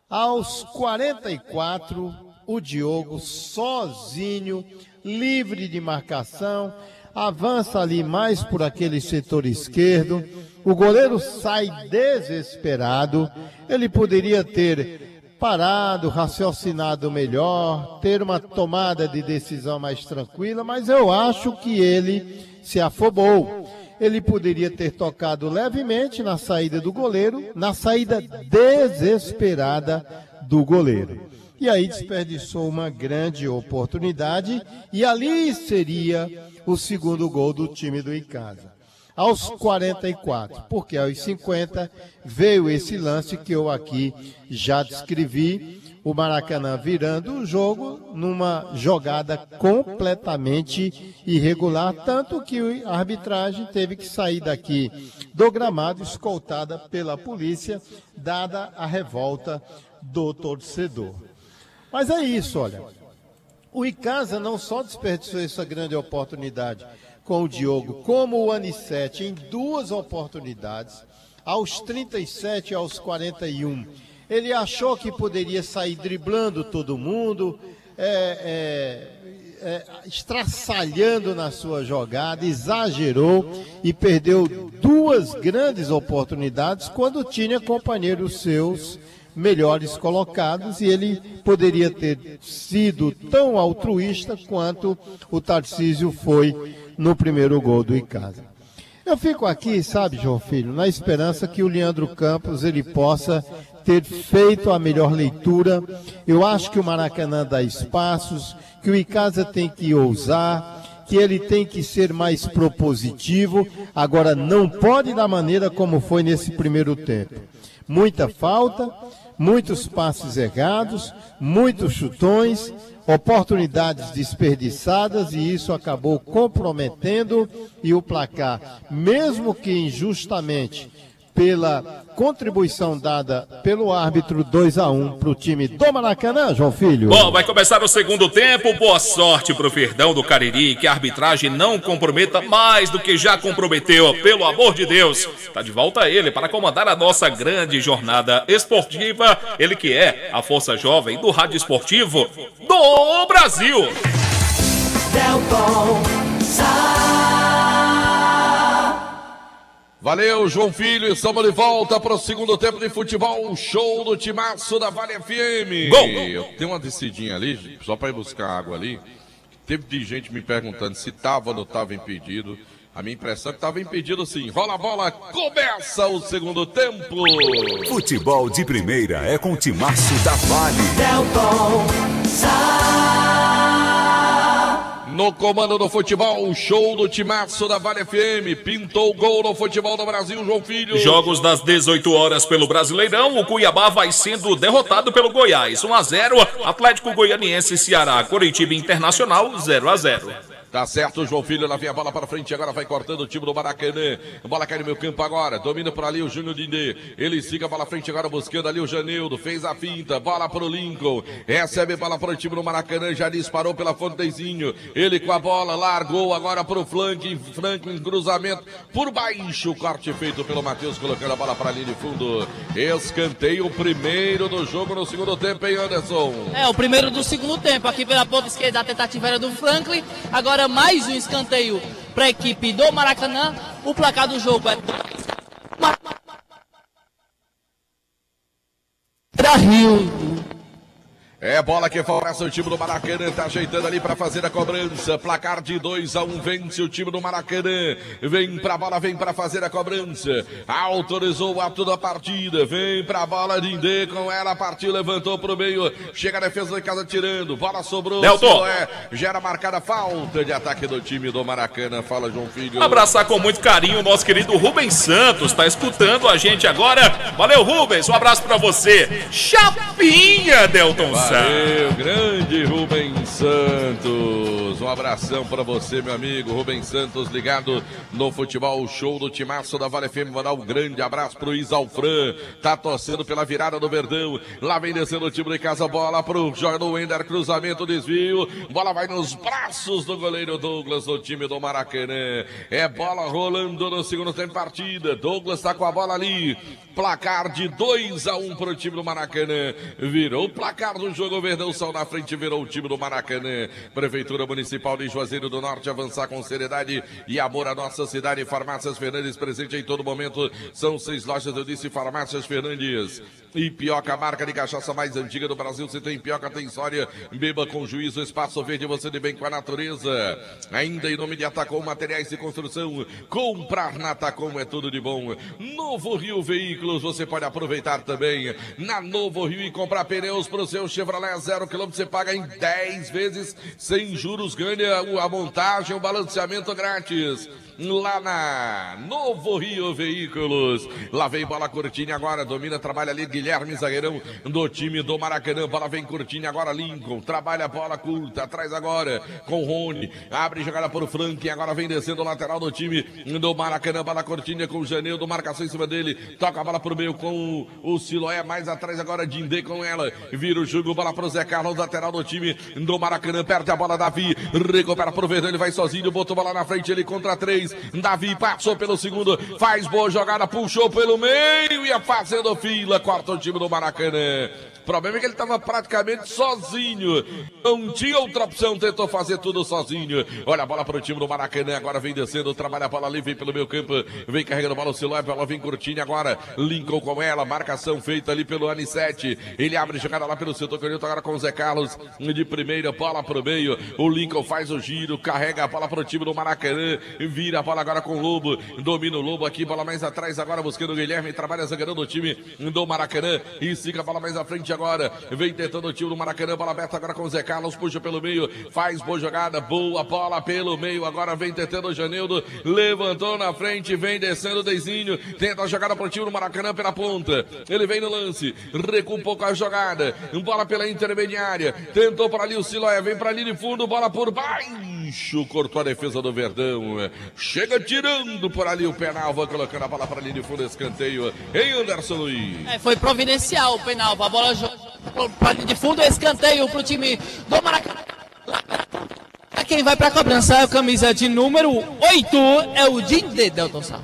Speaker 11: Aos 44, o Diogo sozinho, livre de marcação, avança ali mais por aquele setor esquerdo. O goleiro sai desesperado. Ele poderia ter parado, raciocinado melhor, ter uma tomada de decisão mais tranquila, mas eu acho que ele se afobou. Ele poderia ter tocado levemente na saída do goleiro, na saída desesperada do goleiro. E aí desperdiçou uma grande oportunidade, e ali seria o segundo gol do time do Icasa. Aos 44, porque aos 50 veio esse lance que eu aqui já descrevi, o Maracanã virando o jogo numa jogada completamente irregular, tanto que a arbitragem teve que sair daqui do gramado escoltada pela polícia, dada a revolta do torcedor. Mas é isso, olha, o Icasa não só desperdiçou essa grande oportunidade com o Diogo, como o Anissete, em 2 oportunidades, aos 37 e aos 41. Ele achou que poderia sair driblando todo mundo, estraçalhando na sua jogada, exagerou e perdeu 2 grandes oportunidades quando tinha companheiros seus melhores colocados, e ele poderia ter sido tão altruísta quanto o Tarcísio foi no primeiro gol do Icasa. Eu fico aqui, sabe, João Filho, na esperança que o Leandro Campos ele possa ter feito a melhor leitura. Eu acho que o Maracanã dá espaços, que o Icasa tem que ousar, que ele tem que ser mais propositivo. Agora, não pode da maneira como foi nesse primeiro tempo. Muita falta, muitos passes errados, muitos chutões, oportunidades desperdiçadas, e isso acabou comprometendo, e o placar, mesmo que injustamente, pela contribuição dada pelo árbitro, 2-1 para o time do Maracanã, João Filho.
Speaker 10: Bom, vai começar o segundo tempo. Boa sorte para o Verdão do Cariri, que a arbitragem não comprometa mais do que já comprometeu, pelo amor de Deus. Tá de volta ele para comandar a nossa grande jornada esportiva, ele que é a força jovem do rádio esportivo do Brasil.
Speaker 7: Valeu, João Filho, estamos de volta para o segundo tempo de futebol, um show do timaço da Vale FM.
Speaker 10: Gol.
Speaker 7: Eu tenho uma descidinha ali, só para ir buscar água ali, teve de gente me perguntando se estava ou não estava impedido. A minha impressão é que estava impedido sim. Rola a bola, começa o segundo tempo.
Speaker 5: Futebol de primeira é com o timaço da Vale.
Speaker 7: No comando do futebol, show do timaço da Vale FM. Pintou o gol no futebol do Brasil, João Filho.
Speaker 10: Jogos das 18 horas pelo Brasileirão. O Cuiabá vai sendo derrotado pelo Goiás. 1-0. Atlético Goianiense, Ceará, Coritiba Internacional, 0-0.
Speaker 7: Tá certo, João Filho, lá vem a bola para frente, agora vai cortando o time do Maracanã. A bola cai no meu campo agora, domina por ali o Júnior Dindê. Ele siga a bola à frente agora buscando ali o Janildo, fez a finta, bola pro Lincoln. Recebe bola para o time do Maracanã, já disparou pela Fontezinho. Ele com a bola, largou agora pro Franklin, cruzamento por baixo. Corte feito pelo Matheus, colocando a bola para ali de fundo. Escanteio, o primeiro do jogo no segundo tempo, hein, Anderson?
Speaker 9: É, o primeiro do segundo tempo, aqui pela ponta esquerda a tentativa era do Franklin. Agora mais um escanteio para a equipe do Maracanã. O placar do jogo é Rio.
Speaker 7: É bola que favorece o time do Maracanã, tá ajeitando ali para fazer a cobrança. Placar de 2-1, vence o time do Maracanã. Vem pra bola, vem para fazer a cobrança. Autorizou o ato da partida. Vem pra bola, Dindê com ela, partiu, levantou pro meio. Chega a defesa de casa tirando. Bola sobrou.
Speaker 10: Nelton.
Speaker 7: Gera marcada falta de ataque do time do Maracanã. Fala, João Filho.
Speaker 10: Abraçar com muito carinho o nosso querido Rubens Santos. Tá escutando a gente agora. Valeu, Rubens. Um abraço pra você. Chapinha, Delton Santos.
Speaker 7: Valeu, grande Rubens Santos. Um abração para você, meu amigo. Rubens Santos ligado no futebol show do timaço da Vale FM. Mandar um grande abraço pro Isalfran. Tá torcendo pela virada do Verdão. Lá vem descendo o time de casa. Bola pro Jordan Wender. Cruzamento, desvio. Bola vai nos braços do goleiro Douglas do time do Maracanã. É bola rolando no segundo tempo de partida. Douglas tá com a bola ali. Placar de 2-1 pro time do Maracanã. Virou o placar do jogo. O Verdão saiu na frente, virou o time do Maracanã. Prefeitura Municipal de Juazeiro do Norte, avançar com seriedade e amor à nossa cidade. Farmácias Fernandes, presente em todo momento. São 6 lojas, eu disse Farmácias Fernandes. E Pioca, marca de cachaça mais antiga do Brasil. Se tem Pioca, tem história. Beba com juízo, Espaço Verde, você de bem com a natureza. Ainda em nome de Atacom, materiais de construção. Comprar na Atacom é tudo de bom. Novo Rio Veículos, você pode aproveitar também na Novo Rio e comprar pneus para o seu Chevrolet 0 km. Você paga em 10 vezes, sem juros, ganha a montagem, o balanceamento grátis. Lá na Novo Rio Veículos. Lá vem bola curtinha agora, domina, trabalha ali Guilherme, zagueirão do time do Maracanã. Bola vem curtinha agora, Lincoln, trabalha a bola curta, atrás agora com Rony, abre jogada para o Frank, agora vem descendo o lateral do time do Maracanã. Bola curtinha com o Janildo, marcação em cima dele, toca a bola pro meio com o Siloé, mais atrás agora Dindê com ela, vira o jogo, bola pro Zé Carlos, lateral do time do Maracanã, perde a bola Davi, recupera pro Verdão, ele vai sozinho, botou bola na frente, ele contra 3, Davi passou pelo segundo, faz boa jogada, puxou pelo meio, ia fazendo fila, corta o time do Maracanã. O problema é que ele estava praticamente sozinho, não tinha outra opção, tentou fazer tudo sozinho. Olha a bola para o time do Maracanã, agora vem descendo, trabalha a bola ali, vem pelo meio campo, vem carregando a bola o Siloé, a bola vem curtinha agora, Lincoln com ela, marcação feita ali pelo Anissete, ele abre jogada lá pelo setor canhoto, agora com o Zé Carlos, de primeira, bola para o meio, o Lincoln faz o giro, carrega a bola para o time do Maracanã, vira a bola agora com o Lobo, domina o Lobo aqui, bola mais atrás agora buscando o Guilherme, trabalha zagueirão do time do Maracanã, e siga a bola mais à frente agora, vem tentando o time do Maracanã, bola aberta agora com o Zé Carlos, puxa pelo meio, faz boa jogada, boa bola pelo meio, agora vem tentando o Janildo, levantou na frente, vem descendo o Deizinho, tenta a jogada pro time do Maracanã pela ponta, ele vem no lance, recua um pouco a jogada, bola pela intermediária, tentou para ali o Siloé, vem para ali de fundo, bola por baixo, cortou a defesa do Verdão, chega tirando por ali o penal, vai colocando a bola para ali de fundo, escanteio, em Anderson Luiz.
Speaker 9: Foi providencial o penal, a bola para ali de fundo, escanteio pro time do Maracanã. Quem vai pra cobrança é o camisa de número 8, é o Dindê, Delton Sá.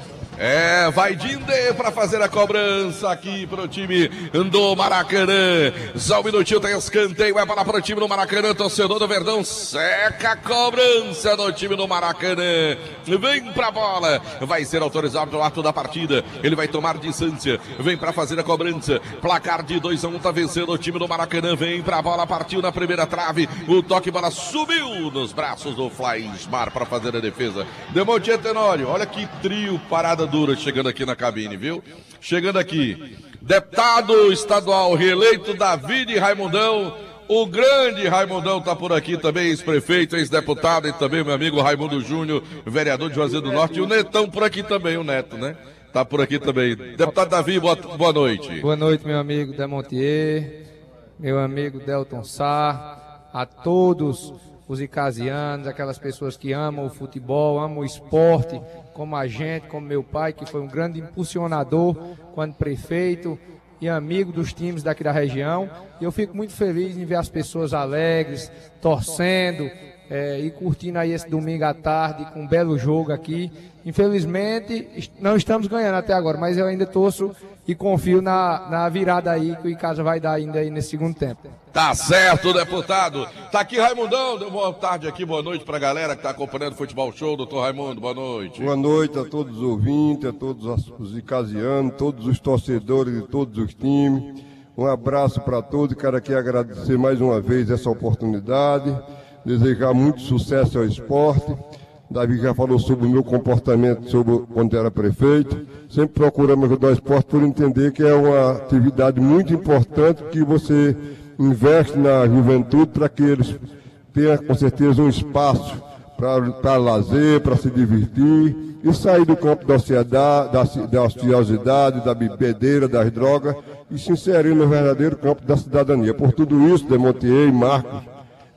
Speaker 7: Vai Dinde para fazer a cobrança aqui para o time do Maracanã. Só um minutinho, tem escanteio, vai para o time do Maracanã. Torcedor do Verdão seca a cobrança do time do Maracanã. Vem para a bola, vai ser autorizado no ato da partida. Ele vai tomar distância, vem para fazer a cobrança. Placar de 2-1, tá vencendo o time do Maracanã. Vem para a bola, partiu na primeira trave. O toque, bola subiu nos braços do Flaismar para fazer a defesa. Demontier Tenório, olha que trio, parada dura chegando aqui na cabine, viu? Chegando aqui, deputado estadual reeleito Davi Raimundão, o grande Raimundão tá por aqui também, ex-prefeito, ex-deputado, e também meu amigo Raimundo Júnior, vereador de Juazeiro do Norte, e o Netão por aqui também, o Neto, né? Tá por aqui também. Deputado Davi, boa noite.
Speaker 20: Boa noite, meu amigo Demontier, meu amigo Delton Sá, a todos os icasianos, aquelas pessoas que amam o futebol, amam o esporte, como a gente, como meu pai, que foi um grande impulsionador quando prefeito e amigo dos times daqui da região. E eu fico muito feliz em ver as pessoas alegres, torcendo e curtindo aí esse domingo à tarde com um belo jogo aqui. Infelizmente, não estamos ganhando até agora, mas eu ainda torço e confio na virada aí que o Icasa vai dar ainda aí nesse segundo tempo.
Speaker 7: Tá certo, deputado. Tá aqui Raimundão, deu boa tarde aqui, boa noite pra galera que tá acompanhando o Futebol Show. Doutor Raimundo, boa noite.
Speaker 21: Boa noite a todos os ouvintes, a todos os icasianos, todos os torcedores de todos os times. Um abraço para todos, quero aqui agradecer mais uma vez essa oportunidade, desejar muito sucesso ao esporte. Davi já falou sobre o meu comportamento sobre quando era prefeito. Sempre procuramos ajudar o esporte por entender que é uma atividade muito importante que você investe na juventude para que eles tenham com certeza um espaço para lazer, para se divertir e sair do campo da ansiedade, da ociosidade, da bebedeira, das drogas e se inserir no verdadeiro campo da cidadania. Por tudo isso, Demontier, Marcos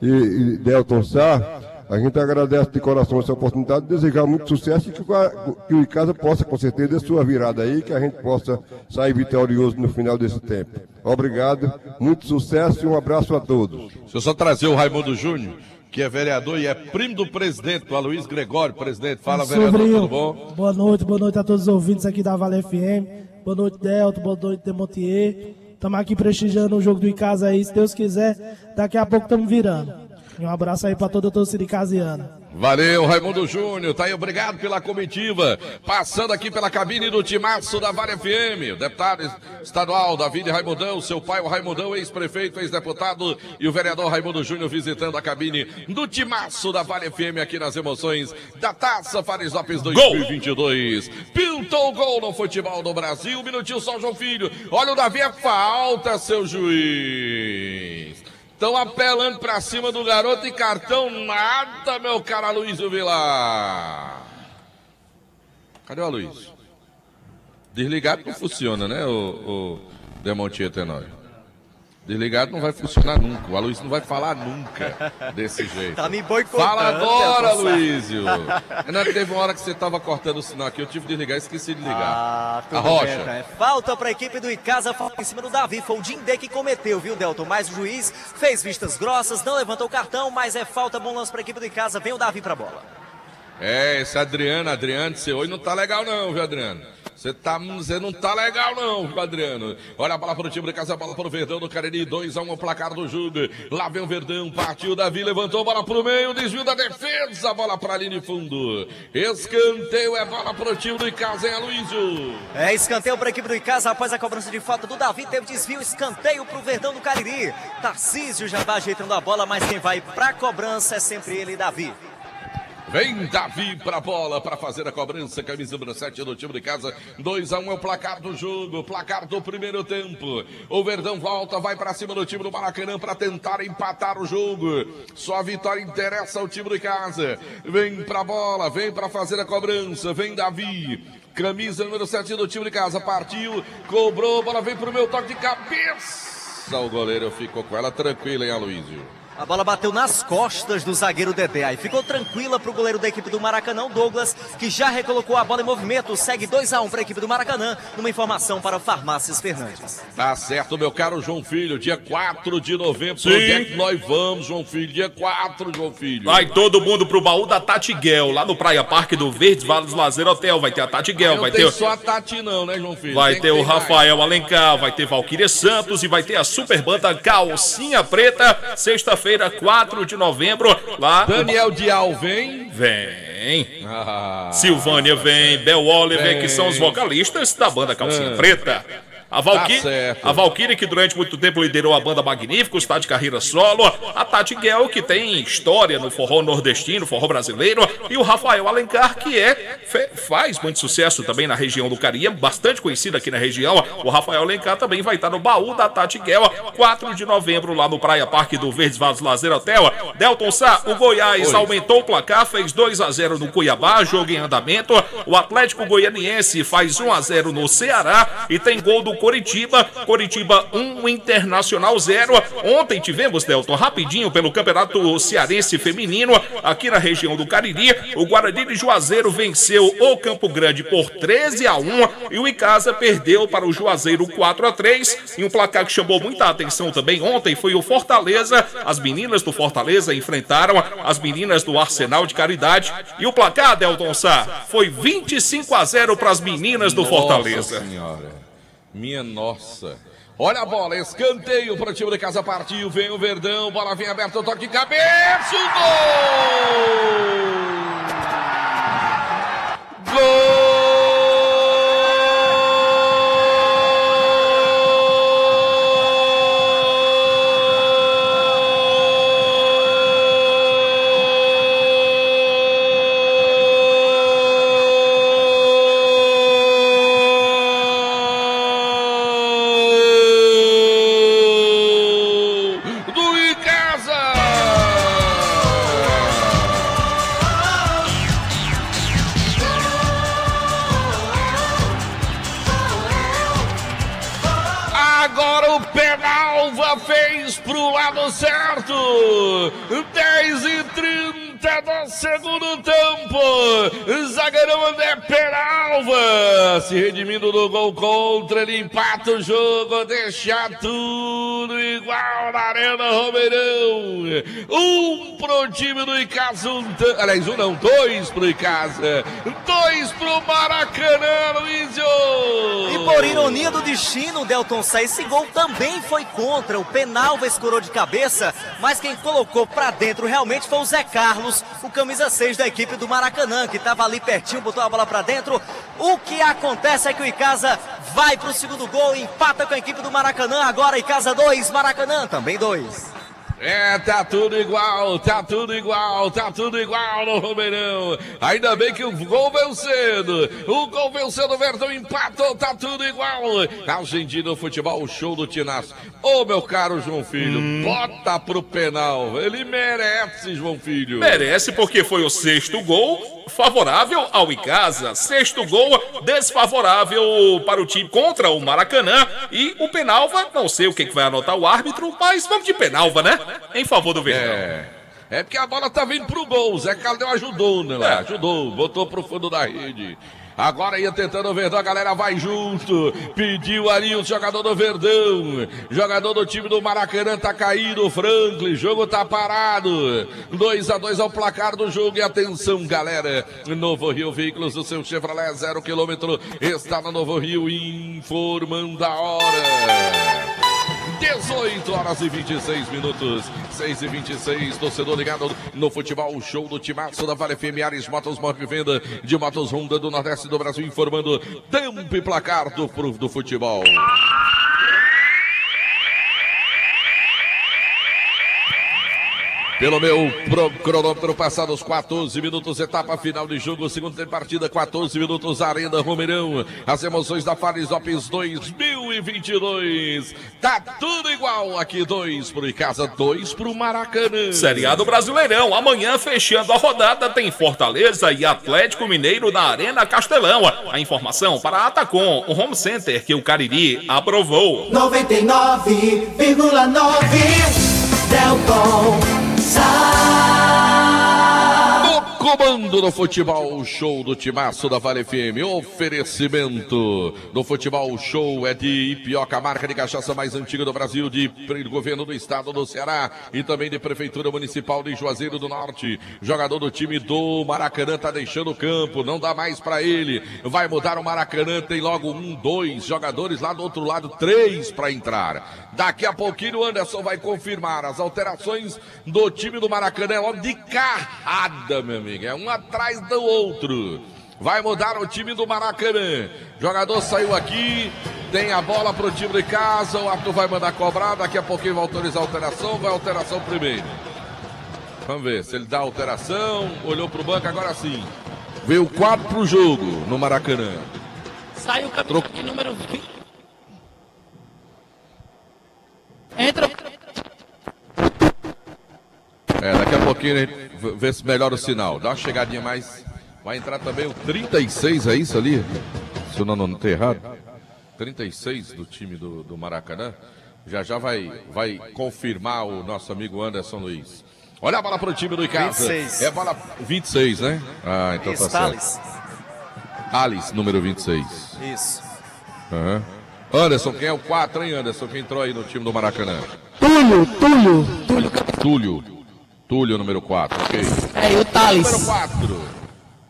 Speaker 21: e Delton Sá, a gente agradece de coração essa oportunidade, desejar muito sucesso e que o Icasa possa, com certeza, ter sua virada aí, que a gente possa sair vitorioso no final desse tempo. Obrigado, muito sucesso e um abraço a todos.
Speaker 7: Deixa eu só trazer o Raimundo Júnior, que é vereador e é primo do presidente, do Aloysio Gregório, presidente. Fala, vereador, tudo bom?
Speaker 22: Boa noite a todos os ouvintes aqui da Vale FM. Boa noite, Delton, boa noite, Demontier. Estamos aqui prestigiando o jogo do Icasa aí, se Deus quiser, daqui a pouco estamos virando. E um abraço aí para toda a torcida icasiana.
Speaker 7: Valeu, Raimundo Júnior, tá aí, obrigado pela comitiva, passando aqui pela cabine do timaço da Vale FM, o deputado estadual Davi Raimundão, seu pai o Raimundão, ex-prefeito, ex-deputado, e o vereador Raimundo Júnior visitando a cabine do timaço da Vale FM aqui nas emoções da Taça Fares Lopes 2022. Pintou o gol no futebol do Brasil, um minutinho só, João Filho, olha o Davi, é falta, seu juiz. Estão apelando pra cima do garoto e cartão nada, meu cara Aloysio Vilar. Cadê o Aloysio? Desligado não funciona, né, o Demontier Tenório? Desligado não vai funcionar nunca. O Aloysio não vai falar nunca desse jeito.
Speaker 8: Tá me boicotando.
Speaker 7: Fala agora, Aloysio. Não, teve uma hora que você tava cortando o sinal aqui, eu tive de ligar e esqueci de ligar.
Speaker 8: A Rocha. Falta para a equipe do Icasa, falta em cima do Davi. Foi o Dinde que cometeu, viu, Delton? Mas o juiz fez vistas grossas, não levantou o cartão, mas é falta, bom lance para a equipe do Icasa. Vem o Davi para a bola.
Speaker 7: Esse Adriano, seu hoje não tá legal não, viu, Adriano? Você não tá legal não, viu, Adriano? Olha a bola pro time do Icasa, a bola pro Verdão do Cariri, 2-1 o placar do jogo. Lá vem o Verdão, partiu o Davi, levantou a bola pro meio, desvio da defesa, a bola pra linha de fundo. Escanteio, é bola pro time do Icasa, hein, Aloysio?
Speaker 8: É escanteio para a equipe do Icasa após a cobrança de falta do Davi, teve desvio, escanteio pro Verdão do Cariri. Tarcísio já vai ajeitando a bola, mas quem vai pra cobrança é sempre ele, Davi.
Speaker 7: Vem Davi pra bola para fazer a cobrança, camisa número 7 do time de casa, 2-1 é o placar do jogo, placar do primeiro tempo. O Verdão volta, vai para cima do time do Maracanã para tentar empatar o jogo. Só a vitória interessa ao time de casa. Vem pra bola, vem para fazer a cobrança, vem Davi. Camisa número 7 do time de casa, partiu, cobrou, bola vem pro meu toque de cabeça. O goleiro ficou com ela tranquila, hein, Aloysio?
Speaker 8: A bola bateu nas costas do zagueiro Dedé. Aí ficou tranquila para o goleiro da equipe do Maracanã, Douglas, que já recolocou a bola em movimento. Segue 2-1 para a equipe do Maracanã, numa informação para Farmácias Fernandes.
Speaker 7: Tá certo, meu caro João Filho. Dia 4 de novembro.
Speaker 10: Sim.
Speaker 7: Onde é que nós vamos, João Filho? Dia 4, João Filho.
Speaker 10: Vai todo mundo pro baú da Tati Guel, lá no Praia Parque do Verdes Valles Lazer Hotel. Vai ter a Tati Guel, vai ter...
Speaker 7: só a Tati não, né, João Filho?
Speaker 10: Vai ter o Rafael Alencar, vai ter Valquíria Santos e vai ter a super banda Calcinha Preta, sexta-feira, 4 de novembro, lá...
Speaker 7: Daniel Dial vem?
Speaker 10: Vem. Silvânia vem, Bel Oliver, que são os vocalistas da banda Calcinha Preta. A Valquíria, que durante muito tempo liderou a banda Magníficos, está de carreira solo. A Tati Guel, que tem história no forró nordestino, forró brasileiro. E o Rafael Alencar, que faz muito sucesso também na região do Caria, bastante conhecido aqui na região. O Rafael Alencar também vai estar no baú da Tati Guel, 4 de novembro, lá no Praia Parque do Verdes Valles Lazer Hotel. Delton Sá, o Goiás aumentou o placar, fez 2-0 no Cuiabá, jogo em andamento. O Atlético Goianiense faz 1-0 no Ceará e tem gol do Coritiba 1, Internacional 0. Ontem tivemos, Delton, rapidinho pelo Campeonato Cearense Feminino, aqui na região do Cariri. O Guarani de Juazeiro venceu o Campo Grande por 13-1 e o Icasa perdeu para o Juazeiro 4-3. E um placar que chamou muita atenção também ontem foi o Fortaleza. As meninas do Fortaleza enfrentaram as meninas do Arsenal de Caridade. E o placar, Delton Sá, foi 25-0 para as meninas do Fortaleza.
Speaker 7: Nossa Senhora. Minha nossa. Olha a bola, escanteio para o time de casa, partiu, vem o Verdão, bola vem aberta, toque de cabeça, gol! Gol! Fez pro lado certo, 10:30 do segundo tempo, zagueirão André Peralva se redimindo do gol contra, ele empata o jogo, deixa tudo igual na Arena Romeirão. 1 pro time do Icasa, aliás, 1 não, 2 pro Icasa, 2 pro Maracanã, Luizio.
Speaker 8: E por ironia do destino, Delton Sá, esse gol também foi contra. O Penalva escorou de cabeça, mas quem colocou pra dentro realmente foi o Zé Carlos, o camisa 6 da equipe do Maracanã, que estava ali pertinho, botou a bola pra dentro. O que acontece é que o Icasa vai pro segundo gol, empata com a equipe do Maracanã. Agora Icasa 2, Maracanã também 2.
Speaker 7: Tá tudo igual, tá tudo igual, tá tudo igual no Romeirão. Ainda bem que o gol veio cedo. O gol veio cedo, o Verdão empatou, tá tudo igual. Argentina Futebol, show do Tinaço. Ô, meu caro João Filho, bota pro penal. Ele merece, João Filho.
Speaker 10: Merece, porque foi o 6º gol favorável ao Icasa. 6º gol desfavorável para o time contra o Maracanã. E o Penalva, não sei o que vai anotar o árbitro, mas vamos de Penalva, né? Em favor do Verdão.
Speaker 7: É porque a bola tá vindo pro gol. O Zé Carlos ajudou, né? Ajudou, botou pro fundo da rede. Agora ia tentando o Verdão, a galera vai junto. Pediu ali o jogador do Verdão. Jogador do time do Maracanã tá caído, o Franklin. Jogo tá parado. 2-2 ao placar do jogo. E atenção, galera. Novo Rio Veículos, o seu Chevrolet 0 km. Está no Novo Rio informando a hora. 18h26, 6h26, torcedor ligado no futebol, show do Timaço da Vale FM, Ares Motos, maior venda de motos Honda do Nordeste do Brasil, informando tempo e placar do futebol. Pelo meu cronômetro, passados 14 minutos, etapa final de jogo, segundo tempo de partida, 14 minutos, Arena Romeirão. As emoções da Fares Lopes 2022. Tá tudo igual aqui, 2 pro Icasa, 2 pro Maracanã.
Speaker 10: Série A do Brasileirão, amanhã fechando a rodada tem Fortaleza e Atlético Mineiro na Arena Castelão. A informação para a Atacom, o home center que o Cariri aprovou.
Speaker 13: 99,9 Delton
Speaker 7: Comando do Futebol Show do Timaço da Vale FM. Oferecimento do Futebol Show é de Ipioca, marca de cachaça mais antiga do Brasil, de governo do estado do Ceará e também de Prefeitura Municipal de Juazeiro do Norte. Jogador do time do Maracanã tá deixando o campo, não dá mais pra ele. Vai mudar o Maracanã, tem logo 2 jogadores lá do outro lado, 3 pra entrar. Daqui a pouquinho o Anderson vai confirmar as alterações do time do Maracanã, logo de carrada, meu amigo. É um atrás do outro. Vai mudar o time do Maracanã. Jogador saiu aqui. Tem a bola pro time de casa. O árbitro vai mandar cobrar. Daqui a pouquinho vai autorizar a alteração. Vai a alteração primeiro. Vamos ver se ele dá a alteração. Olhou pro banco, agora sim. Veio 4 pro jogo no Maracanã.
Speaker 9: Sai o capitão aqui, número 20. Entra.
Speaker 7: Daqui a pouquinho a gente vê se melhora o sinal. Dá uma chegadinha mais. Vai entrar também o 36, é isso ali? Se eu não estou errado. 36 do time do Maracanã. Já vai confirmar o nosso amigo Anderson Luiz. Olha a bola para o time do Icasa.
Speaker 8: 26.
Speaker 7: É bola 26, né? Ah, então
Speaker 8: isso,
Speaker 7: tá certo. Alice, número 26.
Speaker 8: Isso.
Speaker 7: Uhum. Anderson, quem é o 4, hein, Anderson? Quem entrou aí no time do Maracanã? Túlio, número 4, ok.
Speaker 9: E o Thales.
Speaker 7: Número 4.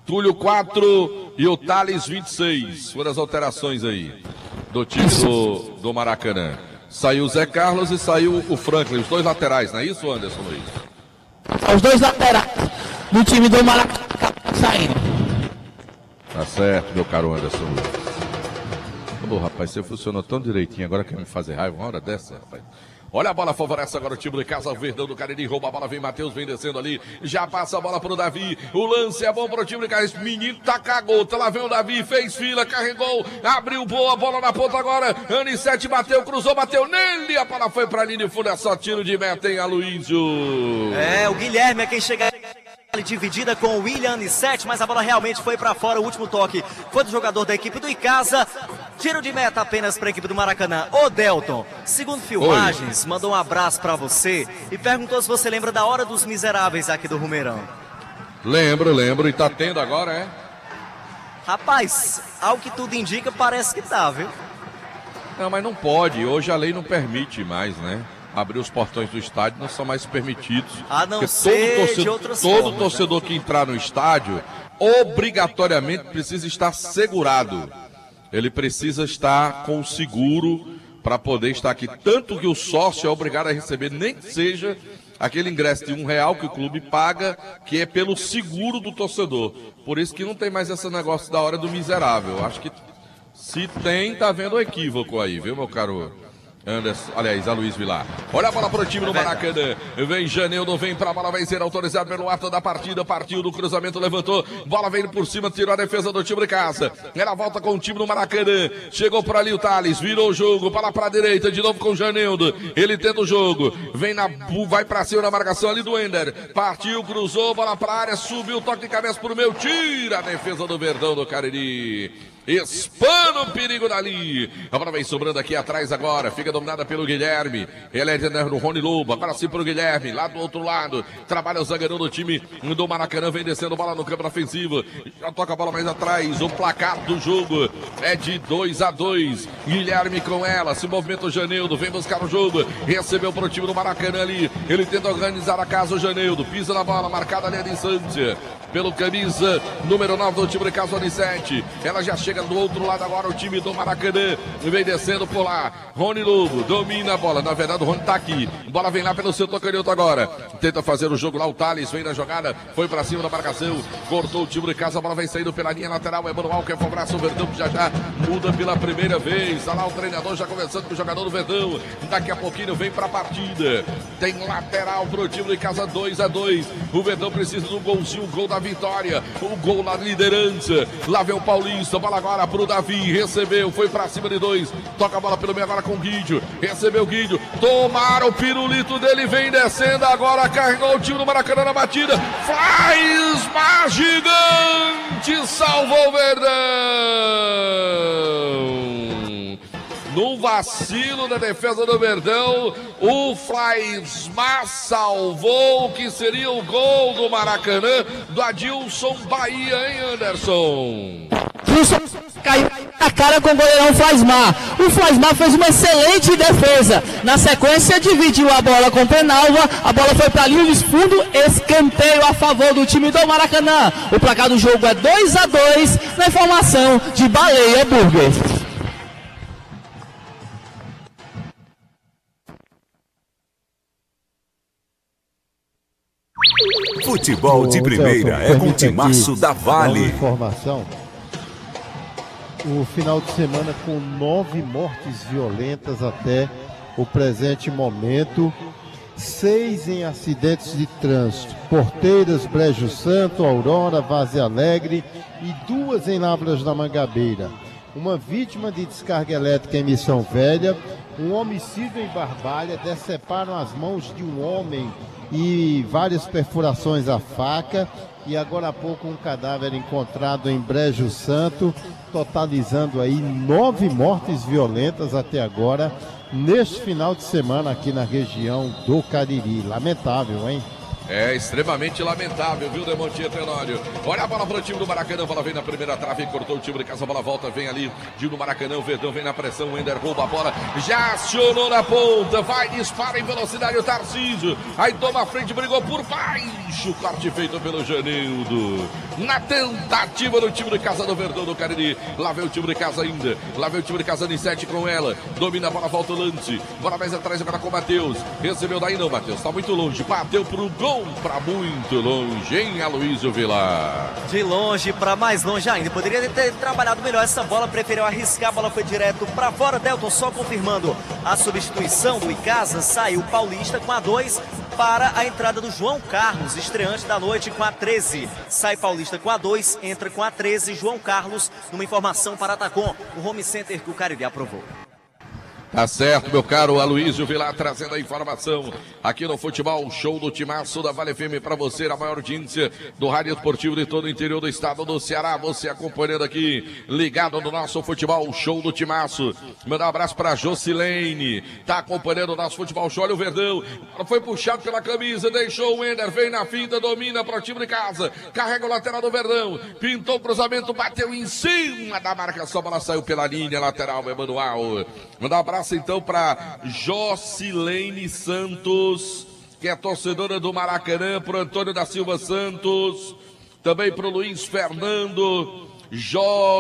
Speaker 7: Túlio 4 e o Thales 26. Foram as alterações aí do time do Maracanã. Saiu o Zé Carlos e saiu o Franklin, os 2 laterais, não é isso, Anderson Luiz?
Speaker 9: Os 2 laterais do time do Maracanã saindo.
Speaker 7: Tá certo, meu caro Anderson Luiz. Ô, rapaz, você funcionou tão direitinho, agora quer me fazer raiva uma hora dessa, rapaz. Olha a bola, favorece agora o time de casa, Verdão do Cariri, rouba a bola, vem Matheus, vem descendo ali, já passa a bola pro Davi, o lance é bom pro time de casa, esse menino tá cagota, lá vem o Davi, fez fila, carregou, abriu boa, bola na ponta agora, Anissete bateu, cruzou, bateu nele, a bola foi pra linha de fundo, é só tiro de meta, hein, Aloysio?
Speaker 8: O Guilherme é quem chega dividida com o William Anissete, mas a bola realmente foi para fora. O último toque foi do jogador da equipe do Icasa. Tiro de meta apenas para a equipe do Maracanã. Ô Delton, segundo filmagens, mandou um abraço para você e perguntou se você lembra da Hora dos Miseráveis aqui do Rumeirão.
Speaker 7: Lembro, e tá tendo agora, é?
Speaker 8: Rapaz, ao que tudo indica, parece que tá, viu?
Speaker 7: Não, mas não pode, hoje a lei não permite mais, né? Abrir os portões do estádio não são mais permitidos.
Speaker 8: A não ser de outras formas,
Speaker 7: todo torcedor que entrar no estádio, obrigatoriamente precisa estar segurado. Ele precisa estar com o seguro para poder estar aqui. Tanto que o sócio é obrigado a receber, nem que seja aquele ingresso de R$1 que o clube paga, que é pelo seguro do torcedor. Por isso que não tem mais esse negócio da hora do miserável. Acho que se tem, tá vendo um equívoco aí, viu, meu caro Anderson, aliás, Aloysio Vilar. Olha a bola pro time do Maracanã. Vem Janildo, vem pra bola, vai ser autorizado pelo ato da partida. Partiu do cruzamento, levantou. Bola veio por cima, tirou a defesa do time de casa. Ela volta com o time do Maracanã. Chegou por ali o Thales, virou o jogo. Bola pra direita, de novo com o Janildo. Ele tenta o jogo. Vai pra cima na marcação ali do Ender. Partiu, cruzou, bola pra área, subiu, toque de cabeça pro meio. Tira a defesa do Verdão do Cariri. Espana o perigo dali. A bola vem sobrando aqui atrás agora. Fica dominada pelo Guilherme. Ele é no Rony Lobo. Agora sim pro Guilherme. Lá do outro lado. Trabalha o zagueirão do time do Maracanã. Vem descendo bola no campo ofensivo. Já toca a bola mais atrás. O placar do jogo é de 2-2. Guilherme com ela. Se movimenta o Janildo. Vem buscar o jogo. Recebeu pro time do Maracanã ali. Ele tenta organizar a casa. O Janildo pisa na bola. Marcada ali a distância. Pelo camisa número 9 do time de casa, Anissete. Ela já chega do outro lado agora, o time do Maracanã. Vem descendo por lá. Rony Lobo domina a bola. Na verdade, o Rony tá aqui. Bola vem lá pelo setor canhoto agora. Tenta fazer o jogo lá. O Thales vem na jogada. Foi pra cima da marcação. Cortou o time de casa. A bola vem saindo pela linha lateral. É Manuel que é o braço. O Verdão que já muda pela primeira vez. Tá lá o treinador já conversando com o jogador do Verdão. Daqui a pouquinho vem pra partida. Tem lateral pro time de casa, 2-2. O Verdão precisa de um golzinho. O gol da vitória. O gol na liderança. Lá vem o Paulista. Bola agora pro Davi. Recebeu. Foi pra cima de 2. Toca a bola pelo meio agora com o Guidio. Recebeu o Guidio. Tomaram o pirulito dele. Vem descendo agora. Carregou o time do Maracanã na batida. Faz mais gigante. Salvou o Verdão. No vacilo da defesa do Verdão. O Flaismar salvou o que seria o gol do Maracanã, do Adilson Bahia, hein, Anderson?
Speaker 9: Caiu na cara com o goleirão Flaismar. O Flaismar fez uma excelente defesa. Na sequência, dividiu a bola com o Penalva. A bola foi para a linha de fundo. Escanteio a favor do time do Maracanã. O placar do jogo é 2-2 na informação de Baleia Burger.
Speaker 5: Futebol de primeira é com o Timaço da Vale.
Speaker 11: Informação. O final de semana com 9 mortes violentas até o presente momento. 6 em acidentes de trânsito. Porteiras, Brejo Santo, Aurora, Várzea Alegre e 2 em Lavras da Mangabeira. Uma vítima de descarga elétrica em Missão Velha. Um homicídio em Barbalha. Deceparam as mãos de um homem e várias perfurações à faca. E agora há pouco um cadáver encontrado em Brejo Santo, totalizando aí 9 mortes violentas até agora, neste final de semana aqui na região do Cariri. Lamentável, hein?
Speaker 7: É extremamente lamentável, viu, Demontier Tenório? Olha a bola para o time do Maracanã, a bola vem na primeira trave, cortou o time de casa, a bola volta, vem ali, time do Maracanã, o Verdão vem na pressão, o Ender rouba a bola, já acionou na ponta, vai, dispara em velocidade o Tarcísio, aí toma a frente, brigou por baixo, corte feito pelo Janildo, na tentativa do time de casa do Verdão do Cariri, lá vem o time de casa ainda, lá vem o time de casa em 7 com ela, domina a bola, volta o lance, bola mais atrás agora com o Matheus, recebeu daí não, Matheus, tá muito longe, bateu pro gol, para muito longe, hein, Aloysio Vilar?
Speaker 8: De longe para mais longe ainda. Poderia ter trabalhado melhor essa bola, preferiu arriscar, a bola foi direto para fora. Delton só confirmando a substituição do Icasa, saiu Paulista com a 2 para a entrada do João Carlos, estreante da noite com a 13. Sai Paulista com a 2, entra com a 13, João Carlos, numa informação para Tacom, o home center que o Cariri aprovou.
Speaker 7: Tá certo, meu caro Aloysio Vilar, trazendo a informação aqui no Futebol Show do Timaço da Vale FM para você, a maior audiência do rádio esportivo de todo o interior do estado do Ceará. Você acompanhando aqui, ligado no nosso Futebol Show do Timaço. Mandar um abraço para Jocilene, tá acompanhando o nosso Futebol Show. Olha o Verdão, foi puxado pela camisa, deixou o Ender, vem na finta, domina para o time de casa, carrega o lateral do Verdão, pintou o cruzamento, bateu em cima da marcação, a bola saiu pela linha lateral, Emanuel. Mandar um abraço então para Jocilene Santos, que é torcedora do Maracanã, para o Antônio da Silva Santos, também para o Luiz Fernando,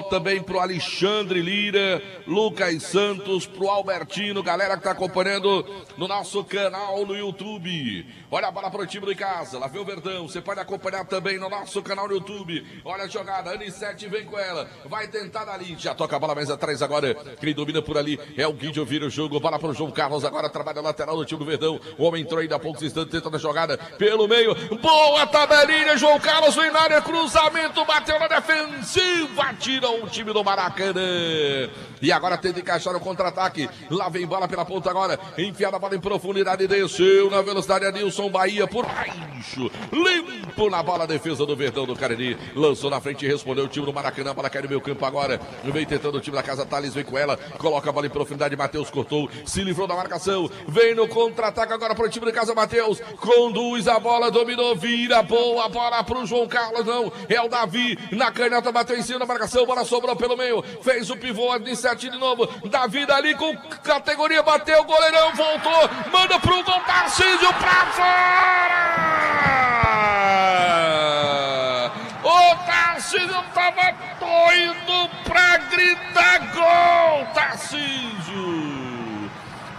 Speaker 7: também para o Alexandre Lira, Lucas Santos, para o Albertino, galera que está acompanhando no nosso canal no YouTube. Olha a bola para o time de casa, lá vem o Verdão, você pode acompanhar também no nosso canal no YouTube. Olha a jogada, Anissete vem com ela, vai tentar ali, já toca a bola mais atrás agora, quem domina por ali é o Guidio, vira o jogo, bola para o João Carlos, agora trabalha a lateral do time do Verdão, o homem entrou ainda há poucos instantes, tentando a jogada pelo meio, boa tabelinha, João Carlos vem na área, cruzamento, bateu na defensiva, tira o time do Maracanã, e agora tenta encaixar o contra-ataque, lá vem bola pela ponta agora, enfiada a bola em profundidade, desceu na velocidade, Adilson Bahia por baixo, limpo na bola, a defesa do Verdão do Cariri, lançou na frente e respondeu o time do Maracanã, a bola cai no meio campo agora, vem tentando o time da casa, Thales vem com ela, coloca a bola em profundidade, Matheus cortou, se livrou da marcação, vem no contra-ataque agora para o time de casa, Matheus, conduz a bola, dominou, vira, boa bola para o João Carlos, não, é o Davi, na canhota, bateu em cima da marcação, bola sobrou pelo meio, fez o pivô, de 7 de novo, Davi dali com categoria, bateu, o goleirão voltou, manda pro gol, Tarcísio pra fora! O Tarcísio tava doido pra gritar gol, Tarcísio!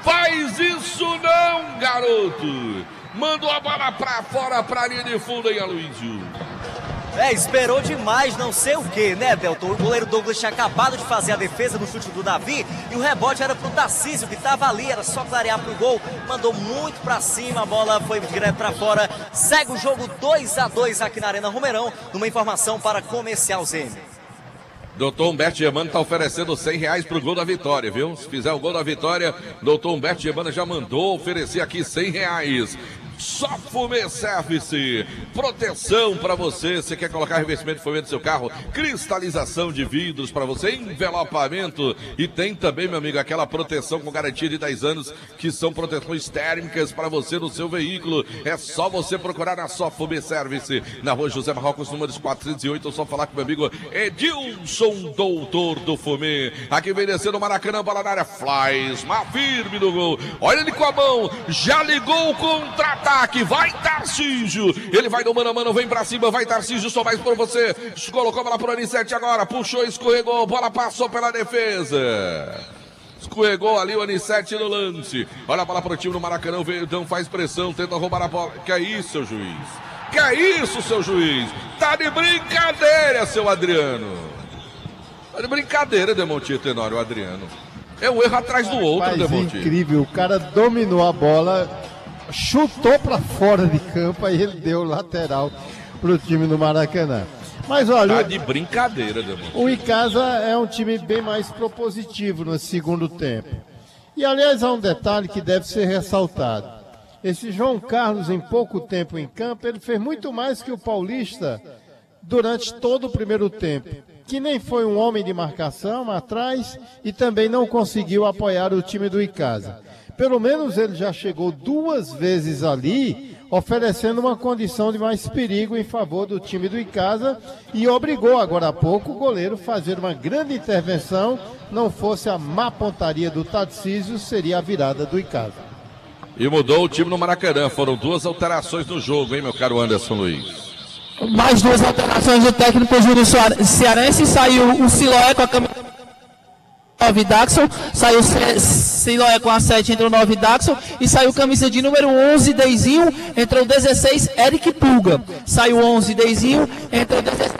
Speaker 7: Faz isso não, garoto! Mandou a bola pra fora, pra linha de fundo aí, Aloysio.
Speaker 8: Esperou demais, não sei o que, né, Delton? O goleiro Douglas tinha acabado de fazer a defesa no chute do Davi e o rebote era pro Tarcísio, que tava ali, era só clarear pro gol, mandou muito pra cima, a bola foi direto pra fora, segue o jogo 2-2 aqui na Arena Romeirão, numa informação para Comercial ZM.
Speaker 7: Doutor Humberto Germano está oferecendo R$100 pro gol da vitória, viu? Se fizer o gol da vitória, doutor Humberto Germano já mandou oferecer aqui R$100. Só Fumê Service, proteção para você. Você quer colocar revestimento de fumê no seu carro? Cristalização de vidros para você, envelopamento. E tem também, meu amigo, aquela proteção com garantia de 10 anos, que são proteções térmicas para você no seu veículo. É só você procurar na Só Fumê Service, na rua José Marrocos, número 408. Ou só falar com meu amigo Edilson, doutor do fumê. Aqui vem descendo o Maracanã, bola na área, flies, mas firme no gol. Olha ele com a mão, já ligou o contra-ataque, vai Tarcísio, ele vai no mano a mano, vem pra cima, vai Tarcísio, só mais por você, colocou a bola pro Anissete agora, puxou, escorregou, bola passou pela defesa, escorregou ali o Anissete no lance, olha a bola pro time do Maracanã, o Verdão faz pressão, tenta roubar a bola, que é isso, seu juiz? Que é isso, seu juiz? Tá de brincadeira, seu Adriano. Tá de brincadeira, Demontier Tenório, o Adriano. É um erro atrás do outro, Demontier.
Speaker 11: Incrível, o cara dominou a bola, chutou para fora de campo, aí ele deu lateral pro time do Maracanã. Mas olha,
Speaker 7: tá de brincadeira, Demontier.
Speaker 11: O Icasa é um time bem mais propositivo no segundo tempo. E aliás, há um detalhe que deve ser ressaltado. Esse João Carlos, em pouco tempo em campo, ele fez muito mais que o Paulista durante todo o primeiro tempo, que nem foi um homem de marcação atrás e também não conseguiu apoiar o time do Icasa. Pelo menos ele já chegou 2 vezes ali, oferecendo uma condição de mais perigo em favor do time do Icasa e obrigou agora há pouco o goleiro a fazer uma grande intervenção. Não fosse a má pontaria do Tarcísio, seria a virada do Icasa.
Speaker 7: E mudou o time no Maracanã. Foram 2 alterações no jogo, hein, meu caro Anderson Luiz?
Speaker 9: Mais 2 alterações do técnico Júnior Cearense. Saiu o Siloé com a camisa 9 Daxon. Saiu o Siloé com a 7, entrou o 9 Daxon. E saiu camisa de número 11, Deizinho. Entrou o 16, Eric Pulga. Saiu o 11, Deizinho. Entrou o 16.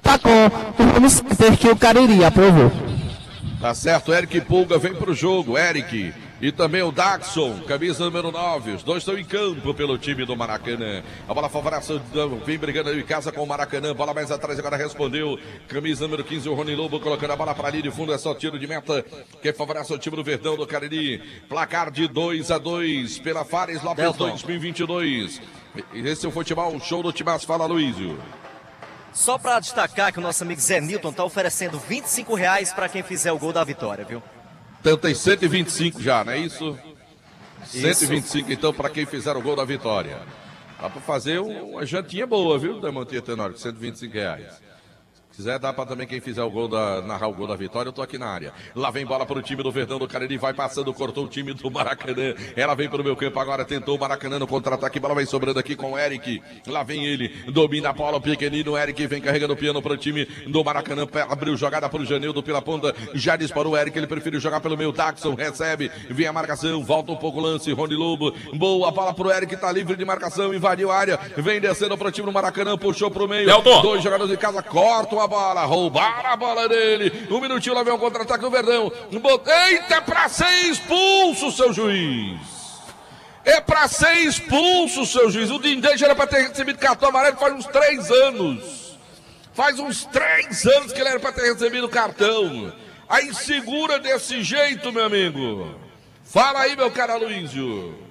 Speaker 9: Tá com o nome que o Cariri aprovou.
Speaker 7: Tá certo, Eric Pulga vem pro jogo, Eric. E também o Daxon, camisa número 9. Os dois estão em campo pelo time do Maracanã. A bola favorável vem brigando aí em casa com o Maracanã. Bola mais atrás, agora respondeu. Camisa número 15, o Rony Lobo, colocando a bola para ali de fundo. É só tiro de meta que favorece o time do Verdão do Cariri. Placar de 2-2 pela Fares Lopes Delton. 2022. Esse é o futebol show do Timaço. Fala, Luísio.
Speaker 8: Só para destacar que o nosso amigo Zé Nilton está oferecendo R$25 para quem fizer o gol da vitória, viu?
Speaker 7: Então tem 125 já, não é isso? 125 então para quem fizer o gol da vitória. Dá para fazer uma jantinha boa, viu, Demontier Tenório? R$125. Se quiser, dá para também quem fizer o gol narrar o gol da vitória, eu tô aqui na área. Lá vem bola para o time do Verdão do Cariri, vai passando, cortou o time do Maracanã. Ela vem para o meu campo agora, tentou o Maracanã no contra-ataque, bola vai sobrando aqui com o Eric. Lá vem ele, domina a bola, o pequenino, o Eric vem carregando o piano para o time do Maracanã, abriu jogada para o Janildo pela ponta, já disparou o Eric, ele prefere jogar pelo meio, Daxon recebe, vem a marcação, volta um pouco o lance, Rony Lobo, boa bola para o Eric, tá livre de marcação, invadiu a área, vem descendo para o time do Maracanã, puxou para o meio, dois jogadores de casa, cortam a bola, roubaram a bola dele. 1 minutinho, lá vem o contra-ataque do Verdão. Eita, pra ser expulso, seu juiz. É pra ser expulso, seu juiz. O Dindê já era pra ter recebido cartão amarelo faz uns 3 anos. Faz uns 3 anos que ele era pra ter recebido cartão. Aí segura desse jeito, meu amigo. Fala aí, meu cara Luísio.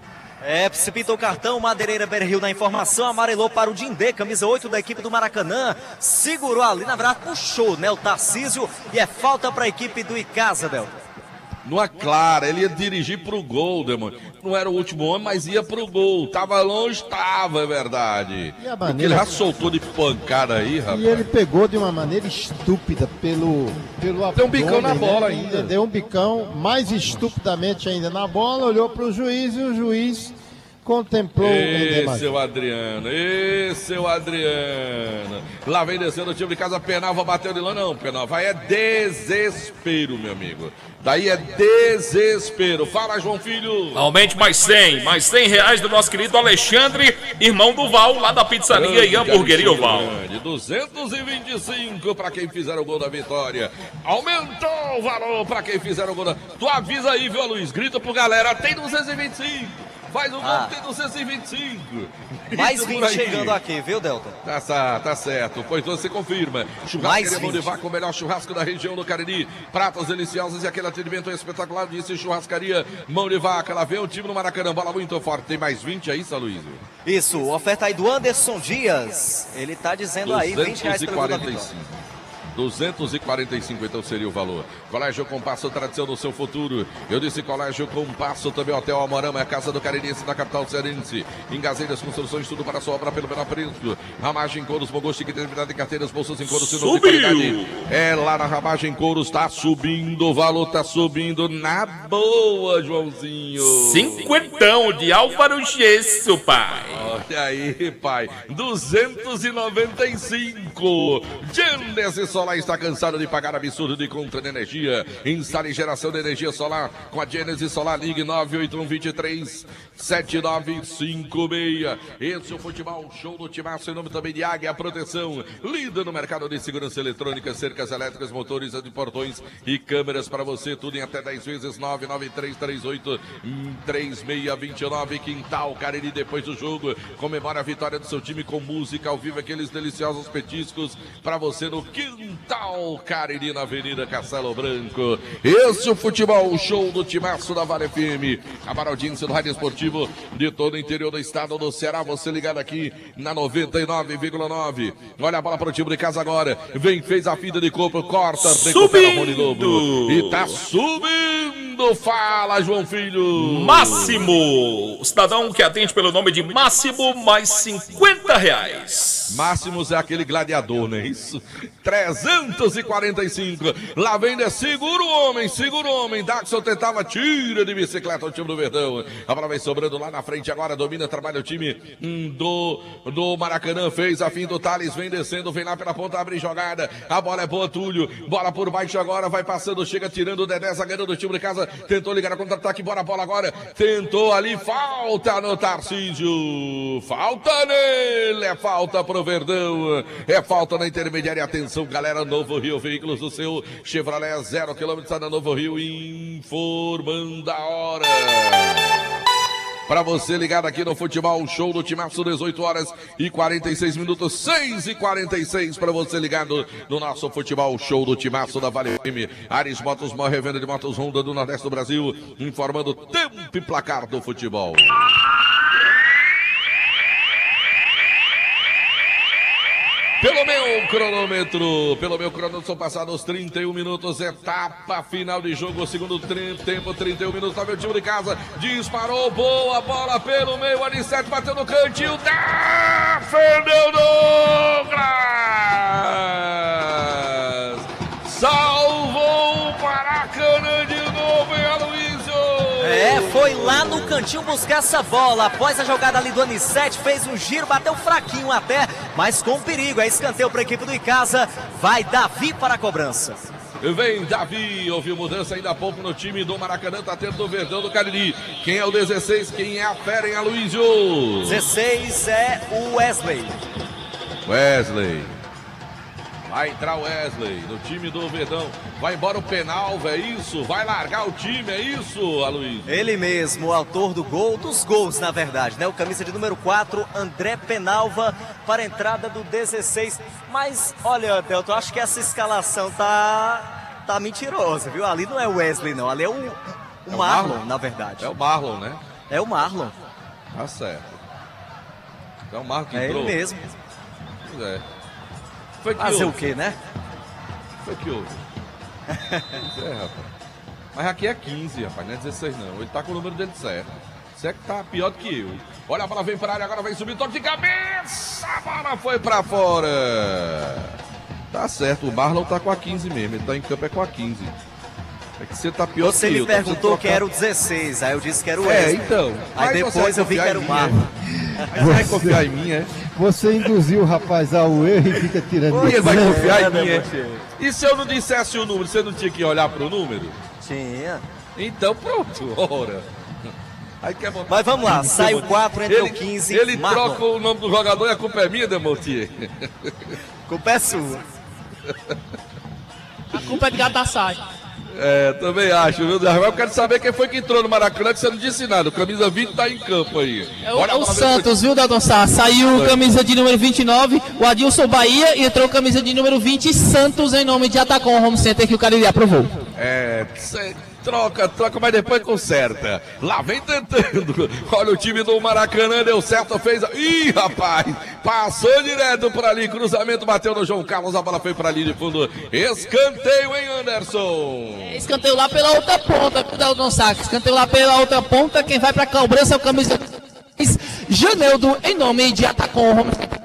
Speaker 8: Precipitou o cartão, Madeireira Berril na informação, amarelou para o Dindê, camisa 8 da equipe do Maracanã, segurou ali, na verdade puxou, né, o Tarcísio, e é falta para a equipe do Icasa, Del.
Speaker 7: Numa clara, ele ia dirigir pro gol, demônio. Não era o último homem, mas ia pro gol. Tava longe, tava, é verdade.
Speaker 11: E a
Speaker 7: porque ele já soltou de pancada aí, rapaz.
Speaker 11: E ele pegou de uma maneira estúpida pelo abdômen,
Speaker 7: deu um bicão na bola,
Speaker 11: né?
Speaker 7: ainda.
Speaker 11: Deu um bicão, mais estupidamente ainda na bola, olhou pro juiz e o juiz contemplou o
Speaker 7: seu Adriano, seu Adriano. Lá vem descendo o time de casa, Penalva bateu de lá, não, Penalva, aí é desespero, meu amigo. Daí é desespero. Fala, João Filho.
Speaker 10: Aumente mais 100 reais do nosso querido Alexandre, irmão do Val, lá da pizzaria e hamburgueria o Val.
Speaker 7: 225 para quem fizer o gol da vitória. Aumentou o valor para quem fizer o gol da... Tu avisa aí, viu, Luiz? Grita pro galera, tem 225. Faz o gol, tem 225.
Speaker 8: Mais 20 chegando aqui, viu, Delton?
Speaker 7: Tá certo. Pois você confirma. Churrascaria Mão de Vaca, o melhor churrasco da região do Cariri. Pratos deliciosos e aquele atendimento espetacular. Disse Churrascaria Mão de Vaca. Lá vem o time no Maracanã. Bola muito forte. Tem mais 20 aí, Aloysio?
Speaker 8: Isso, oferta aí do Anderson Dias. Ele tá dizendo aí, R$20 pelo gol da vitória.
Speaker 7: 245, então seria o valor. Colégio Compasso, tradição do seu futuro. Eu disse Colégio Compasso, também Hotel Almorama, a casa do Caririense da capital cearense. Em Gazeiras Construções, tudo para sua obra pelo menor preço. Ramagem Couros, Mogoste, que tem de carteiras, bolsas em couro, sinônimo de qualidade. É lá na Ramagem Couros, tá subindo, o valor tá subindo na boa, Joãozinho.
Speaker 10: 50 de Álvaro Gesso, pai.
Speaker 7: Olha aí, pai. 295. Gênesis Solar está cansado de pagar absurdo de conta de energia. Instale geração de energia solar com a Gênesis Solar. Ligue 981-23-7956. Esse é o Futebol Show do Timaço, em nome também de Águia Proteção. Líder no mercado de segurança eletrônica, cercas elétricas, motores de portões e câmeras para você. Tudo em até 10 vezes. 99338-3629. Quintal Cariri, depois do jogo. Comemora a vitória do seu time com música ao vivo. Aqueles deliciosos petiscos para você no Quintal Cariri, na Avenida Castelo Branco. Esse é o Futebol Show do Timaço da Vale FM. A maior audiência do rádio esportivo de todo o interior do estado do Ceará. Você ligado aqui na 99,9. Olha a bola para o time de casa agora. Vem, fez a fita de corpo, corta, recupera o Rony Lobo. E tá subindo. Fala, João Filho.
Speaker 10: Máximo. O cidadão que atende pelo nome de Máximo, mais R$50.
Speaker 7: Máximos é aquele gladiador, não é isso? 345. Lá vem, segura o homem. Daxon tentava, tira de bicicleta o time do Verdão. A bola vem sobrando lá na frente agora, domina, trabalha o time do Maracanã. Fez a fim do Thales, vem descendo, vem lá pela ponta, abre jogada. A bola é boa, Túlio. Bola por baixo agora, vai passando, chega tirando o Dedé, zagueiro do time de casa. Tentou ligar a contra-ataque, bora a bola agora. Tentou ali, falta no Tarcísio. Falta nele, é falta pro Verdão. É falta na intermediária. Atenção, galera, Novo Rio Veículos, o seu Chevrolet 0 km está na Novo Rio, informando a hora. Para você ligado aqui no Futebol Show do Timaço, 18 horas e 46 minutos, 6h46 para você ligado no nosso Futebol Show do Timaço da Vale FM. Ares Motos, maior revenda de motos Honda do Nordeste do Brasil, informando o tempo e placar do futebol. Pelo meu cronômetro são passados 31 minutos, etapa final de jogo, segundo tempo, 31 minutos, tá vendo o time de casa, disparou, boa bola pelo meio, Anissete bateu no cantinho, defendeu Douglas, salvou o Maracanã de novo, hein, Aloysio?
Speaker 8: Foi lá no cantinho buscar essa bola, após a jogada ali do Anissete, fez um giro, bateu fraquinho até, mas com perigo, é escanteio para a equipe do Icasa, vai Davi para a cobrança.
Speaker 7: Vem Davi, houve mudança ainda há pouco no time do Maracanã, tá tendo o Verdão do Cariri. Quem é o 16, quem é a fera, hein, Aloysio?
Speaker 8: 16 é o Wesley.
Speaker 7: Vai entrar o Wesley no time do Verdão. Vai embora o Penalva, é isso? Vai largar o time, é isso, Aloysio?
Speaker 8: Ele mesmo, o autor dos gols, na verdade, né? O camisa de número 4, André Penalva, para a entrada do 16. Mas, olha, Delton, acho que essa escalação tá mentirosa, viu? Ali não é o Wesley, não. Ali é o Marlon, na verdade.
Speaker 7: É o Marlon, né?
Speaker 8: É o Marlon.
Speaker 7: Tá certo. É o Marlon que
Speaker 8: entrou.
Speaker 7: É
Speaker 8: ele mesmo.
Speaker 7: Pois é.
Speaker 8: Fazer o quê, né?
Speaker 7: Foi que houve. Rapaz. Mas aqui é 15, rapaz, não é 16 não. Ele tá com o número dele certo. Você é que tá pior do que eu. Olha, a bola vem para a área, agora vem subir, toque de cabeça. A bola foi pra fora. Tá certo, o Marlon tá com a 15 mesmo. Ele tá em campo com a 15. É que você tá pior
Speaker 8: Você
Speaker 7: que eu.
Speaker 8: Você me perguntou que era o 16, aí eu disse que era o
Speaker 7: Wesley.
Speaker 8: Então. Aí depois eu vi que era o Marlon.
Speaker 7: Você vai confiar em mim, é?
Speaker 11: Você induziu o rapaz ao erro e fica tirando...
Speaker 7: Ele vai confiar em mim, é? E se eu não dissesse o número, você não tinha que olhar pro número?
Speaker 8: Tinha.
Speaker 7: Então pronto, ora. Aí quer botar...
Speaker 8: Mas vamos lá, sai o 4, entra o 15.
Speaker 7: Ele troca o nome do jogador e a culpa é minha, Demontier.
Speaker 8: Culpa é sua.
Speaker 9: A culpa é de Gatassai.
Speaker 7: Também acho, viu? Agora eu quero saber quem foi que entrou no Maracanã, que você não disse nada. O camisa 20 tá em campo aí.
Speaker 9: É o Santos, viu, Dalton Sá? Saiu camisa de número 29, o Adilson Bahia, e entrou camisa de número 20, Santos, em nome de Atacom Home Center, que o Cariri aprovou.
Speaker 7: Troca, mas depois conserta. Lá vem tentando. Olha o time do Maracanã, deu certo, fez. Ih, rapaz, passou direto por ali. Cruzamento bateu no João Carlos, a bola foi pra ali de fundo. Escanteio, hein, Anderson?
Speaker 9: Escanteio lá pela outra ponta, Dalton Sá. Escanteio lá pela outra ponta. Quem vai pra cobrança é o camisa Janeudo, em nome de Atacom Home Center.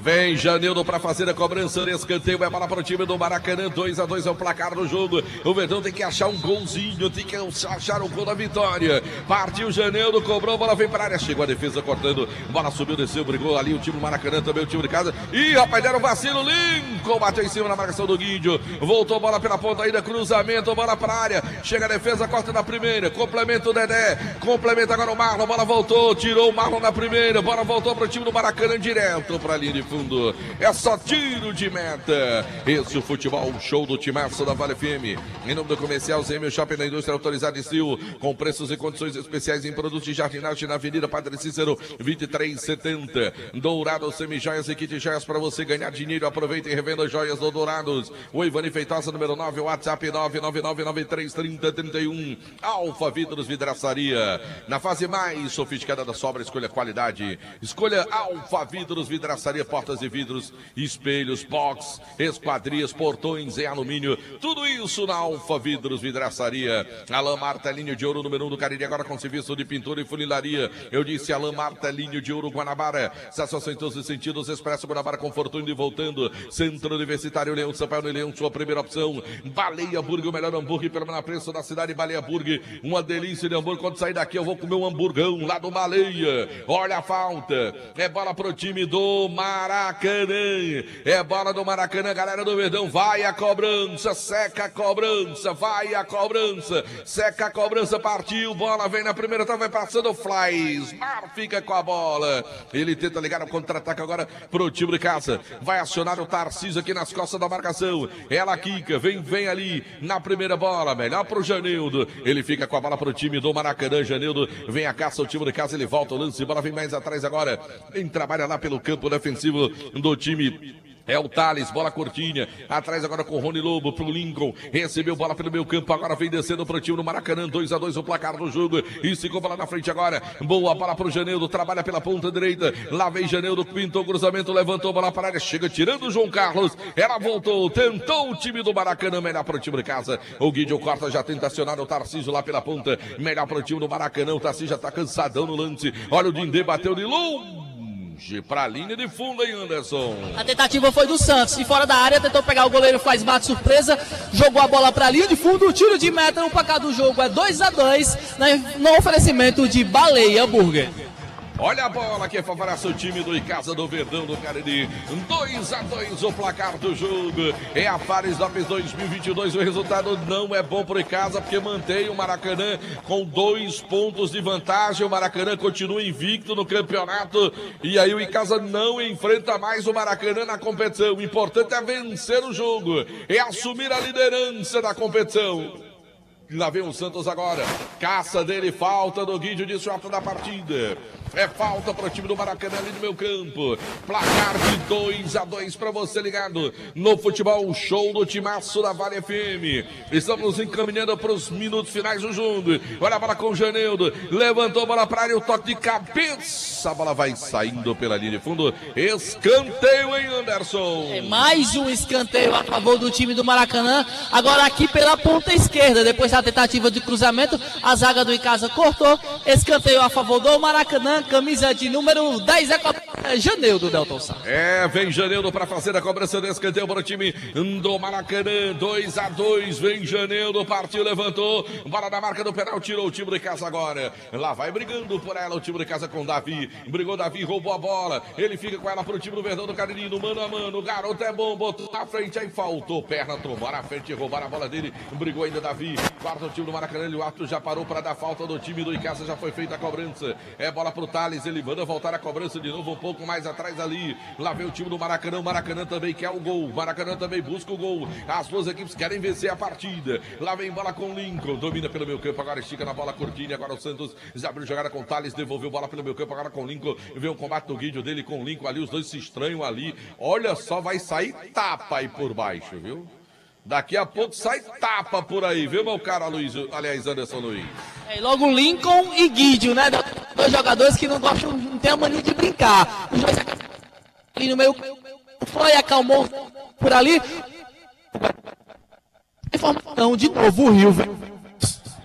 Speaker 7: Vem Janildo para fazer a cobrança de escanteio, é bola para o time do Maracanã, 2-2 é o placar do jogo. O Verdão tem que achar um golzinho, tem que achar o gol da vitória. Partiu Janildo, cobrou, bola vem para a área, chegou a defesa cortando, bola subiu, desceu, brigou ali o time do Maracanã, também o time de casa. Ih, rapaz, deram vacilo, Lincoln bateu em cima na marcação do Guidio, voltou bola pela ponta ainda, cruzamento, bola para a área, chega a defesa, corta na primeira, complementa o Dedé, complementa agora o Marlon, bola voltou, tirou o Marlon na primeira, bola voltou para o time do Maracanã direto para a linha de fundo, é só tiro de meta. Esse é o futebol show do timaço da Vale FM. Em nome do comercial Zêmio Shopping da Indústria Autorizada e Sil, com preços e condições especiais em produtos de jardinagem na Avenida Padre Cícero 2370. Dourados Semijoias e kit joias para você ganhar dinheiro. Aproveita e revenda joias do Dourados. O Ivani Feitosa, número 9, WhatsApp 999933031. Alfa Vidros Vidraçaria. Na fase mais sofisticada da sobra, escolha qualidade. Escolha Alfa Vidros Vidraçaria, portas e vidros, espelhos, box, esquadrias, portões em alumínio, tudo isso na Alfa Vidros Vidraçaria. Alain Martelinho de Ouro, número 1 do Cariri, agora com serviço de pintura e funilaria. Eu disse Alain Martelinho de Ouro, Guanabara. Satisfação em todos os sentidos, Expresso Guanabara com fortuna e voltando. Centro Universitário Leão Sampaio no Leão, sua primeira opção. Baleia Burger, o melhor hambúrguer pelo menor preço da cidade. Baleia Burger, uma delícia de hambúrguer. Quando sair daqui eu vou comer um hamburgão lá do Baleia. Olha a falta, é bola pro time do Maracanã, é bola do Maracanã, galera do Verdão, vai a cobrança, seca a cobrança, vai a cobrança, seca a cobrança, partiu, bola vem na primeira, vai passando o Flies, Mar fica com a bola, ele tenta ligar o contra-ataque agora pro time de casa, vai acionar o Tarcísio aqui nas costas da marcação, ela quica, vem ali na primeira bola, melhor pro Janildo, ele fica com a bola pro time do Maracanã, Janildo, vem a caça, o time de casa, ele volta o lance, bola vem mais atrás agora, quem trabalha lá pelo campo defensivo do time é o Thales, bola curtinha, atrás agora com o Rony Lobo pro Lincoln, recebeu bola pelo meio campo, agora vem descendo pro time do Maracanã, 2-2 o placar do jogo, e ficou bola na frente agora, boa bola pro Janildo, trabalha pela ponta direita, lá vem Janildo, pintou o cruzamento, levantou bola para a área, chega tirando o João Carlos, ela voltou, tentou o time do Maracanã, melhor pro time de casa, o Guidio corta, já tenta acionar o Tarcísio lá pela ponta, melhor pro time do Maracanã, o Tarcísio já tá cansadão no lance, olha o Dindê, bateu de longe pra linha de fundo, hein, Anderson?
Speaker 9: A tentativa foi do Santos, de fora da área, tentou pegar o goleiro, faz bate surpresa, jogou a bola pra linha de fundo, o tiro de meta, o placar do jogo é 2-2, no oferecimento de Baleia Burger.
Speaker 7: Olha a bola que favorece o time do Icasa do Verdão do Cariri. 2-2 o placar do jogo. É a Fares Lopes 2022. O resultado não é bom para o Icasa porque mantém o Maracanã com 2 pontos de vantagem. O Maracanã continua invicto no campeonato. E aí o Icasa não enfrenta mais o Maracanã na competição. O importante é vencer o jogo. É assumir a liderança da competição. Lá vem o Santos agora. Caça dele, falta do Guidio de sorte da partida. É falta para o time do Maracanã ali no meu campo. Placar de 2-2 para você ligado no futebol show do timaço da Vale FM. Estamos nos encaminhando para os minutos finais do jogo. Olha a bola com o Janildo. Levantou a bola para a área, o toque de cabeça. A bola vai saindo pela linha de fundo. Escanteio, hein, Anderson?
Speaker 9: É mais um escanteio a favor do time do Maracanã. Agora aqui pela ponta esquerda. Depois da tentativa de cruzamento, a zaga do Icasa cortou. Escanteio a favor do Maracanã. Camisa de número 10 é Janildo, Delton Sá.
Speaker 7: Vem Janildo para fazer a cobrança de escanteio para o time do Maracanã. 2-2, vem Janildo, partiu, levantou, bola na marca do penal, tirou o time de casa agora. Lá vai brigando por ela o time de casa com o Davi. Brigou Davi, roubou a bola. Ele fica com ela para o time do Verdão do Cariri, no mano a mano. O garoto é bom, botou na frente, aí faltou perna, tomou na frente, roubaram a bola dele. Brigou ainda Davi, quarto o time do Maracanã. O árbitro já parou para dar falta do time do Icasa, já foi feita a cobrança. É bola pro Thales, ele manda voltar a cobrança de novo, um pouco mais atrás ali. Lá vem o time do Maracanã, o Maracanã também quer o gol. O Maracanã também busca o gol. As duas equipes querem vencer a partida. Lá vem bola com o Lincoln, domina pelo meio campo, agora estica na bola Cortini, agora o Santos abriu jogada com o Thales, devolveu bola pelo meio campo, agora com o Lincoln. Vem o combate do Guidio dele com o Lincoln ali, os dois se estranham ali. Olha só, vai sair tapa aí por baixo, viu? Daqui a pouco sai tapa por aí, viu, meu cara Luiz? Aliás, Anderson Luiz.
Speaker 9: É, logo Lincoln e Guidio, né? Dois jogadores que não gostam, não tem a mania de brincar. Os dois ali no meio, foi, acalmou por ali. Informação de novo, o Rio, velho.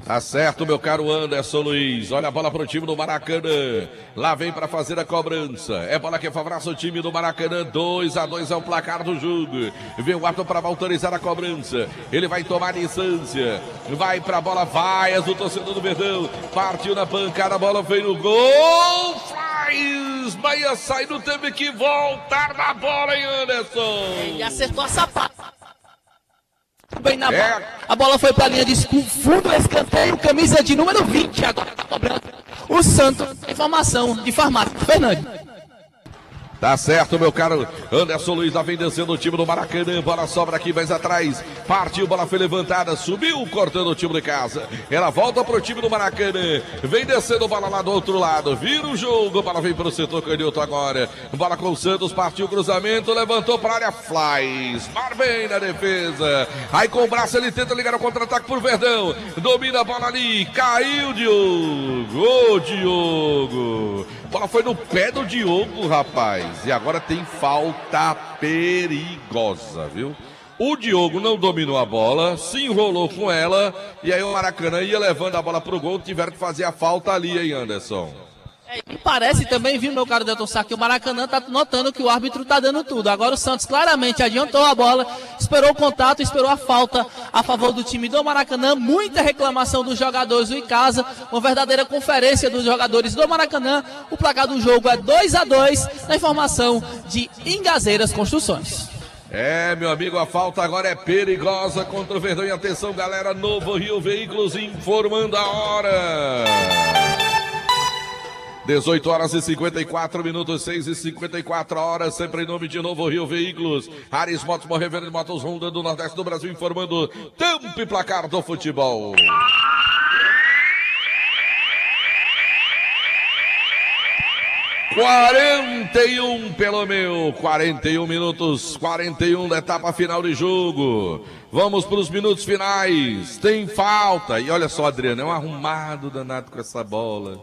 Speaker 7: Tá certo, meu caro Anderson Luiz. Olha a bola pro time do Maracanã. Lá vem para fazer a cobrança. É bola que favorece o time do Maracanã. 2-2 é o placar do jogo. Vem o árbitro para autorizar a cobrança. Ele vai tomar distância. Vai pra bola, vaias do torcedor do Verdão. Partiu na pancada, a bola veio no gol. Faz! Bahia sai, não teve que voltar na bola, hein, Anderson?
Speaker 9: Ele acertou a sapata. Bem na bola. A bola foi pra linha de fundo, escanteio, camisa de número 20. Agora tá cobrando o Santos. Informação de farmácia. Fernando.
Speaker 7: Tá certo, meu caro Anderson Luiz, lá vem descendo o time do Maracanã, bola sobra aqui mais atrás, partiu, bola foi levantada, subiu, cortando o time de casa, ela volta pro time do Maracanã, vem descendo bola lá do outro lado, vira o jogo, bola vem pro setor canhoto agora, bola com o Santos, partiu o cruzamento, levantou pra área, Flies, bem na defesa, aí com o braço ele tenta ligar o contra-ataque pro Verdão, domina a bola ali, caiu Diogo, ô Diogo, bola foi no pé do Diogo, rapaz. E agora tem falta perigosa, viu? O Diogo não dominou a bola, se enrolou com ela, e aí o Maracanã ia levando a bola pro gol, tiveram que fazer a falta ali, hein, Anderson?
Speaker 9: E parece também, viu, meu caro Delton Sá, que o Maracanã tá notando que o árbitro tá dando tudo. Agora o Santos claramente adiantou a bola, esperou o contato, esperou a falta a favor do time do Maracanã. Muita reclamação dos jogadores do Icasa, uma verdadeira conferência dos jogadores do Maracanã. O placar do jogo é 2-2 na informação de Ingazeiras Construções.
Speaker 7: É, meu amigo, a falta agora é perigosa contra o Verdão. E atenção, galera, Novo Rio Veículos informando a hora. 18 horas e 54 minutos, 6h54 horas, sempre em nome de Novo Rio Veículos, Ares Motos, Morrevenda de Motos Honda do Nordeste do Brasil, informando tempo e placar do futebol. (41 pelo meu), 41 minutos, 41 da etapa final de jogo. Vamos para os minutos finais, tem falta, e olha só, Adriano, é um arrumado danado com essa bola.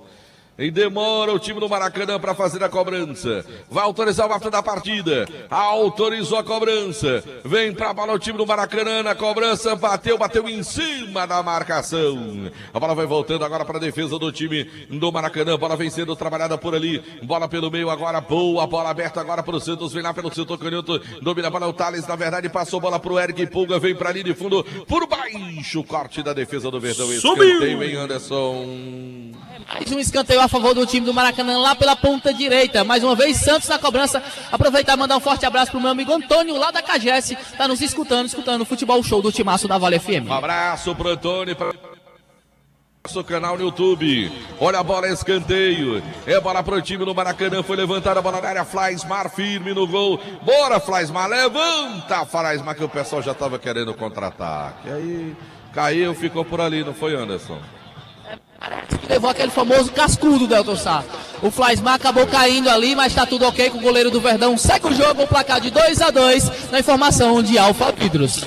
Speaker 7: E demora o time do Maracanã para fazer a cobrança. Vai autorizar o árbitro da partida. Autorizou a cobrança. Vem para a bola o time do Maracanã. Na cobrança, bateu em cima da marcação. A bola vai voltando agora para a defesa do time do Maracanã. A bola vem sendo trabalhada por ali. Bola pelo meio agora, boa. Bola aberta agora para o Santos. Vem lá pelo setor canhoto. Domina a bola o Thales. Na verdade, passou a bola para o Eric Pulga. Vem para ali de fundo. Por baixo. Corte da defesa do Verdão. Escanteio, hein, Anderson?
Speaker 9: Mais um escanteio a favor do time do Maracanã lá pela ponta direita. Mais uma vez, Santos na cobrança. Aproveitar e mandar um forte abraço pro meu amigo Antônio lá da KGS. Tá nos escutando o futebol show do Timaço da Vale FM.
Speaker 7: Um abraço pro Antônio. Nosso canal no YouTube. Olha a bola, escanteio. É bola pro time do Maracanã. Foi levantada a bola na área. Flaismar firme no gol. Bora, Flaismar. Levanta, Flaismar, que o pessoal já tava querendo contra-ataque. Aí caiu, ficou por ali, não foi, Anderson?
Speaker 9: Levou aquele famoso cascudo, Delton Sá. O Flaismar acabou caindo ali, mas tá tudo ok com o goleiro do Verdão. Segue o jogo, o placar de 2-2 na informação de Alfa Vidros.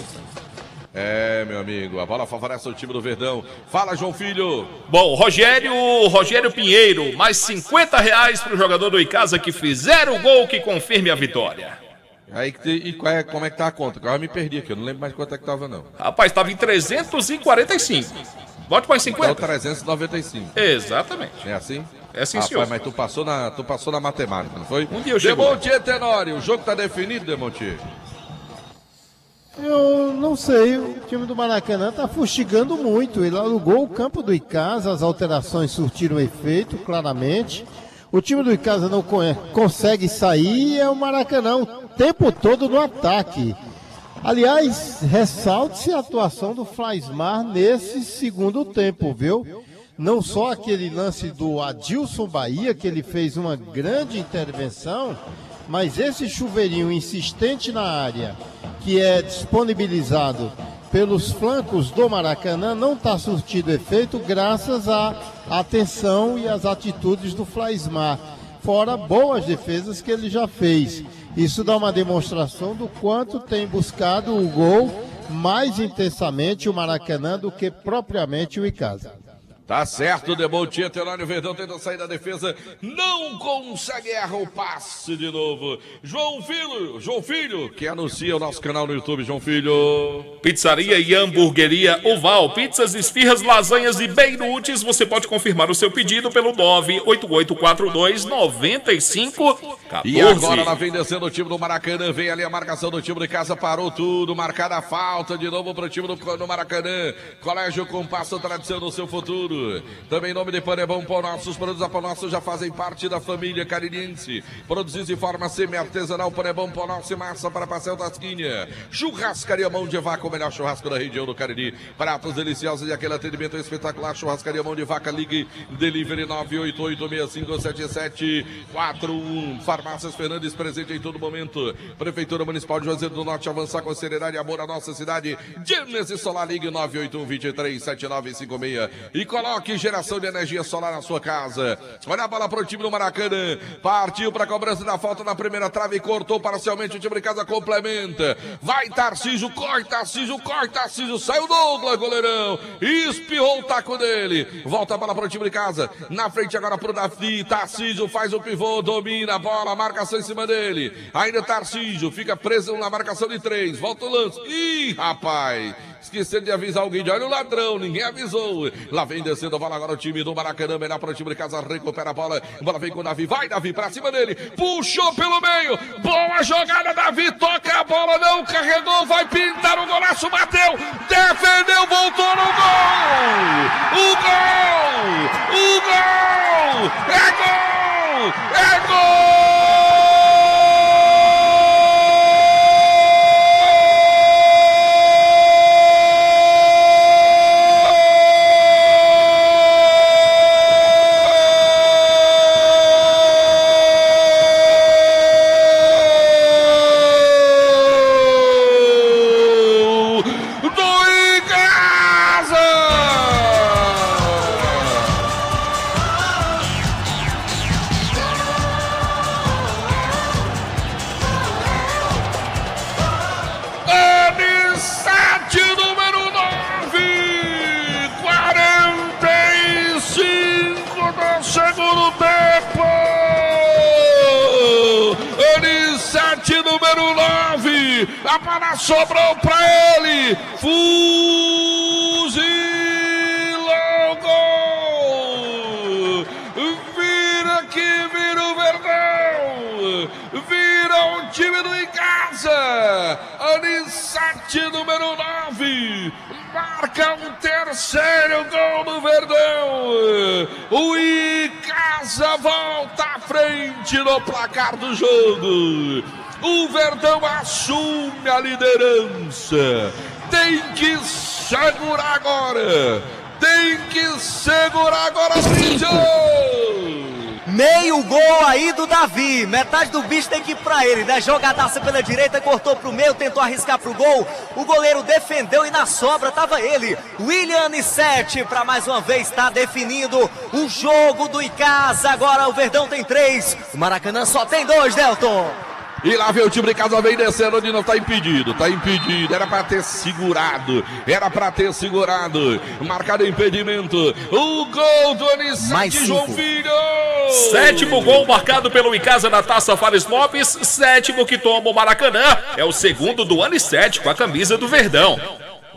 Speaker 7: É, meu amigo, a bola favorece o time do Verdão. Fala, João Filho.
Speaker 10: Bom, Rogério Pinheiro, mais R$50 para o jogador do Icasa que fizer o gol que confirme a vitória.
Speaker 7: Aí, como é que tá a conta? Eu me perdi aqui, eu não lembro mais quanto é que tava, não.
Speaker 10: Rapaz, tava em 345. Bote mais 50.
Speaker 7: Então 395.
Speaker 10: Exatamente.
Speaker 7: É assim?
Speaker 10: É assim, senhor.
Speaker 7: Mas tu passou na matemática, não foi?
Speaker 10: Um dia eu chego.
Speaker 7: Demontier Tenório, o jogo tá definido, Demontier?
Speaker 11: Eu não sei, o time do Maracanã tá fustigando muito. Ele alugou o campo do Icasa, as alterações surtiram efeito, claramente. O time do Icasa não consegue sair e é o Maracanã o tempo todo no ataque. Aliás, ressalte-se a atuação do Flaismar nesse segundo tempo, viu? não só aquele lance do Adilson Bahia, que ele fez uma grande intervenção, mas esse chuveirinho insistente na área, que é disponibilizado pelos flancos do Maracanã, não está surtido efeito graças à atenção e às atitudes do Flaismar, fora boas defesas que ele já fez. Isso dá uma demonstração do quanto tem buscado o gol mais intensamente o Maracanã do que propriamente o Icasa.
Speaker 7: Tá certo, Deboutier, Tenório Verdão tenta sair da defesa, não consegue, erra o passe de novo. João Filho, que anuncia o nosso canal no YouTube, João Filho.
Speaker 10: Pizzaria e hamburgueria Oval, pizzas, esfirras, lasanhas e beirutes. Você pode confirmar o seu pedido pelo 98842-9514.
Speaker 7: E agora lá vem descendo o time do Maracanã, vem ali a marcação do time de casa, parou tudo, marcada a falta de novo para o time do Maracanã. Colégio Compasso, tradição do seu futuro. Também em nome de Panebão Pão Nosso, os produtos da Pão Nosso já fazem parte da família caririense. Produzidos de forma semi-artesanal, Panebão Pão Nosso e massa para pastel da esquina. Churrascaria Mão de Vaca, o melhor churrasco da região do Cariri. Pratos deliciosos e aquele atendimento espetacular. Churrascaria Mão de Vaca, ligue Delivery 988657741. Farmácias Fernandes, presente em todo momento. Prefeitura Municipal de Juazeiro do Norte, avançar com seriedade e amor à nossa cidade. Gênesis Solar, ligue 981237956 e coloque geração de energia solar na sua casa. Olha a bola para o time do Maracanã. Partiu para a cobrança da falta na primeira trave, cortou parcialmente, o time de casa complementa. Vai Tarcísio, corre Tarcísio, saiu Douglas, goleirão, espirrou o taco dele. Volta a bola para o time de casa, na frente agora para o Davi. Tarcísio faz o pivô, domina a bola, marcação em cima dele. Ainda Tarcísio, fica preso na marcação de 3, volta o lance. Ih, rapaz, esquecendo de avisar alguém, de olha o ladrão, ninguém avisou. Lá vem descendo a bola agora o time do Maracanã, melhor para o time de casa, recupera a bola vem com o Davi, vai Davi pra cima dele, puxou pelo meio, boa jogada, Davi, toca a bola, não carregou, vai pintar o golaço, bateu, defendeu, voltou no gol, o gol, é gol! Número 9, a bola sobrou pra ele, fuzilou o gol, vira o Verdão, vira o time do Icasa, Anissete número 9, marca um terceiro gol do Verdão, o Icasa volta à frente no placar do jogo. O Verdão assume a liderança. Tem que segurar agora.
Speaker 8: Meio gol aí do Davi. Metade do bicho tem que ir pra ele, né? Jogadaça pela direita, cortou pro meio, tentou arriscar pro gol. O goleiro defendeu e na sobra tava ele, William Anissete, pra mais uma vez tá definindo o jogo do Icasa. Agora o Verdão tem 3, o Maracanã só tem 2, Delton.
Speaker 7: E lá vem o time de casa, vem descendo, onde não tá impedido, era pra ter segurado, marcado impedimento, o gol do Anissete, João Filho!
Speaker 10: 7º gol marcado pelo Icasa na Taça Fares Lopes, 7º que toma o Maracanã, é o 2º do Anissete com a camisa do Verdão.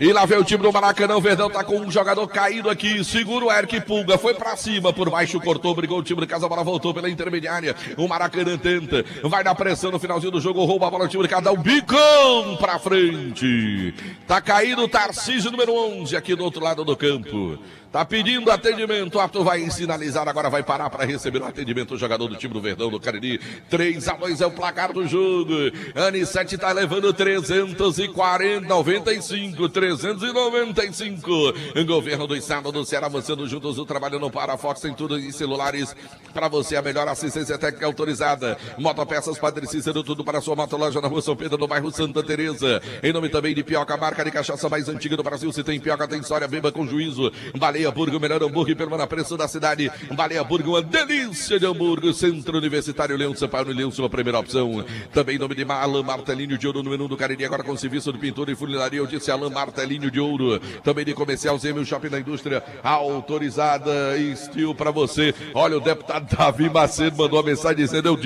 Speaker 7: E lá vem o time do Maracanã, o Verdão tá com um jogador caído aqui, segura o Eric Pulga, foi pra cima, por baixo cortou, brigou o time de casa, a bola voltou pela intermediária, o Maracanã tenta, vai dar pressão no finalzinho do jogo, rouba a bola do time de casa, dá um bicão pra frente, tá caído o Tarcísio número 11 aqui do outro lado do campo. Tá pedindo atendimento, o árbitro vai sinalizar, agora vai parar para receber o atendimento. O jogador do time do Verdão, do Cariri. 3-2 é o placar do jogo. Anissete tá levando 395. Governo do Estado do Ceará, avançando juntos, o trabalho não para. Fox tem tudo em celulares para você, a melhor assistência técnica autorizada. Motopeças Padre Cícero, tudo para a sua motoloja na Rua São Pedro, no bairro Santa Teresa. Em nome também de Pioca, marca de cachaça mais antiga do Brasil. Se tem Pioca, tem história, beba com juízo. Baleia Burger, o melhor hambúrguer pelo menor preço da cidade. Baleia Burger, uma delícia de hambúrguer. Centro Universitário Leão Sampaio, Leão, sua primeira opção. Também em nome de Alain Martelinho de Ouro, número 1 do Cariri, agora com serviço de pintura e funilaria. Eu disse Alain Martelinho de Ouro. Também de comercial Zêmio Shopping da Indústria, autorizada Estil para você. Olha, o deputado Davi Macedo mandou uma mensagem dizendo: eu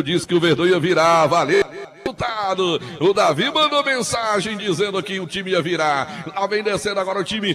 Speaker 7: disse que o Verdão ia virar. Valeu, deputado. O Davi mandou mensagem dizendo que o time ia virar. Lá vem descendo agora o time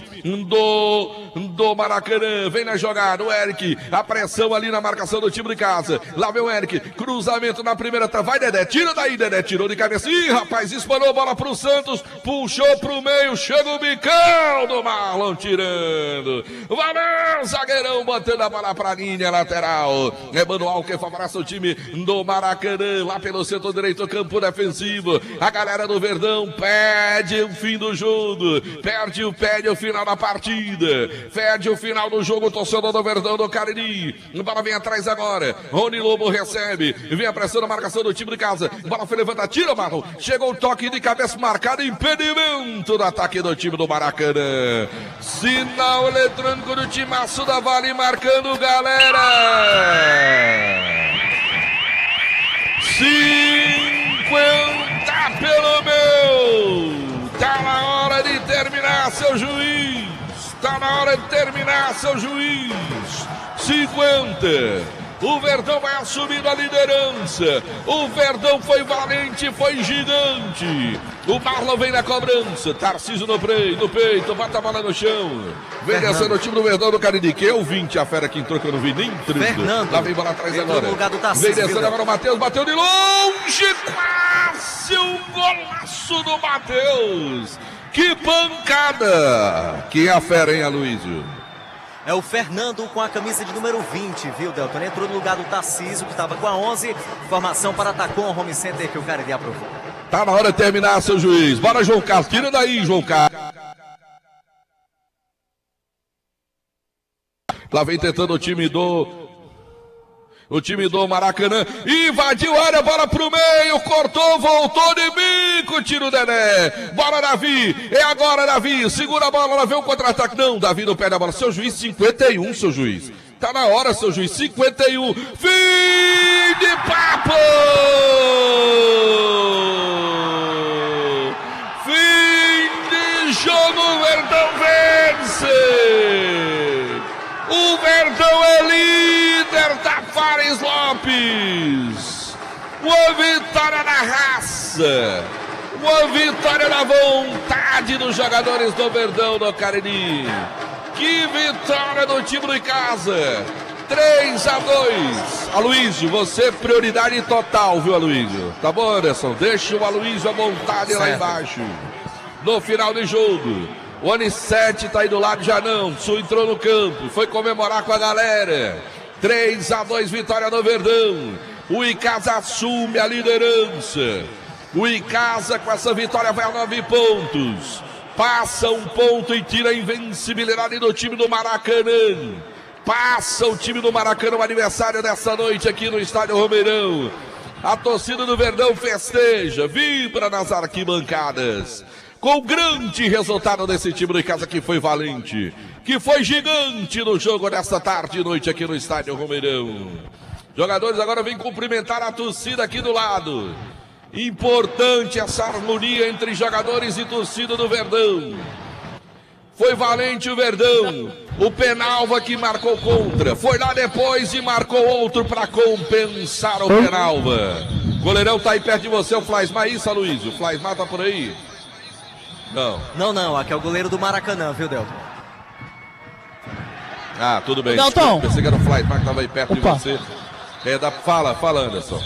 Speaker 7: do Maracanã. Vem na jogada o Eric, a pressão ali na marcação do time de casa. Lá vem o Eric, cruzamento na primeira, vai Dedé, tira daí Dedé, tirou de cabeça. Ih, rapaz, espanou a bola pro Santos, puxou pro meio, chega o bicão do Marlon tirando. Valeu, zagueirão, botando a bola pra linha lateral. É Manuel que favorece o time do Maracanã, lá pelo setor direito, campo defensivo. A galera do Verdão pede o fim do jogo, pede o final da partida, pede o final do jogo, o torcedor do Verdão do Cariri. A bola vem atrás agora, Rony Lobo recebe, vem a pressão na marcação do time de casa, a bola foi levantada, tira Marlon, chegou o toque de cabeça marcado, impedimento do ataque do time do Maracanã. Sinal eletrônico do timaço da Vale marcando, galera. 50 pelo meu. Tá na hora de terminar, seu juiz. Tá na hora de terminar, seu juiz. 50. O Verdão vai assumindo a liderança. O Verdão foi valente, foi gigante. O Marlon vem na cobrança. Tarcísio no peito, bota a bola no chão. Vem descendo o time do Verdão do Cariri. Que é o 20, a fera que entrou que eu não vi nem 30.
Speaker 8: Fernando.
Speaker 7: Lá vem bola atrás agora.
Speaker 8: No lugar do Tarcísio,
Speaker 7: vem descendo agora o Matheus, bateu de longe. Quase um golaço do Matheus. Que pancada. Que é a fera, hein, Aloysio?
Speaker 8: É o Fernando com a camisa de número 20, viu, Delton? Ele entrou no lugar do Tarcísio, que estava com a 11. Formação para Tacon Home Center, que o Cariri aprovou.
Speaker 7: Tá na hora de terminar, seu juiz. Bora, João Carlos. Tira daí, João Carlos. Lá vem tentando o time do Maracanã, invadiu a área, bola pro meio, cortou, voltou de bico, tira o Dedé, bola Davi, é agora Davi, segura a bola, lá vem o contra-ataque, não, Davi não perde a bola, seu juiz, 51, seu juiz, tá na hora, seu juiz, 51, fim de papo, fim de jogo, o Verdão vence. O Verdão é líder da Fares Lopes. Uma vitória na raça. Uma vitória na vontade dos jogadores do Verdão do Cariri. Que vitória do time de casa. 3-2. Aloysio, você prioridade total, viu, Aloysio? Tá bom, Anderson? Deixa o Aloysio à vontade lá embaixo. No final do jogo. O Anissete tá aí do lado já não. Sul entrou no campo, foi comemorar com a galera. 3-2, vitória do Verdão. O Icasa assume a liderança. O Icasa com essa vitória vai a 9 pontos. Passa um ponto e tira a invencibilidade do time do Maracanã. Passa o time do Maracanã, o aniversário dessa noite aqui no Estádio Romeirão. A torcida do Verdão festeja, vibra nas arquibancadas. Com o grande resultado desse time de casa que foi valente, que foi gigante no jogo desta tarde e noite aqui no Estádio Romeirão. Jogadores agora vêm cumprimentar a torcida aqui do lado. Importante essa harmonia entre jogadores e torcida do Verdão. Foi valente o Verdão. O Penalva que marcou contra. Foi lá depois e marcou outro para compensar o Penalva. O goleirão tá aí perto de você, o Flaismar. Isso, Aloysio. O Flaismar tá por aí.
Speaker 8: Não, aqui é o goleiro do Maracanã, viu, Delton?
Speaker 7: Ah, tudo bem.
Speaker 9: Delton.
Speaker 7: Pensei que era o Flaismar que tava aí perto de você. Fala, Anderson.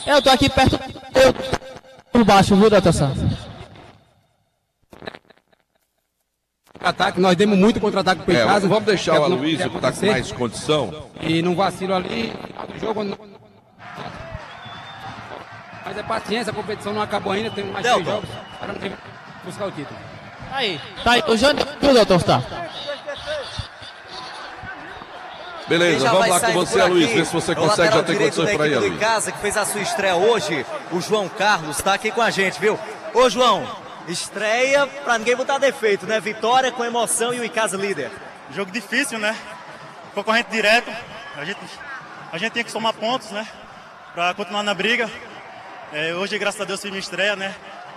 Speaker 9: Eu tô aqui perto, por baixo, viu, Delton?
Speaker 3: contra-ataque, nós demos muito contra-ataque para em casa.
Speaker 7: Vamos deixar o Aloysio que está com mais condição.
Speaker 3: E não vacilo ali, o jogo... Mas é paciência, a competição não acabou ainda, tem mais 3 jogos para buscar o título.
Speaker 9: Tá aí, o Jânio, Delton, tá?
Speaker 7: Beleza, vamos lá com você, Aloysio, ver se você consegue, já tem condições para ir,
Speaker 8: Aloysio. Casa, que fez a sua estreia hoje, o João Carlos, tá aqui com a gente, viu? Ô, João, estreia pra ninguém botar defeito, né? Vitória com emoção e o Icasa líder.
Speaker 4: Jogo difícil, né? Concorrente direto, a gente tem que somar pontos, né? Pra continuar na briga. Hoje, graças a Deus, fiz minha estreia, né?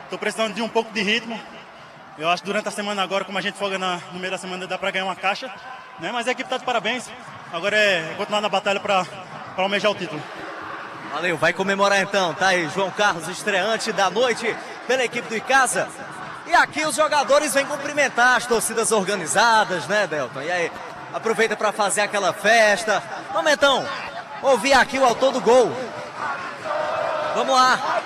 Speaker 4: Tô precisando de um pouco de ritmo. Eu acho que durante a semana agora, como a gente folga no meio da semana, dá pra ganhar uma caixa, né? Mas a equipe tá de parabéns. Agora é continuar na batalha pra almejar o título.
Speaker 8: Valeu, vai comemorar então, tá aí, João Carlos, estreante da noite pela equipe do Icasa. E aqui os jogadores vêm cumprimentar as torcidas organizadas, né, Delton? E aí, aproveita para fazer aquela festa. Vamos então ouvir aqui o autor do gol. Vamos lá.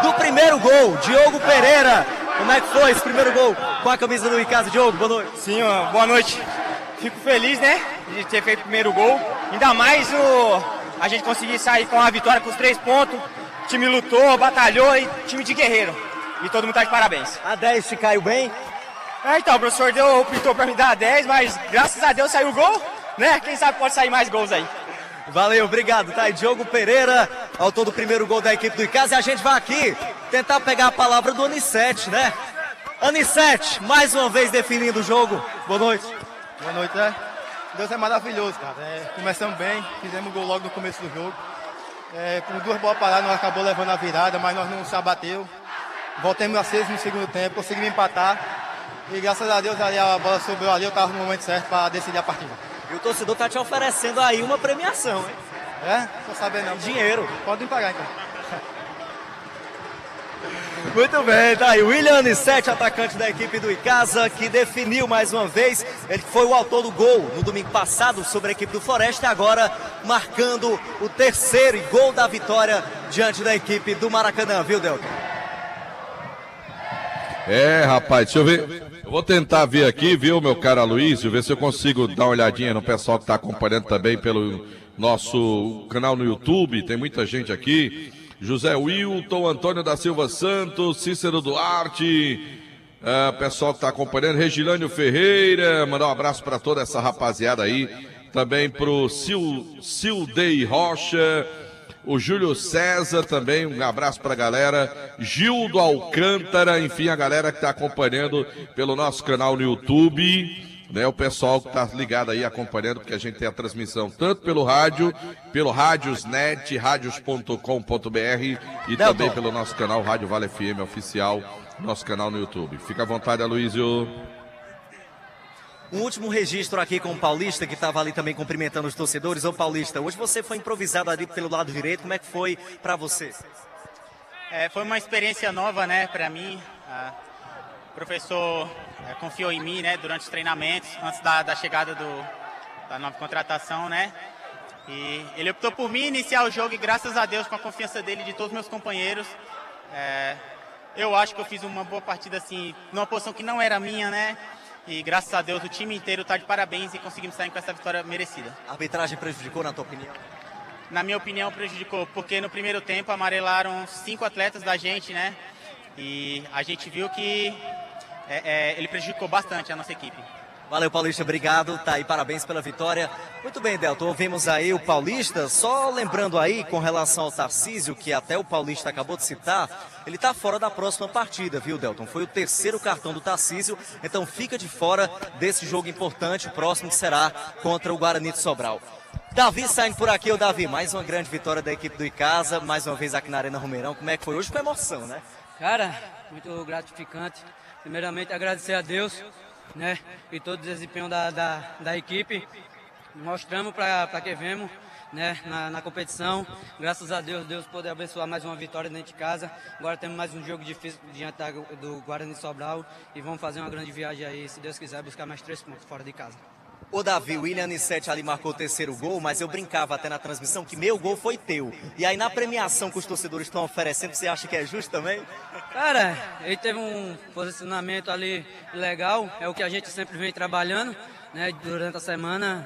Speaker 8: Do primeiro gol, Diogo Pereira. Como é que foi esse primeiro gol com a camisa do Icasa, Diogo? Boa noite.
Speaker 23: Sim, boa noite. Fico feliz, né, de ter feito o primeiro gol. Ainda mais a gente conseguir sair com a vitória com os 3 pontos. O time lutou, batalhou e time de guerreiro. E todo mundo tá de parabéns.
Speaker 8: A 10 te caiu bem?
Speaker 23: Então, o professor optou pra me dar a 10, mas graças a Deus saiu o gol, né? Quem sabe pode sair mais gols aí.
Speaker 8: Valeu, obrigado, tá aí Diogo Pereira, autor do primeiro gol da equipe do Icasa. E a gente vai aqui tentar pegar a palavra do Anissete, né? Anissete, mais uma vez definindo o jogo. Boa noite.
Speaker 24: Boa noite, Deus é maravilhoso, cara. Começamos bem, fizemos gol logo no começo do jogo. Com 2 bolas paradas, nós acabamos levando a virada, mas nós não se abateu. Voltamos a 6 no segundo tempo, conseguimos empatar. E graças a Deus ali a bola sobrou ali, eu estava no momento certo para decidir a partida.
Speaker 8: E o torcedor tá te oferecendo aí uma premiação, hein?
Speaker 24: Tô sabendo não.
Speaker 8: Dinheiro.
Speaker 24: Podem pagar então.
Speaker 8: Muito bem, tá aí William Anissete, atacante da equipe do Icasa, que definiu mais uma vez. Ele foi o autor do gol no domingo passado sobre a equipe do Floresta, agora marcando o terceiro gol da vitória diante da equipe do Maracanã, viu, Delton?
Speaker 7: Rapaz, deixa eu ver. Eu vou tentar ver aqui, viu, meu caro Aloysio, ver se eu consigo dar uma olhadinha no pessoal que está acompanhando também pelo nosso canal no YouTube. Tem muita gente aqui. José Wilton, Antônio da Silva Santos, Cícero Duarte, pessoal que está acompanhando, Regilânio Ferreira, mandar um abraço para toda essa rapaziada aí, também pro Cildei Rocha, o Júlio César também, um abraço para a galera, Gildo Alcântara, enfim, a galera que está acompanhando pelo nosso canal no YouTube. Né, o pessoal que está ligado aí acompanhando, porque a gente tem a transmissão tanto pelo rádio, pelo Rádiosnet, radios.com.br e também pelo nosso canal Rádio Vale FM Oficial, nosso canal no YouTube. Fica à vontade, Aloysio.
Speaker 8: Um último registro aqui com o Paulista, que estava ali também cumprimentando os torcedores. Ô Paulista, hoje você foi improvisado ali pelo lado direito, como é que foi para você?
Speaker 25: Foi uma experiência nova, né, para mim. O professor confiou em mim, né, durante os treinamentos, antes da chegada da nova contratação, né, e ele optou por mim iniciar o jogo e graças a Deus, com a confiança dele e de todos os meus companheiros, eu acho que eu fiz uma boa partida, assim, numa posição que não era minha, né, e graças a Deus o time inteiro está de parabéns e conseguimos sair com essa vitória merecida.
Speaker 8: A arbitragem prejudicou, na tua opinião?
Speaker 25: Na minha opinião, prejudicou, porque no primeiro tempo amarelaram 5 atletas da gente, né, e a gente viu que ele prejudicou bastante a nossa equipe.
Speaker 8: Valeu, Paulista, obrigado, tá aí, parabéns pela vitória. Muito bem, Delton, ouvimos aí o Paulista, só lembrando aí com relação ao Tarcísio, que até o Paulista acabou de citar, ele tá fora da próxima partida, viu, Delton? Foi o 3º cartão do Tarcísio, então fica de fora desse jogo importante, o próximo que será contra o Guarani de Sobral. Davi saindo por aqui, ô Davi, mais uma grande vitória da equipe do Icasa, mais uma vez aqui na Arena Romeirão, como é que foi hoje? Com emoção, né?
Speaker 26: Cara, muito gratificante. Primeiramente, agradecer a Deus, né, e todo o desempenho da equipe. Mostramos para que vemos, né, na competição. Graças a Deus, Deus pôde abençoar mais uma vitória dentro de casa. Agora temos mais um jogo difícil diante do Guarani de Sobral e vamos fazer uma grande viagem aí, se Deus quiser, buscar mais 3 pontos fora de casa.
Speaker 8: Ô Davi, o William Anissete ali marcou o terceiro gol, mas eu brincava até na transmissão que meu gol foi teu. E aí na premiação que os torcedores estão oferecendo, você acha que é justo também?
Speaker 26: Cara, ele teve um posicionamento ali legal, é o que a gente sempre vem trabalhando, né, durante a semana.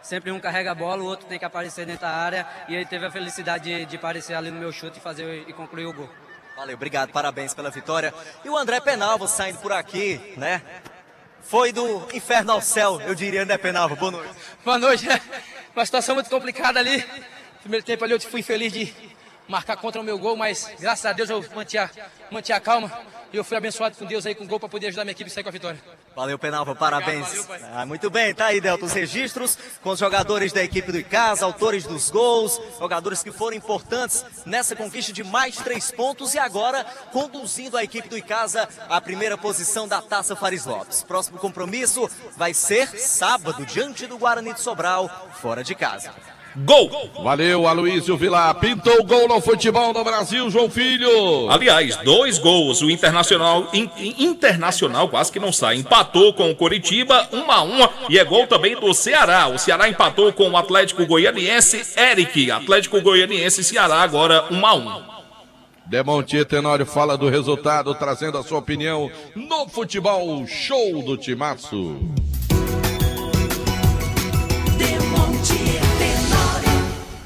Speaker 26: Sempre um carrega a bola, o outro tem que aparecer dentro da área, e ele teve a felicidade de aparecer ali no meu chute e concluir o gol.
Speaker 8: Valeu, obrigado, parabéns pela vitória. E o André Penalva saindo por aqui, né? Foi do inferno ao céu, eu diria, André Penalva. Boa noite.
Speaker 1: Boa noite. Uma situação muito complicada ali. Primeiro tempo ali eu fui feliz de marcar contra o meu gol, mas graças a Deus eu mantinha a calma. E eu fui abençoado com Deus aí com o gol para poder ajudar minha equipe a sair com a vitória.
Speaker 8: Valeu, Penalva, parabéns.
Speaker 1: Obrigado,
Speaker 8: muito bem, tá aí, Delton, os registros com os jogadores da equipe do Icasa, autores dos gols, jogadores que foram importantes nessa conquista de mais 3 pontos e agora conduzindo a equipe do Icasa à primeira posição da Taça Faris Lopes. Próximo compromisso vai ser sábado, diante do Guarani de Sobral, fora de casa.
Speaker 7: Gol! Valeu, Aloysio Vilar. Pintou o gol no futebol no Brasil, João Filho.
Speaker 10: Aliás, 2 gols. O Internacional quase que não sai. Empatou com o Coritiba, 1-1. E é gol também do Ceará. O Ceará empatou com o Atlético Goianiense. Eric, Atlético Goianiense e Ceará, agora 1-1.
Speaker 7: Demontier Tenório fala do resultado, trazendo a sua opinião no futebol show do Timaço.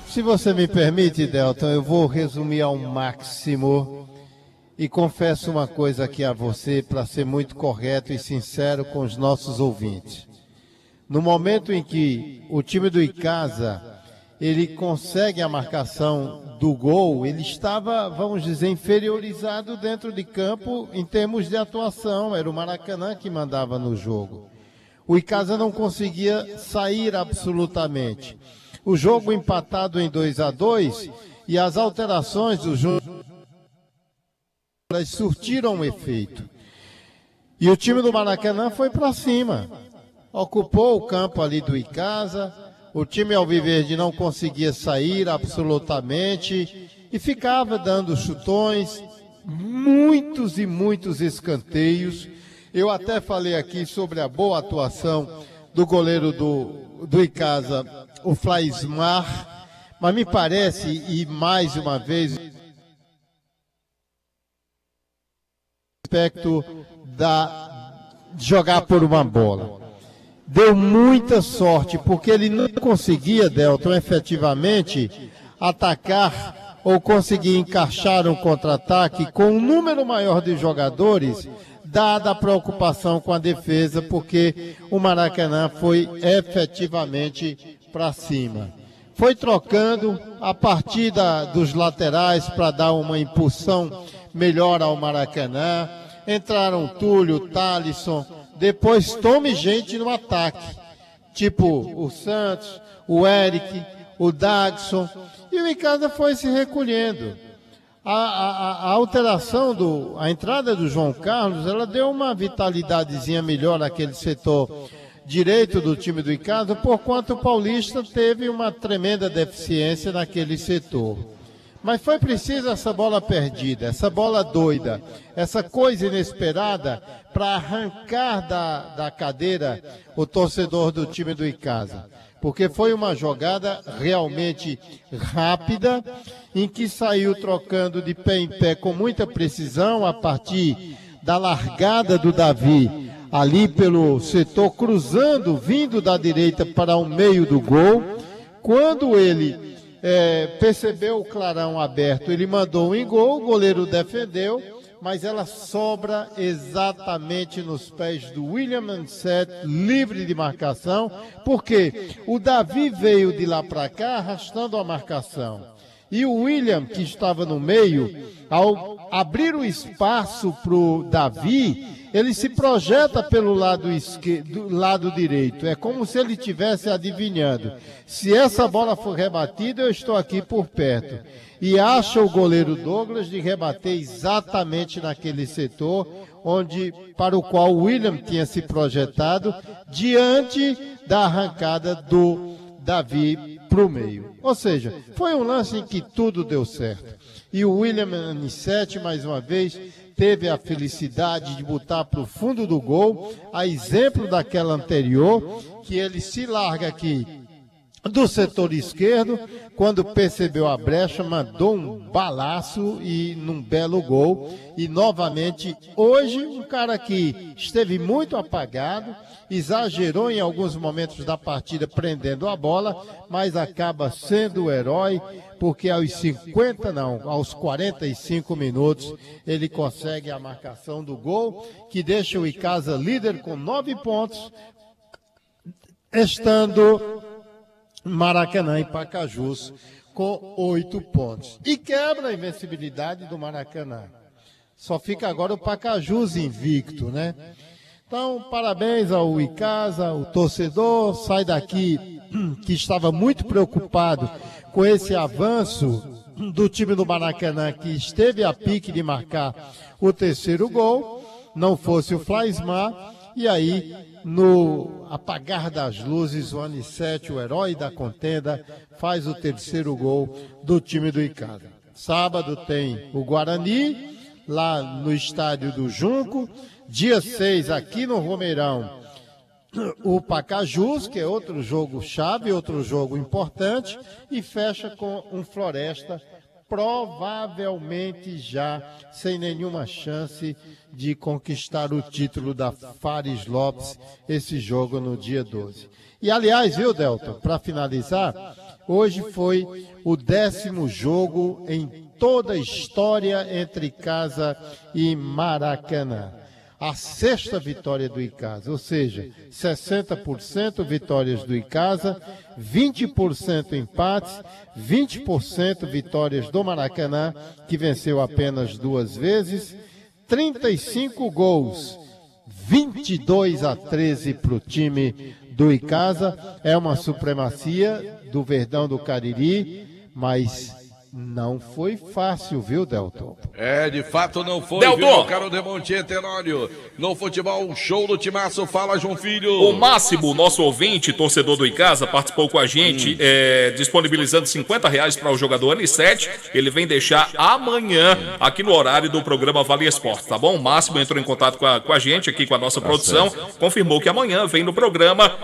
Speaker 11: Se você me permite, Delton, eu vou resumir ao máximo e confesso uma coisa aqui a você para ser muito correto e sincero com os nossos ouvintes. No momento em que o time do Icasa, ele consegue a marcação do gol, ele estava, vamos dizer, inferiorizado dentro de campo em termos de atuação, era o Maracanã que mandava no jogo. O Icasa não conseguia sair absolutamente. O jogo empatado em 2-2 e as alterações do jogo elas surtiram um efeito. E o time do Maracanã foi para cima. Ocupou o campo ali do Icasa. O time alviverde não conseguia sair absolutamente e ficava dando chutões, muitos e muitos escanteios. Eu até falei aqui sobre a boa atuação do goleiro do Icasa, o Flaismar, mas me parece, e mais uma vez, o aspecto de jogar por uma bola. Deu muita sorte, porque ele não conseguia, Delton, efetivamente, atacar ou conseguir encaixar um contra-ataque com um número maior de jogadores, dada a preocupação com a defesa, porque o Maracanã foi efetivamente para cima. Foi trocando a partir dos laterais para dar uma impulsão melhor ao Maracanã. Entraram Túlio, Thalisson, depois tome gente no ataque, tipo o Santos, o Eric, o Dagson, e o Icasa foi se recolhendo. A alteração, a entrada do João Carlos, ela deu uma vitalidadezinha melhor naquele setor direito do time do Icasa, porquanto o Paulista teve uma tremenda deficiência naquele setor. Mas foi preciso essa bola perdida, essa bola doida, essa coisa inesperada para arrancar da cadeira o torcedor do time do Icasa. Porque foi uma jogada realmente rápida, em que saiu trocando de pé em pé com muita precisão a partir da largada do Davi, ali pelo setor, cruzando, vindo da direita para o meio do gol. Quando ele percebeu o clarão aberto, ele mandou um gol, o goleiro defendeu, mas ela sobra exatamente nos pés do William Anissete, livre de marcação, porque o Davi veio de lá para cá arrastando a marcação. E o William, que estava no meio, ao abrir o espaço para o Davi, ele se projeta pelo lado direito. É como se ele estivesse adivinhando. Se essa bola for rebatida, eu estou aqui por perto. E acha o goleiro Douglas de rebater exatamente naquele setor para o qual o William tinha se projetado, diante da arrancada do Davi para o meio. Ou seja, foi um lance em que tudo deu certo. E o William Anissete, mais uma vez, teve a felicidade de botar para o fundo do gol, a exemplo daquela anterior, que ele se larga aqui do setor esquerdo, quando percebeu a brecha, mandou um balaço e num belo gol. E novamente, hoje, um cara que esteve muito apagado, exagerou em alguns momentos da partida prendendo a bola, mas acaba sendo o herói, porque aos 45 minutos, ele consegue a marcação do gol, que deixa o Icasa líder com 9 pontos, estando Maracanã e Pacajus com 8 pontos. E quebra a invencibilidade do Maracanã. Só fica agora o Pacajus invicto, né? Então, parabéns ao Icasa, o torcedor sai daqui que estava muito preocupado com esse avanço do time do Maracanã, que esteve a pique de marcar o terceiro gol, não fosse o Flaismar, e aí, no apagar das luzes, o Anissete, o herói da contenda, faz o terceiro gol do time do Icasa. Sábado tem o Guarani, lá no estádio do Junco. Dia 6, aqui no Romeirão, o Pacajus, que é outro jogo chave, outro jogo importante, e fecha com um Floresta, provavelmente já sem nenhuma chance de conquistar o título da Fares Lopes, esse jogo no dia 12. E aliás, viu, Delton, para finalizar, hoje foi o 10º jogo em toda a história entre Icasa e Maracanã. A 6ª vitória do Icasa, ou seja, 60% vitórias do Icasa, 20% empates, 20% vitórias do Maracanã, que venceu apenas 2 vezes, 35 gols, 22-13 para o time do Icasa. É uma supremacia do Verdão do Cariri, mas não foi fácil, viu, Delton?
Speaker 7: De fato não foi,
Speaker 10: Delton.
Speaker 7: Viu, meu caro Demontier Tenório? No futebol, um show do Timaço. Fala, João Filho.
Speaker 10: O Máximo, nosso ouvinte, torcedor do Icasa, participou com a gente, disponibilizando R$50 para o jogador Anissete. Ele vem deixar amanhã, aqui no horário do programa Vale Esporte, tá bom? O Máximo entrou em contato com a gente, aqui com a nossa produção, confirmou que amanhã vem no programa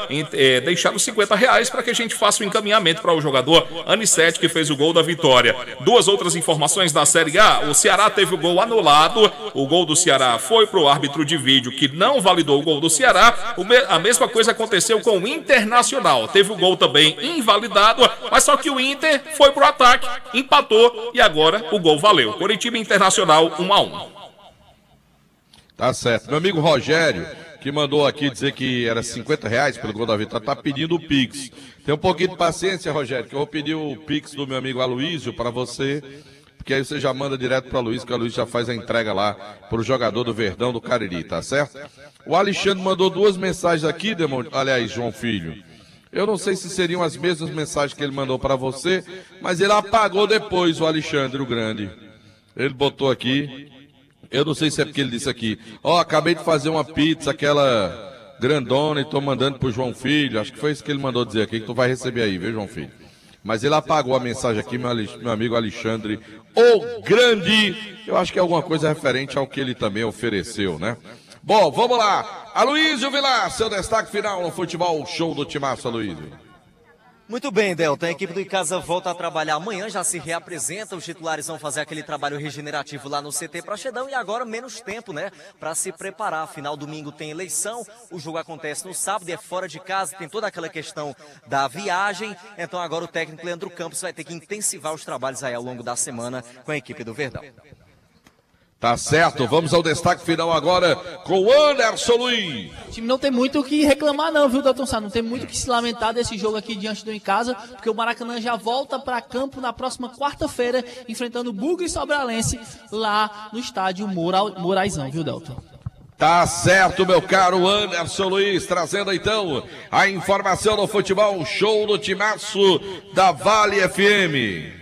Speaker 10: deixar os R$50 para que a gente faça o encaminhamento para o jogador Anissete, que fez o gol da vitória. 2 outras informações da Série A. O Ceará teve o gol anulado. O gol do Ceará foi para o árbitro de vídeo, que não validou o gol do Ceará. A mesma coisa aconteceu com o Internacional. Teve o gol também invalidado, mas só que o Inter foi para o ataque, empatou e agora o gol valeu. Coritiba Internacional 1-1.
Speaker 7: Tá certo. Meu amigo Rogério, que mandou aqui dizer que era R$50 pelo gol da vitória, tá pedindo o Pix. Tem um pouquinho de paciência, Rogério, que eu vou pedir o Pix do meu amigo Aloísio para você, porque aí você já manda direto para o Aloísio, que o Aloísio já faz a entrega lá para o jogador do Verdão do Cariri, tá certo? O Alexandre mandou 2 mensagens aqui, aliás, João Filho. Eu não sei se seriam as mesmas mensagens que ele mandou para você, mas ele apagou depois, o Alexandre, o grande. Ele botou aqui, eu não sei se é porque ele disse aqui, acabei de fazer uma pizza, aquela grandona, e tô mandando pro João Filho. Acho que foi isso que ele mandou dizer aqui, que tu vai receber aí, viu, João Filho? Mas ele apagou a mensagem aqui, meu amigo Alexandre, o grande. Eu acho que é alguma coisa referente ao que ele também ofereceu, né? Bom, vamos lá. Aloísio Vilar, seu destaque final no futebol show do Timaço, Aloísio.
Speaker 8: Muito bem, Delta. A equipe do Icasa volta a trabalhar amanhã, já se reapresenta. Os titulares vão fazer aquele trabalho regenerativo lá no CT Praxedão e agora menos tempo, né, para se preparar. Afinal, domingo tem eleição, o jogo acontece no sábado e é fora de casa, tem toda aquela questão da viagem. Então agora o técnico Leandro Campos vai ter que intensivar os trabalhos aí ao longo da semana com a equipe do Verdão.
Speaker 7: Tá certo, vamos ao destaque final agora com o Anderson Luiz.
Speaker 9: O time não tem muito o que reclamar não, viu, Delton Sá? Não tem muito o que se lamentar desse jogo aqui diante do Icasa, porque o Maracanã já volta para campo na próxima quarta-feira, enfrentando o Bugre Sobralense lá no estádio Moraizão, viu, Delton?
Speaker 7: Tá certo, meu caro Anderson Luiz, trazendo então a informação do futebol show do Timaço da Vale FM.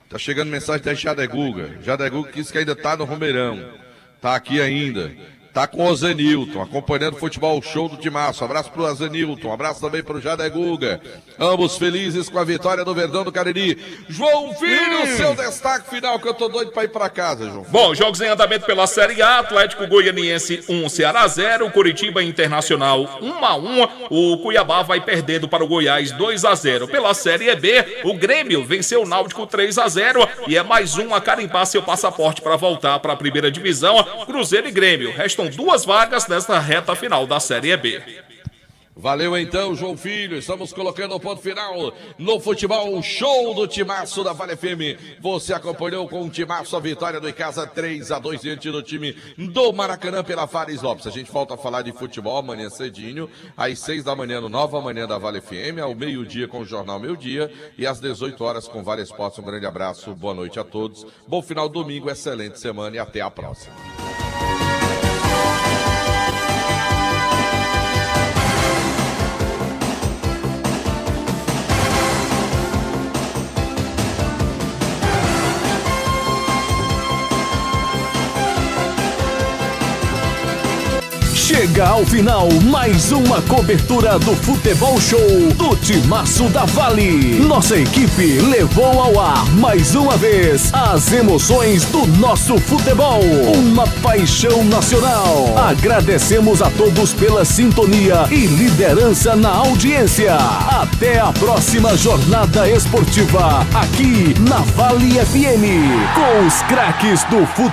Speaker 7: Tá chegando mensagem da Jadeguga. Jadeguga que disse que ainda tá no Romeirão. Tá aqui ainda. Tá com o Zenilton, acompanhando o futebol show do Timaço. Abraço pro Zenilton, abraço também pro Jadé Guga. Ambos felizes com a vitória do Verdão do Cariri. João Filho, seu destaque final, que eu tô doido pra ir pra casa, João.
Speaker 10: Bom, jogos em andamento pela Série A, Atlético Goianiense 1, Ceará 0, Curitiba Internacional 1-1, o Cuiabá vai perdendo para o Goiás 2-0. Pela Série B, o Grêmio venceu o Náutico 3-0 e é mais um a carimbar seu passaporte para voltar para a primeira divisão, Cruzeiro e Grêmio. Restam 2 vagas nesta reta final da Série B.
Speaker 7: Valeu então, João Filho. Estamos colocando o ponto final no futebol show do Timaço da Vale FM. Você acompanhou com o Timaço a vitória do Icasa 3-2 diante do time do Maracanã pela Fares Lopes. A gente volta a falar de futebol amanhã cedinho, às 6 da manhã no Nova Manhã da Vale FM, ao meio-dia com o Jornal Meio Dia e às 18 horas com Vale Esportes. Um grande abraço, boa noite a todos. Bom final de domingo, excelente semana e até a próxima.
Speaker 19: Chega ao final mais uma cobertura do futebol show do Timaço da Vale. Nossa equipe levou ao ar mais uma vez as emoções do nosso futebol. Uma paixão nacional. Agradecemos a todos pela sintonia e liderança na audiência. Até a próxima jornada esportiva aqui na Vale FM com os craques do futebol.